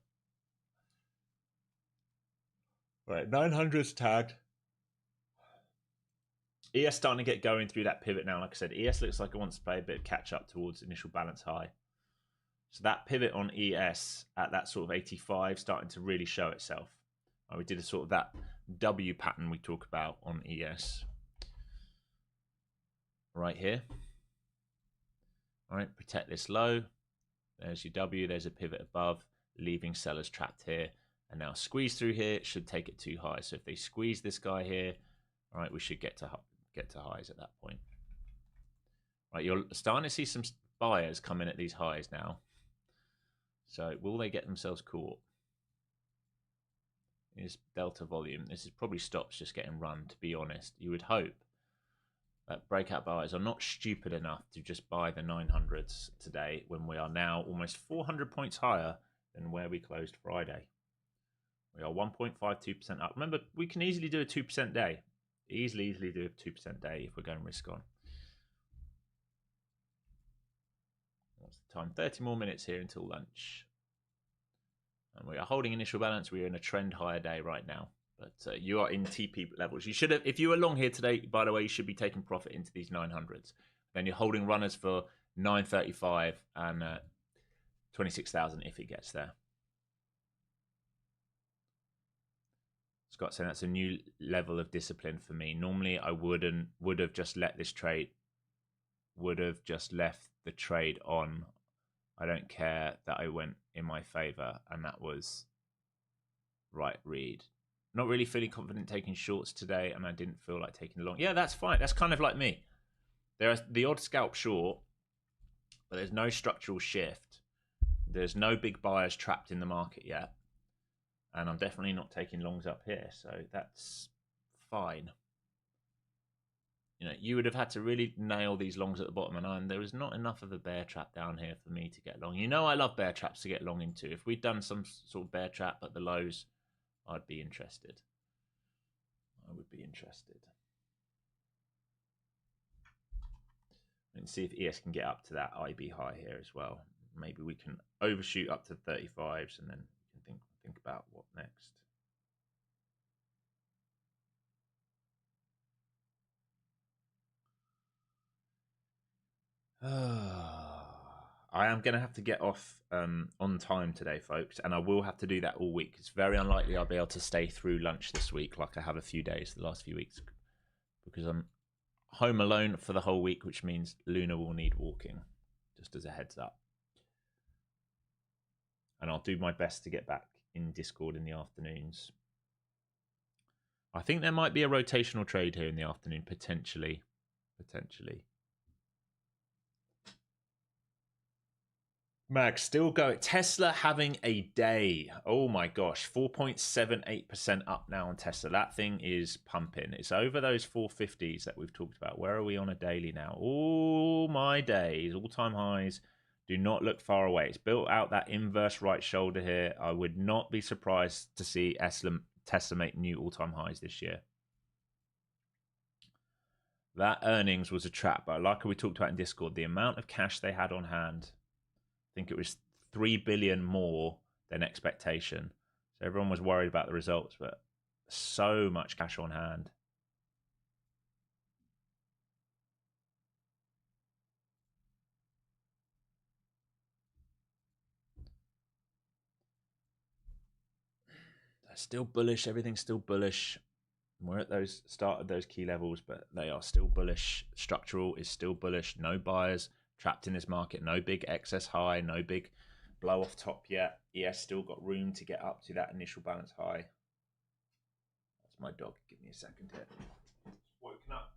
A: Right, 900's tagged. ES starting to get going through that pivot now. Like I said, ES looks like it wants to play a bit of catch up towards initial balance high. So that pivot on ES at that sort of 85 starting to really show itself. We did a sort of that W pattern we talk about on ES. Right here. All right, protect this low. There's your W, there's a pivot above, leaving sellers trapped here. And now squeeze through here, it should take it too high. So if they squeeze this guy here, all right, we should get to highs at that point. Right, you're starting to see some buyers come in at these highs now. So will they get themselves caught? Is delta volume. This is probably stops just getting run, to be honest. You would hope that breakout buyers are not stupid enough to just buy the 900s today when we are now almost 400 points higher than where we closed Friday. We are 1.52% up. Remember, we can easily do a 2% day. Easily do a 2% day if we're going risk on. What's the time? 30 more minutes here until lunch. And we are holding initial balance. We are in a trend higher day right now. But you are in TP levels. You should have, if you were long here today, by the way, you should be taking profit into these 900s. Then you're holding runners for 935 and 26,000 if it gets there. Scott saying that's a new level of discipline for me. Normally I would have just let this trade, would have just left the trade on. I don't care that I went in my favor, and that was right read. Not really feeling confident taking shorts today, and I didn't feel like taking long. Yeah, that's fine. That's kind of like me. There's the odd scalp short, but there's no structural shift. There's no big buyers trapped in the market yet. And I'm definitely not taking longs up here, so that's fine. You know, you would have had to really nail these longs at the bottom, and there was not enough of a bear trap down here for me to get long. You know I love bear traps to get long into. If we'd done some sort of bear trap at the lows, I'd be interested. I would be interested. And see if ES can get up to that IB high here as well. Maybe we can overshoot up to 35s and then we can think about what next. I am going to have to get off on time today, folks, and I will have to do that all week. It's very unlikely I'll be able to stay through lunch this week like I have a few days the last few weeks, because I'm home alone for the whole week, which means Luna will need walking, just as a heads up. And I'll do my best to get back in Discord in the afternoons. I think there might be a rotational trade here in the afternoon, potentially. Mag, still going. Tesla having a day. Oh my gosh, 4.78% up now on Tesla. That thing is pumping. It's over those 450s that we've talked about. Where are we on a daily now? Oh my days, all-time highs do not look far away. It's built out that inverse right shoulder here. I would not be surprised to see Tesla make new all-time highs this year. That earnings was a trap, but like we talked about in Discord, the amount of cash they had on hand, I think it was 3 billion more than expectation. So everyone was worried about the results, but so much cash on hand. They're still bullish. Everything's still bullish. We're at those start of those key levels, but they are still bullish. Structural is still bullish. No buyers trapped in this market. No big excess high. No big blow off top yet. ES still got room to get up to that initial balance high. That's my dog. Give me a second here. Woken up.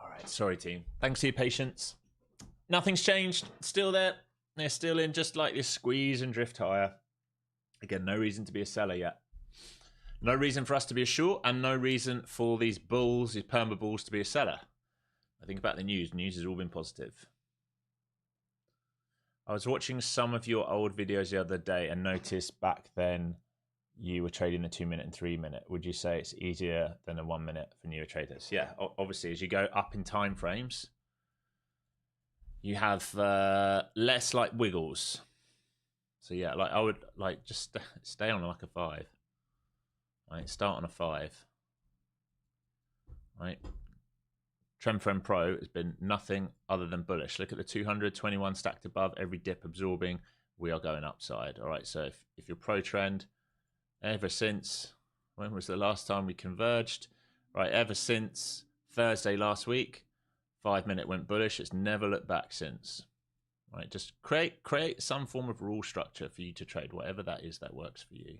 A: All right, sorry team. Thanks for your patience. Nothing's changed. Still there. They're still in just like this squeeze and drift higher. Again, no reason to be a seller yet. No reason for us to be a short, and no reason for these bulls, these perma bulls, to be a seller. I think about the news. News has all been positive. I was watching some of your old videos the other day and noticed back then you were trading the 2 minute and 3 minute. Would you say it's easier than a 1 minute for newer traders? Yeah, obviously, as you go up in time frames, you have less like wiggles. So yeah, like I would like just stay on like a 5. Right, start on a 5. Right, Trendfriend Pro has been nothing other than bullish. Look at the 221 stacked above, every dip absorbing. We are going upside. All right, so if you're pro trend, ever since, when was the last time we converged? Right, ever since Thursday last week, 5 minute went bullish. It's never looked back since. Right, just create some form of rule structure for you to trade, whatever that is that works for you.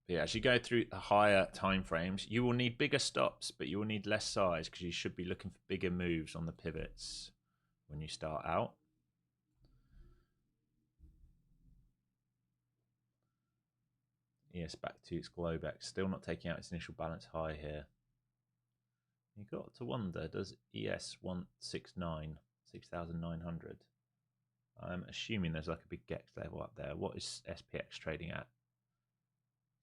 A: But yeah, as you go through the higher time frames, you will need bigger stops, but you will need less size because you should be looking for bigger moves on the pivots when you start out. Yes, back to its Globex, still not taking out its initial balance high here. You got to wonder, does ES want 6,900? I'm assuming there's like a big GEX level up there. What is SPX trading at?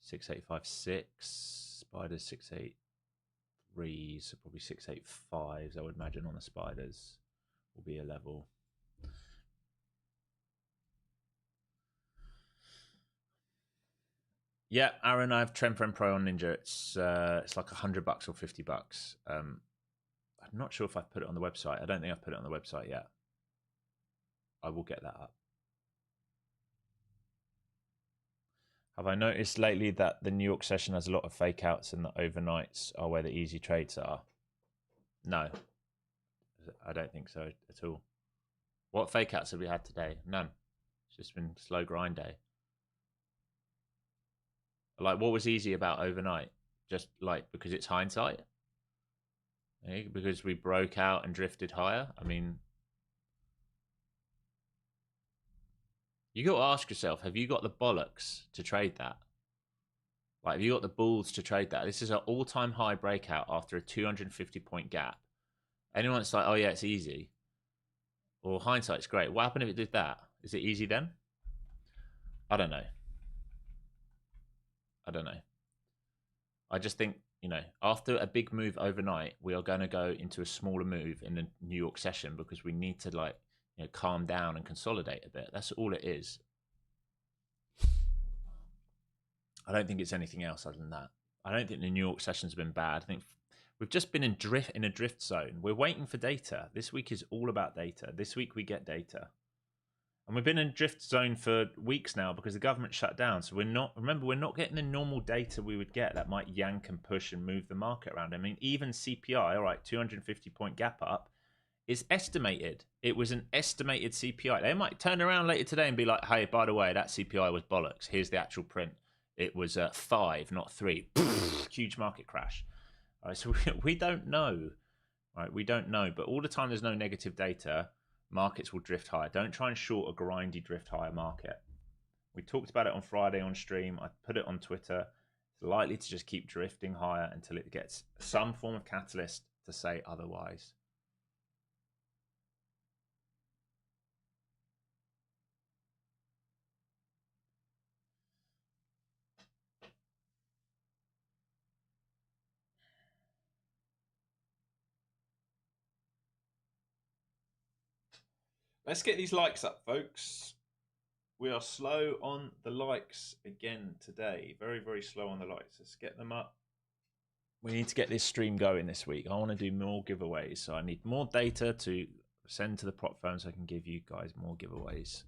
A: 6856. Spiders 683. So probably 685s, I would imagine, on the spiders will be a level. Yeah, Aaron, I have Trend Pro on Ninja. It's like $100 or $50. I'm not sure if I've put it on the website. I don't think I've put it on the website yet. I will get that up. Have I noticed lately that the New York session has a lot of fake outs and the overnights are where the easy trades are? No, I don't think so at all. What fake outs have we had today? None. It's just been slow grind day. Like, what was easy about overnight? Just like because it's hindsight? Because we broke out and drifted higher? I mean, you got to ask yourself, have you got the bollocks to trade that? Like, have you got the balls to trade that? This is an all-time high breakout after a 250-point gap. Anyone that's like, oh yeah, it's easy, or hindsight's great. What happened if it did that? Is it easy then? I don't know. I don't know. I just think, you know, after a big move overnight, we are going to go into a smaller move in the New York session because we need to, like, you know, calm down and consolidate a bit. That's all it is. I don't think it's anything else other than that. I don't think the New York session's been bad. I think we've just been in a drift zone. We're waiting for data. This week is all about data. This week we get data. And we've been in drift zone for weeks now because the government shut down. So we're not getting the normal data we would get that might yank and push and move the market around. I mean, even CPI, all right, 250-point gap up, is estimated. It was an estimated CPI. They might turn around later today and be like, hey, by the way, that CPI was bollocks. Here's the actual print. It was 5, not 3. Huge market crash. All right, so we don't know. Right, we don't know. But all the time there's no negative data, markets will drift higher. Don't try and short a grindy drift higher market. We talked about it on Friday on stream. I put it on Twitter. It's likely to just keep drifting higher until it gets some form of catalyst to say otherwise. Let's get these likes up, folks. We are slow on the likes again today. Very, very slow on the likes. Let's get them up. We need to get this stream going this week. I want to do more giveaways. So I need more data to send to the prop firm so I can give you guys more giveaways.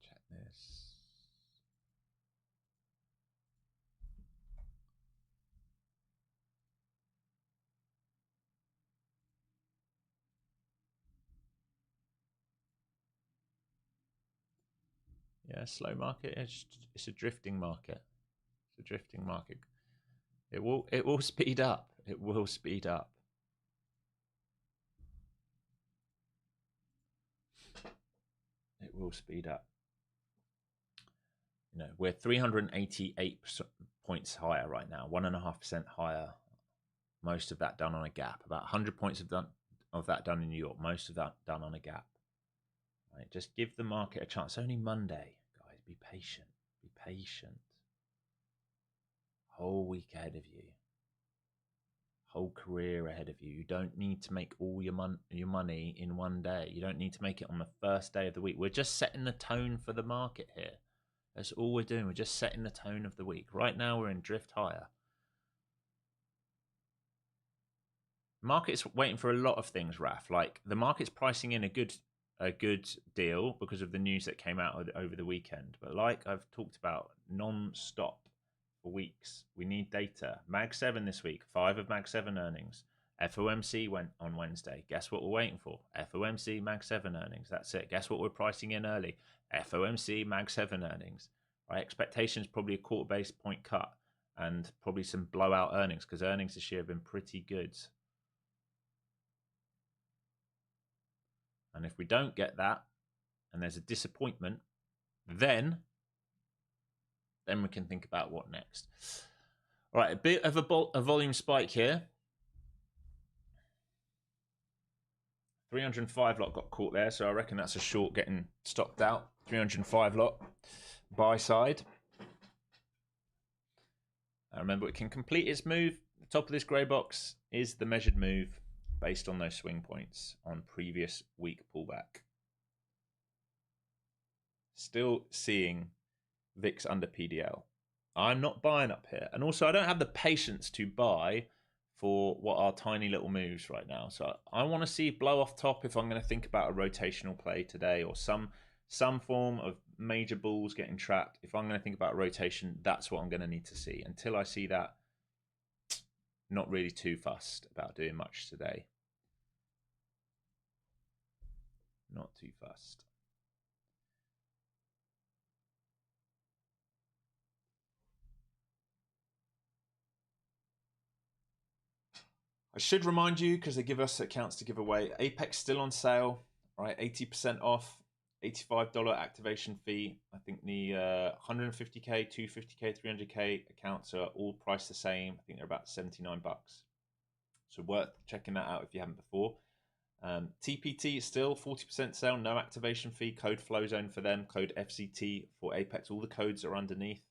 A: Check this. Yeah, slow market. It's a drifting market. It's a drifting market. It will speed up. It will speed up. It will speed up. You know, we're 388 points higher right now, 1.5% higher. Most of that done on a gap. About 100 points of that done in New York. Most of that done on a gap. Right, just give the market a chance. It's only Monday, guys. Be patient. Be patient. Whole week ahead of you. Whole career ahead of you. You don't need to make all your money in one day. You don't need to make it on the first day of the week. We're just setting the tone for the market here. That's all we're doing. We're just setting the tone of the week. Right now we're in drift higher. Market's waiting for a lot of things, Raf. Like, the market's pricing in a good deal because of the news that came out over the weekend. But like I've talked about non-stop for weeks, we need data. Mag 7 this week, 5 of Mag 7 earnings. FOMC went on Wednesday. Guess what we're waiting for? FOMC Mag 7 earnings. That's it. Guess what we're pricing in early? FOMC Mag 7 earnings. Right? Expectations probably a quarter base point cut and probably some blowout earnings because earnings this year have been pretty good. And if we don't get that and there's a disappointment, then we can think about what next. All right, a bit of a volume spike here. 305 lot got caught there, so I reckon that's a short getting stopped out. 305 lot, buy side. Now remember, it can complete its move. The top of this grey box is the measured move based on those swing points on previous week pullback. Still seeing VIX under PDL. I'm not buying up here. And also, I don't have the patience to buy for what are tiny little moves right now. So I want to see blow off top if I'm going to think about a rotational play today or some form of major bulls getting trapped. If I'm going to think about rotation, that's what I'm going to need to see. Until I see that, not really too fussed about doing much today. Not too fussed. I should remind you, because they give us accounts to give away, Apex still on sale, right? 80% off, $85 activation fee. I think the 150K, 250K, 300K accounts are all priced the same. I think they're about 79 bucks. So worth checking that out if you haven't before. TPT is still 40% sale, no activation fee, code flow zone for them, code FCT for Apex. All the codes are underneath.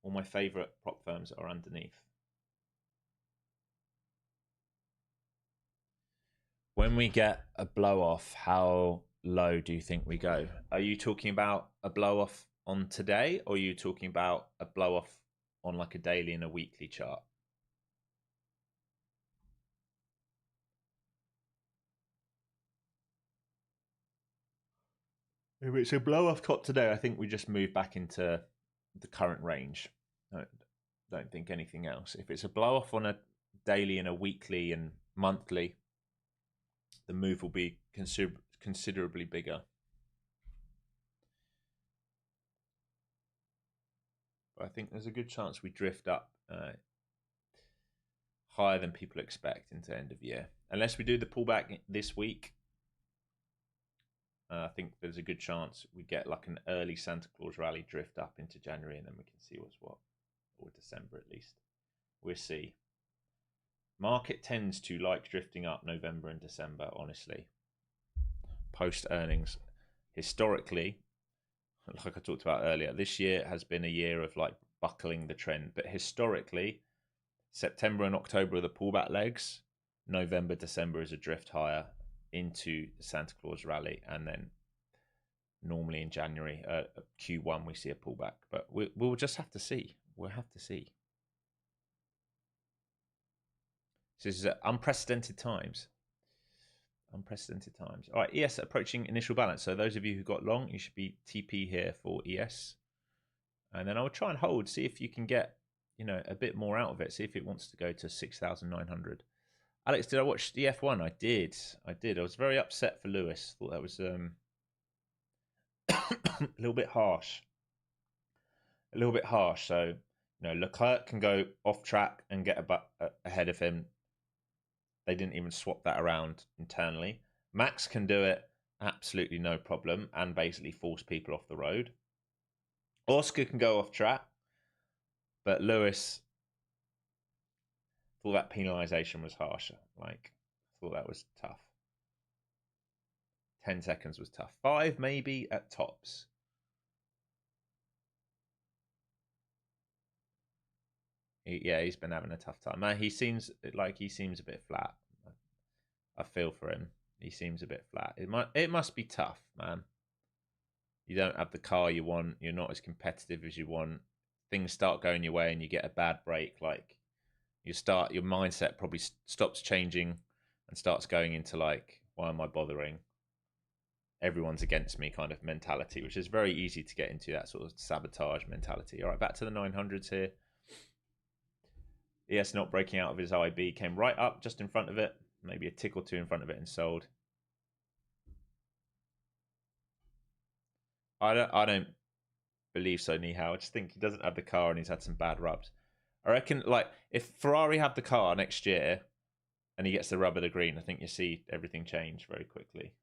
A: All my favorite prop firms are underneath. When we get a blow off, how low do you think we go? Are you talking about a blow off on today, or are you talking about a blow off on like a daily and a weekly chart? If it's a blow off top today, I think we just move back into the current range. I don't think anything else. If it's a blow off on a daily and a weekly and monthly, the move will be considerably bigger. But I think there's a good chance we drift up higher than people expect into end of year. Unless we do the pullback this week, I think there's a good chance we get like an early Santa Claus rally drift up into January, and then we can see what's what, or December at least. We'll see. Market tends to like drifting up November and December, honestly. Post earnings, historically, like I talked about earlier, this year has been a year of like buckling the trend. But historically, September and October are the pullback legs. November, December is a drift higher into the Santa Claus rally, and then normally in January, Q1, we see a pullback. But we'll just have to see. We'll have to see. This is unprecedented times. Unprecedented times. All right, ES approaching initial balance. So those of you who got long, you should be TP here for ES. And then I would try and hold, see if you can get, a bit more out of it. See if it wants to go to 6,900. Alex, did I watch the F1? I did. I was very upset for Lewis. Thought that was a little bit harsh. So, Leclerc can go off track and get ahead of him. They didn't even swap that around internally. Max can do it absolutely no problem and basically force people off the road. Oscar can go off track, but Lewis thought that penalisation was harsher. Thought that was tough. 10 seconds was tough. 5 maybe at tops. He's been having a tough time. Man, he seems a bit flat. I feel for him. He seems a bit flat. It must be tough, man. You don't have the car you want. You're not as competitive as you want. Things start going your way and you get a bad break. Your mindset probably stops changing and starts going into why am I bothering? Everyone's against me kind of mentality, which is very easy to get into, that sort of sabotage mentality. All right, back to the 900s here. ES not breaking out of his IB, came right up just in front of it. maybe a tick or two in front of it and sold. I don't believe so, Nihao. I just think he doesn't have the car and he's had some bad rubs. I reckon, like, if Ferrari have the car next year and he gets the rub of the green, I think you see everything change very quickly.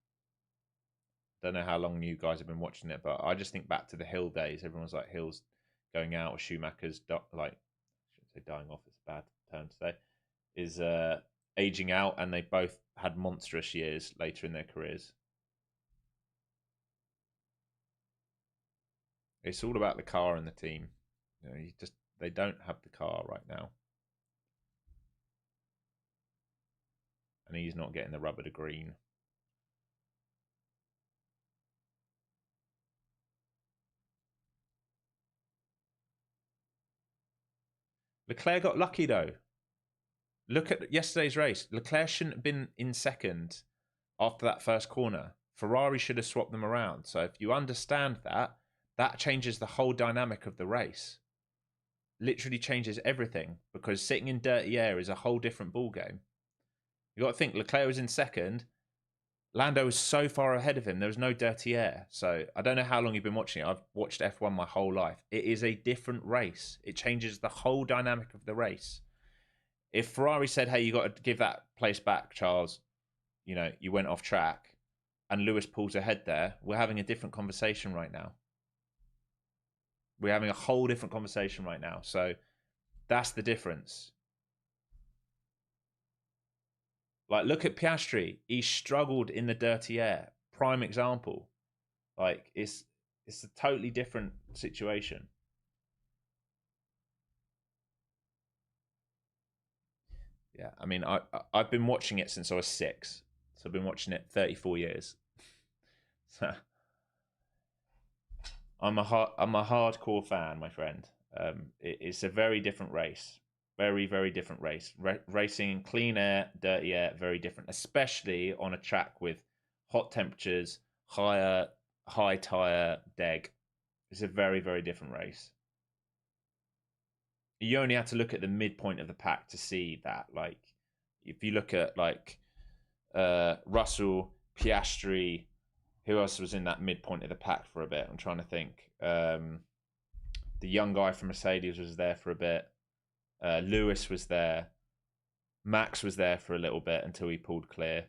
A: Don't know how long you guys have been watching it, but I just think back to the Hill days. Everyone's like Hill's going out, or Schumacher's like, I shouldn't say dying off, it's a bad term to say, is aging out, and they both had monstrous years later in their careers. It's all about the car and the team. You know, they don't have the car right now, and he's not getting the rub of the green. Leclerc got lucky though. Look at yesterday's race. Leclerc shouldn't have been in second after that first corner. Ferrari should have swapped them around. So if you understand that, that changes the whole dynamic of the race. Literally changes everything, because sitting in dirty air is a whole different ball game. You got to think Leclerc was in second. Lando was so far ahead of him. There was no dirty air. So I don't know how long you've been watching it. I've watched F1 my whole life. It is a different race. It changes the whole dynamic of the race. If Ferrari said, hey, you got to give that place back, Charles, you know, you went off track, and Lewis pulls ahead there, we're having a different conversation right now. We're having a whole different conversation right now. So that's the difference. Like, look at Piastri. He struggled in the dirty air. Prime example. Like, it's a totally different situation. Yeah, I mean, I've been watching it since I was 6. So I've been watching it 34 years. So I'm a hardcore fan, my friend. It's a very different race. Very, very different race. Racing in clean air, dirty air, very different. Especially on a track with hot temperatures, high tire deg. It's a very, very different race. You only have to look at the midpoint of the pack to see that. Like, if you look at like Russell, Piastri, who else was in that midpoint of the pack for a bit? I'm trying to think. The young guy from Mercedes was there for a bit. Lewis was there. Max was there for a little bit until he pulled clear.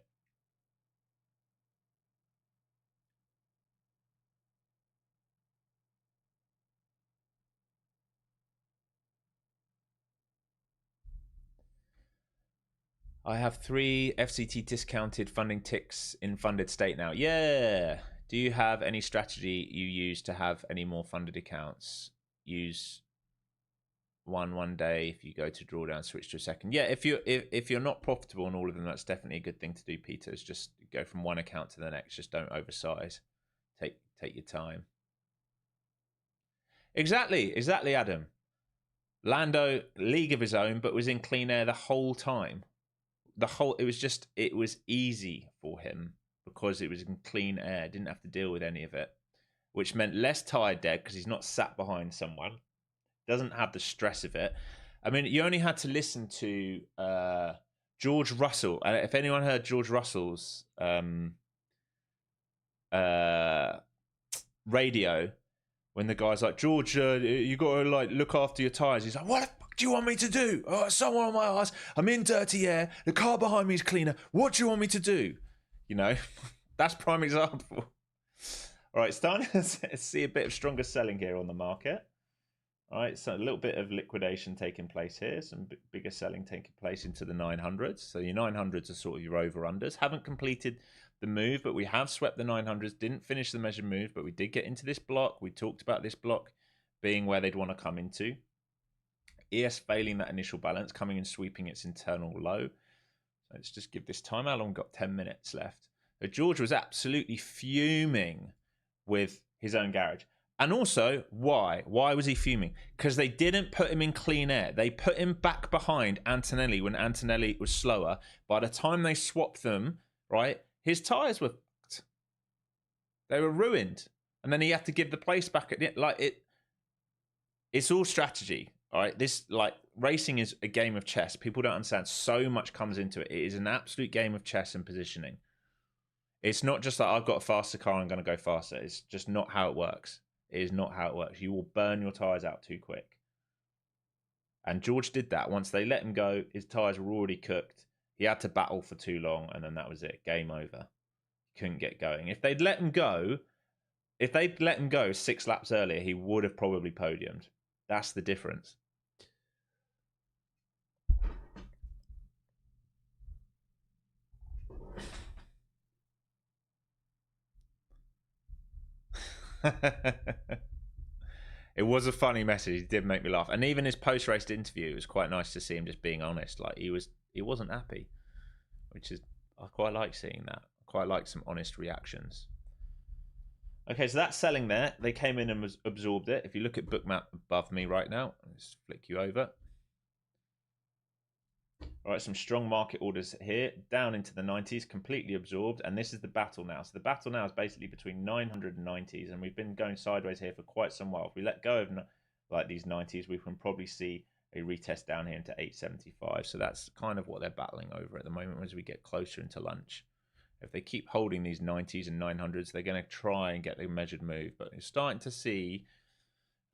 A: I have 3 FCT discounted funding ticks in funded state now. Yeah. Do you have any strategy you use to have any more funded accounts? Use one day. If you go to drawdown, switch to a second. Yeah, if you're not profitable on all of them, that's definitely a good thing to do, Peter. Is just go from one account to the next. Just don't oversize. Take your time. Exactly, Adam. Lando, league of his own, but was in clean air the whole time. It was easy for him because it was in clean air. Didn't have to deal with any of it, which meant less tired dead because he's not sat behind someone. Doesn't have the stress of it. I mean, you only had to listen to George Russell. If anyone heard George Russell's radio, when the guy's like, George, you got to like look after your tires. He's like, what the fuck do you want me to do? Oh, someone on my ass. I'm in dirty air. The car behind me is cleaner. What do you want me to do? You know, that's prime example. All right, starting to see a bit of stronger selling here on the market. All right, so a little bit of liquidation taking place here. Some bigger selling taking place into the 900s. So your 900s are sort of your over-unders. Haven't completed the move, but we have swept the 900s. Didn't finish the measured move, but we did get into this block. We talked about this block being where they'd want to come into. ES failing that initial balance, coming and sweeping its internal low. So let's just give this time. How long? We've got 10 minutes left. So George was absolutely fuming with his own garage. And also, why? Why was he fuming? Because they didn't put him in clean air. They put him back behind Antonelli when Antonelli was slower. By the time they swapped them, right, his tyres were fucked. They were ruined. And then he had to give the place back. It's all strategy, All right, this like racing is a game of chess. People don't understand. So much comes into it. It is an absolute game of chess and positioning. It's not just like I've got a faster car, I'm going to go faster. It's just not how it works. It is not how it works. You will burn your tires out too quick. And George did that. Once they let him go, his tires were already cooked. He had to battle for too long, and then that was it. Game over. Couldn't get going. If they'd let him go, 6 laps earlier, he would have probably podiumed. That's the difference. It was a funny message. He did make me laugh, and even his post-race interview, it was quite nice to see him just being honest. Like he wasn't happy, which is I quite like seeing that. I quite like some honest reactions. Okay, so that's selling there. They came in and absorbed it. If you look at Bookmap above me right now, let's flick you over. All right, some strong market orders here, down into the 90s, completely absorbed, and this is the battle now. So the battle now is basically between 900 and 90s, and we've been going sideways here for quite some while. If we let go of like these 90s, we can probably see a retest down here into 875. So that's kind of what they're battling over at the moment as we get closer into lunch. If they keep holding these 90s and 900s, they're going to try and get the measured move, but you're starting to see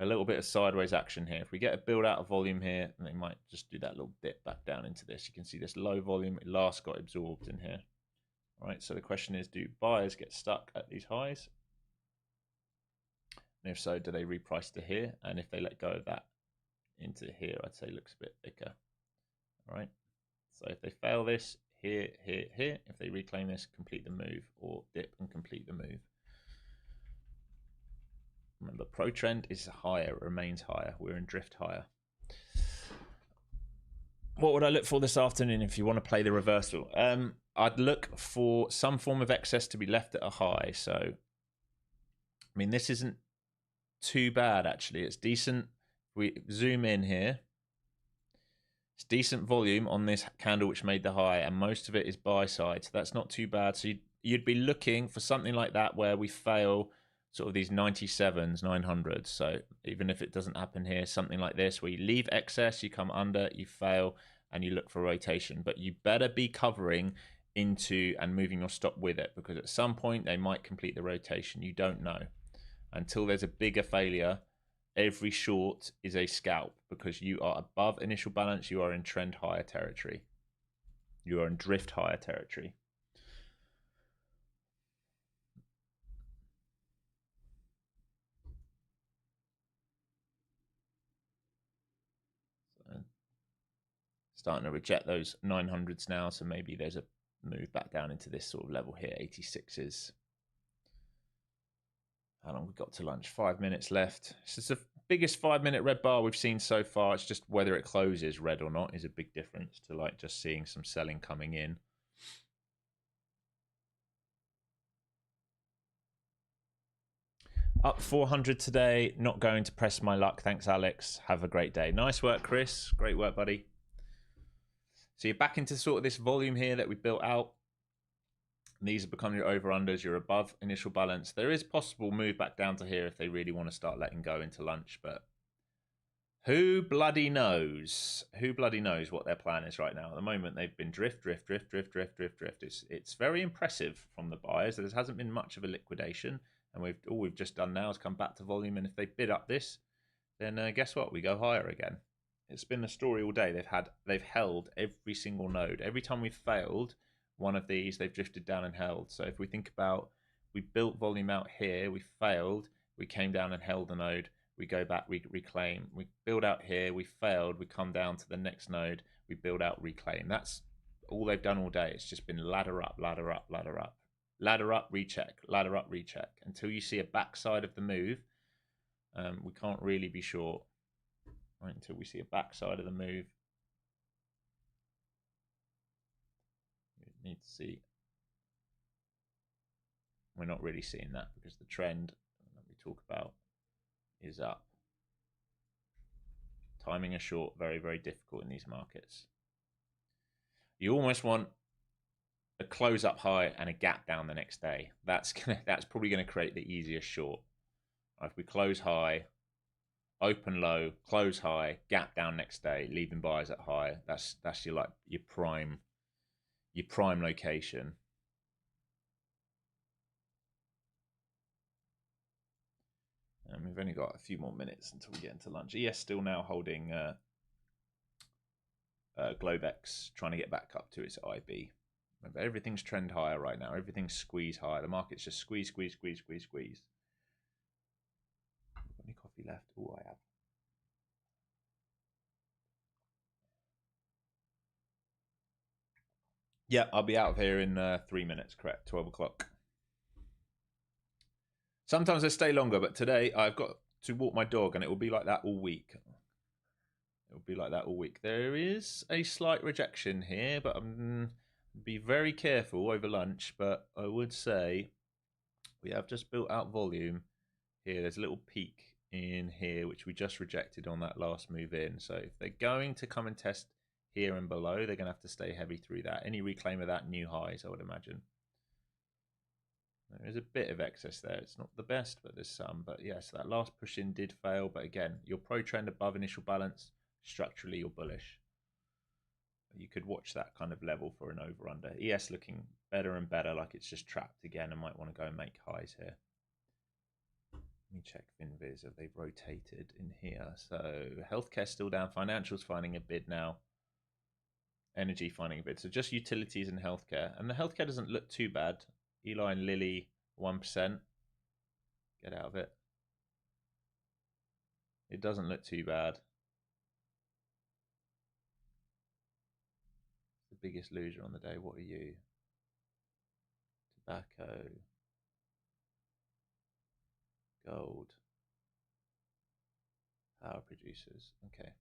A: a little bit of sideways action here. If we get a build out of volume here, they might just do that little dip back down into this. You can see this low volume, it last got absorbed in here. All right, so the question is, do buyers get stuck at these highs? And if so, do they reprice to here? And if they let go of that into here, I'd say looks a bit thicker. All right, so if they fail this, here, here, here, if they reclaim this, complete the move, or dip and complete the move. Remember, pro trend is higher, it remains higher. We're in drift higher. What would I look for this afternoon if you want to play the reversal? I'd look for some form of excess to be left at a high. So, I mean, this isn't too bad, actually. It's decent. We zoom in here. It's decent volume on this candle which made the high, and most of it is buy side. So that's not too bad. So you'd be looking for something like that where we fail sort of these 97s, 900s. So even if it doesn't happen here, something like this where you leave excess, you come under, you fail, and you look for rotation. But you better be covering into and moving your stop with it, because at some point they might complete the rotation. You don't know. Until there's a bigger failure, every short is a scalp, because you are above initial balance, you are in trend higher territory. You are in drift higher territory. Starting to reject those 900s now, so maybe there's a move back down into this sort of level here, 86s. How long we got to lunch? 5 minutes left. This is the biggest 5-minute red bar we've seen so far. It's just whether it closes red or not is a big difference to like just seeing some selling coming in. Up 400 today. Not going to press my luck. Thanks, Alex. Have a great day. Nice work, Chris. Great work, buddy. So you're back into sort of this volume here that we built out. These have become your over-unders. You're above initial balance. There is possible move back down to here if they really want to start letting go into lunch, but who bloody knows? Who bloody knows what their plan is right now? At the moment, they've been drift. It's very impressive from the buyers. There hasn't been much of a liquidation, and all we've just done now is come back to volume. And if they bid up this, then guess what? We go higher again. It's been the story all day. They've held every single node. Every time we've failed one of these, they've drifted down and held. So if we think about, we built volume out here, we failed, we came down and held the node, we go back, we reclaim, we build out here, we failed, we come down to the next node, we build out, reclaim. That's all they've done all day. It's just been ladder up, ladder up, ladder up, ladder up, recheck, ladder up, recheck. Until you see a backside of the move, we can't really be sure. Right, until we see a backside of the move, we need to see. We're not really seeing that because the trend that we talk about is up. Timing a short, very, very difficult in these markets. You almost want a close up high and a gap down the next day. That's probably going to create the easiest short. If we close high, open low, close high, gap down next day, leaving buyers at high. That's your like your prime location. And we've only got a few more minutes until we get into lunch. ES still now holding Globex, trying to get back up to its IB. Remember, everything's trend higher right now. Everything's squeeze higher. The market's just squeeze. Any coffee left? Oh, I have. Yeah, I'll be out of here in 3 minutes, correct, 12 o'clock. Sometimes I stay longer, but today I've got to walk my dog, and it will be like that all week. It will be like that all week. There is a slight rejection here, but be very careful over lunch. But I would say we have just built out volume here. There's a little peak in here, which we just rejected on that last move in. So if they're going to come and test here and below, they're going to have to stay heavy through that. Any reclaim of that, new highs, I would imagine. There is a bit of excess there. It's not the best, but there's some. But yeah, so that last push in did fail. But again, your pro trend above initial balance, structurally you're bullish. You could watch that kind of level for an over under. ES looking better and better, like it's just trapped again and might want to go and make highs here. Let me check FinViz if they've rotated in here. So healthcare still down, financials finding a bid now, energy finding a bid. So just utilities and healthcare, and the healthcare doesn't look too bad. Eli and Lilly 1%. Get out of it. It doesn't look too bad. The biggest loser on the day. What are you? Tobacco. Gold. Power producers. Okay.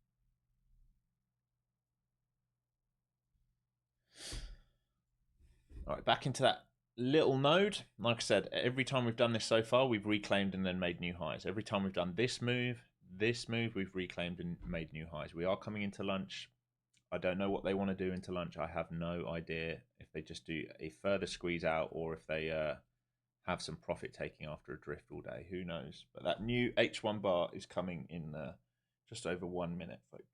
A: All right, back into that little node. Like I said, every time we've done this so far, we've reclaimed and then made new highs. Every time we've done this move, we've reclaimed and made new highs. We are coming into lunch. I don't know what they want to do into lunch. I have no idea if they just do a further squeeze out or if they have some profit taking after a drift all day. Who knows? But that new H1 bar is coming in just over 1 minute, folks.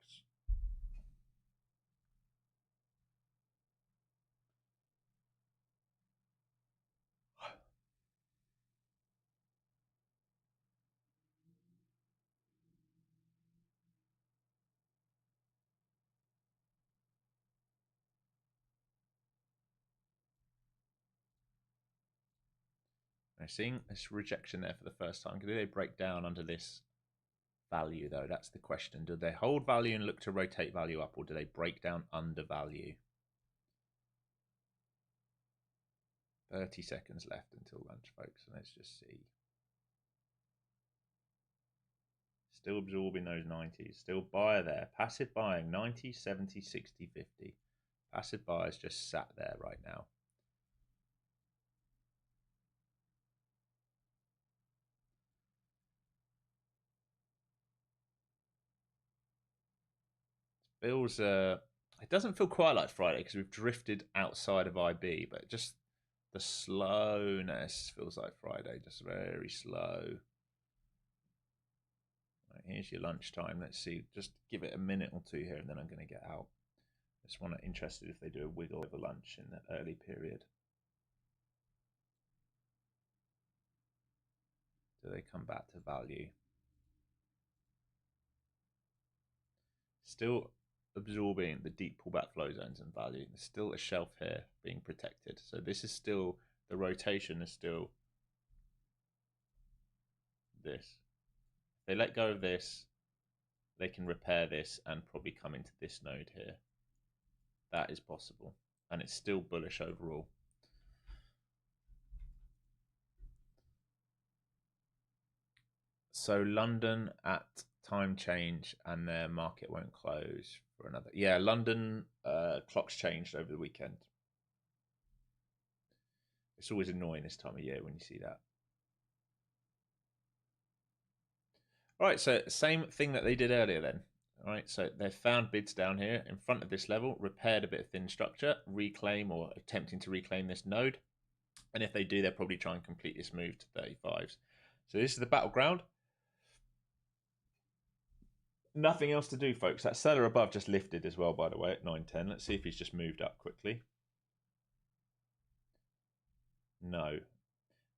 A: I'm seeing this rejection there for the first time. Do they break down under this value, though? That's the question. Do they hold value and look to rotate value up, or do they break down under value? 30 seconds left until lunch, folks. Let's just see. Still absorbing those 90s. Still buyer there. Passive buying, 90, 70, 60, 50. Passive buyers just sat there right now. Feels it doesn't feel quite like Friday because we've drifted outside of IB, but just the slowness feels like Friday, just very slow. Right, here's your lunchtime. Let's see, just give it a minute or two here and then I'm going to get out. Just want to interested if they do a wiggle over lunch in the early period. Do they come back to value? Still absorbing the deep pullback flow zones and value. There's still a shelf here being protected. So this is still, the rotation is still this. If they let go of this, they can repair this and probably come into this node here. That is possible. And it's still bullish overall. So London at time change and their market won't close for another. Yeah, London clocks changed over the weekend. It's always annoying this time of year when you see that. All right, so same thing that they did earlier then. All right, so they've found bids down here in front of this level, repaired a bit of thin structure, reclaim or attempting to reclaim this node. And if they do, they'll probably try and complete this move to 35s. So this is the battleground. Nothing else to do, folks. That seller above just lifted as well, by the way, at 9.10. Let's see if he's just moved up quickly. No.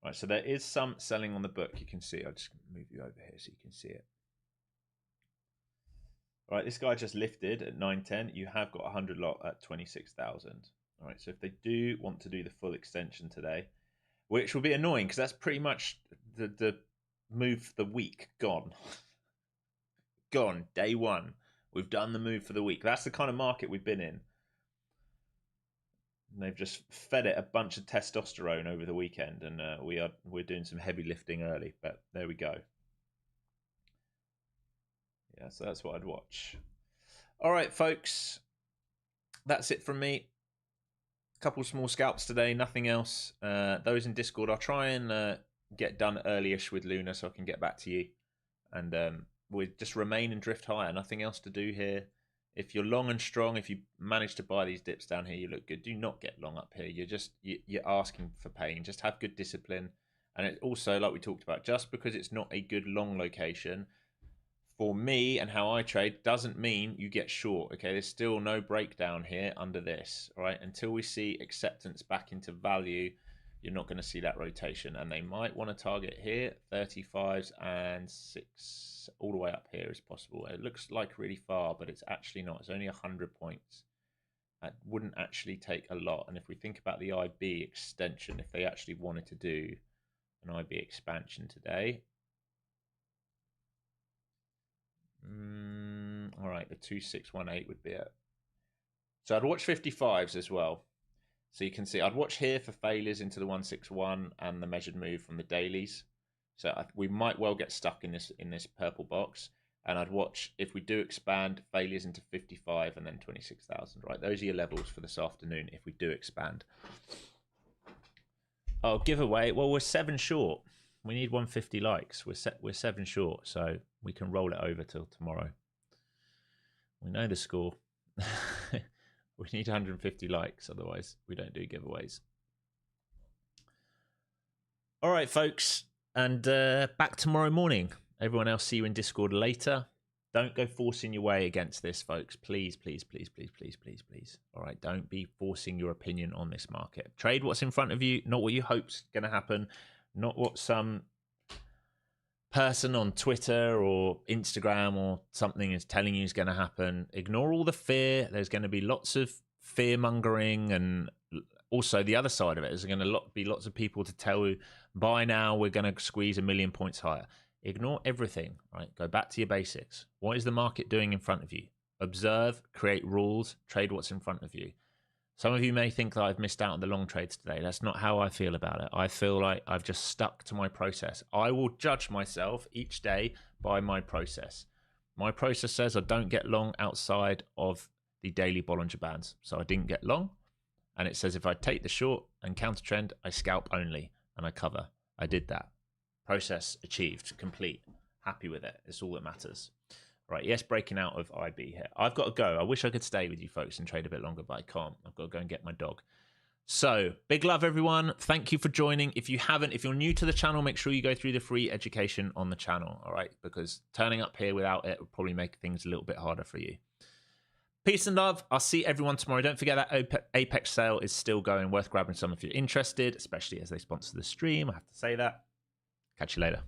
A: Right, so there is some selling on the book. You can see. I'll just move you over here so you can see it. All right, this guy just lifted at 9.10. You have got 100 lot at 26,000. All right, so if they do want to do the full extension today, which will be annoying because that's pretty much the move for the week gone. Gone, day one. We've done the move for the week. That's the kind of market we've been in. And they've just fed it a bunch of testosterone over the weekend, and we're doing some heavy lifting early. But there we go. Yeah, so that's what I'd watch. All right, folks, that's it from me. A couple of small scalps today, nothing else. Those in Discord, I'll try and get done early-ish with Luna so I can get back to you. And we just remain and drift higher. Nothing else to do here. If you're long and strong, if you manage to buy these dips down here, you look good. Do not get long up here. You're asking for pain. Just have good discipline. And it also, like we talked about, just because it's not a good long location, for me and how I trade, doesn't mean you get short. Okay, there's still no breakdown here under this. All right, until we see acceptance back into value, you're not going to see that rotation. And they might want to target here 35s and 6 all the way up here as possible. It looks like really far, but it's actually not. It's only 100 points. That wouldn't actually take a lot. And if we think about the IB extension, if they actually wanted to do an IB expansion today, all right, the 2618 would be it. So I'd watch 55s as well. So you can see I'd watch here for failures into the 161 and the measured move from the dailies. So we might well get stuck in this purple box. And I'd watch, if we do expand, failures into 55 and then 26,000. Right, those are your levels for this afternoon if we do expand. Oh, giveaway. Well, we're 7 short. We need 150 likes. We're 7 short, so we can roll it over till tomorrow. We know the score. We need 150 likes, otherwise we don't do giveaways. All right, folks, and back tomorrow morning. Everyone else, see you in Discord later. Don't go forcing your way against this, folks. Please, please, please, please, please, please, please. All right, don't be forcing your opinion on this market. Trade what's in front of you, not what you hope's going to happen, not what some person on Twitter or Instagram or something is telling you is going to happen. Ignore all the fear. There's going to be lots of fear mongering, and also the other side of it is going to be lots of people to tell you, buy now, we're going to squeeze 1 million points higher. Ignore everything, right? Go back to your basics. What is the market doing in front of you? Observe, create rules, trade what's in front of you. Some of you may think that I've missed out on the long trades today. That's not how I feel about it. I feel like I've just stuck to my process. I will judge myself each day by my process. My process says I don't get long outside of the daily Bollinger Bands. So I didn't get long. And it says if I take the short and counter trend, I scalp only and I cover. I did that. Process achieved, complete. Happy with it. It's all that matters. Right, yes, breaking out of IB here. I've got to go. I wish I could stay with you folks and trade a bit longer, but I can't. I've got to go and get my dog. So, big love, everyone. Thank you for joining. If you're new to the channel, make sure you go through the free education on the channel, all right? Because turning up here without it would probably make things a little bit harder for you. Peace and love. I'll see everyone tomorrow. Don't forget that Apex sale is still going. Worth grabbing some if you're interested, especially as they sponsor the stream. I have to say that. Catch you later.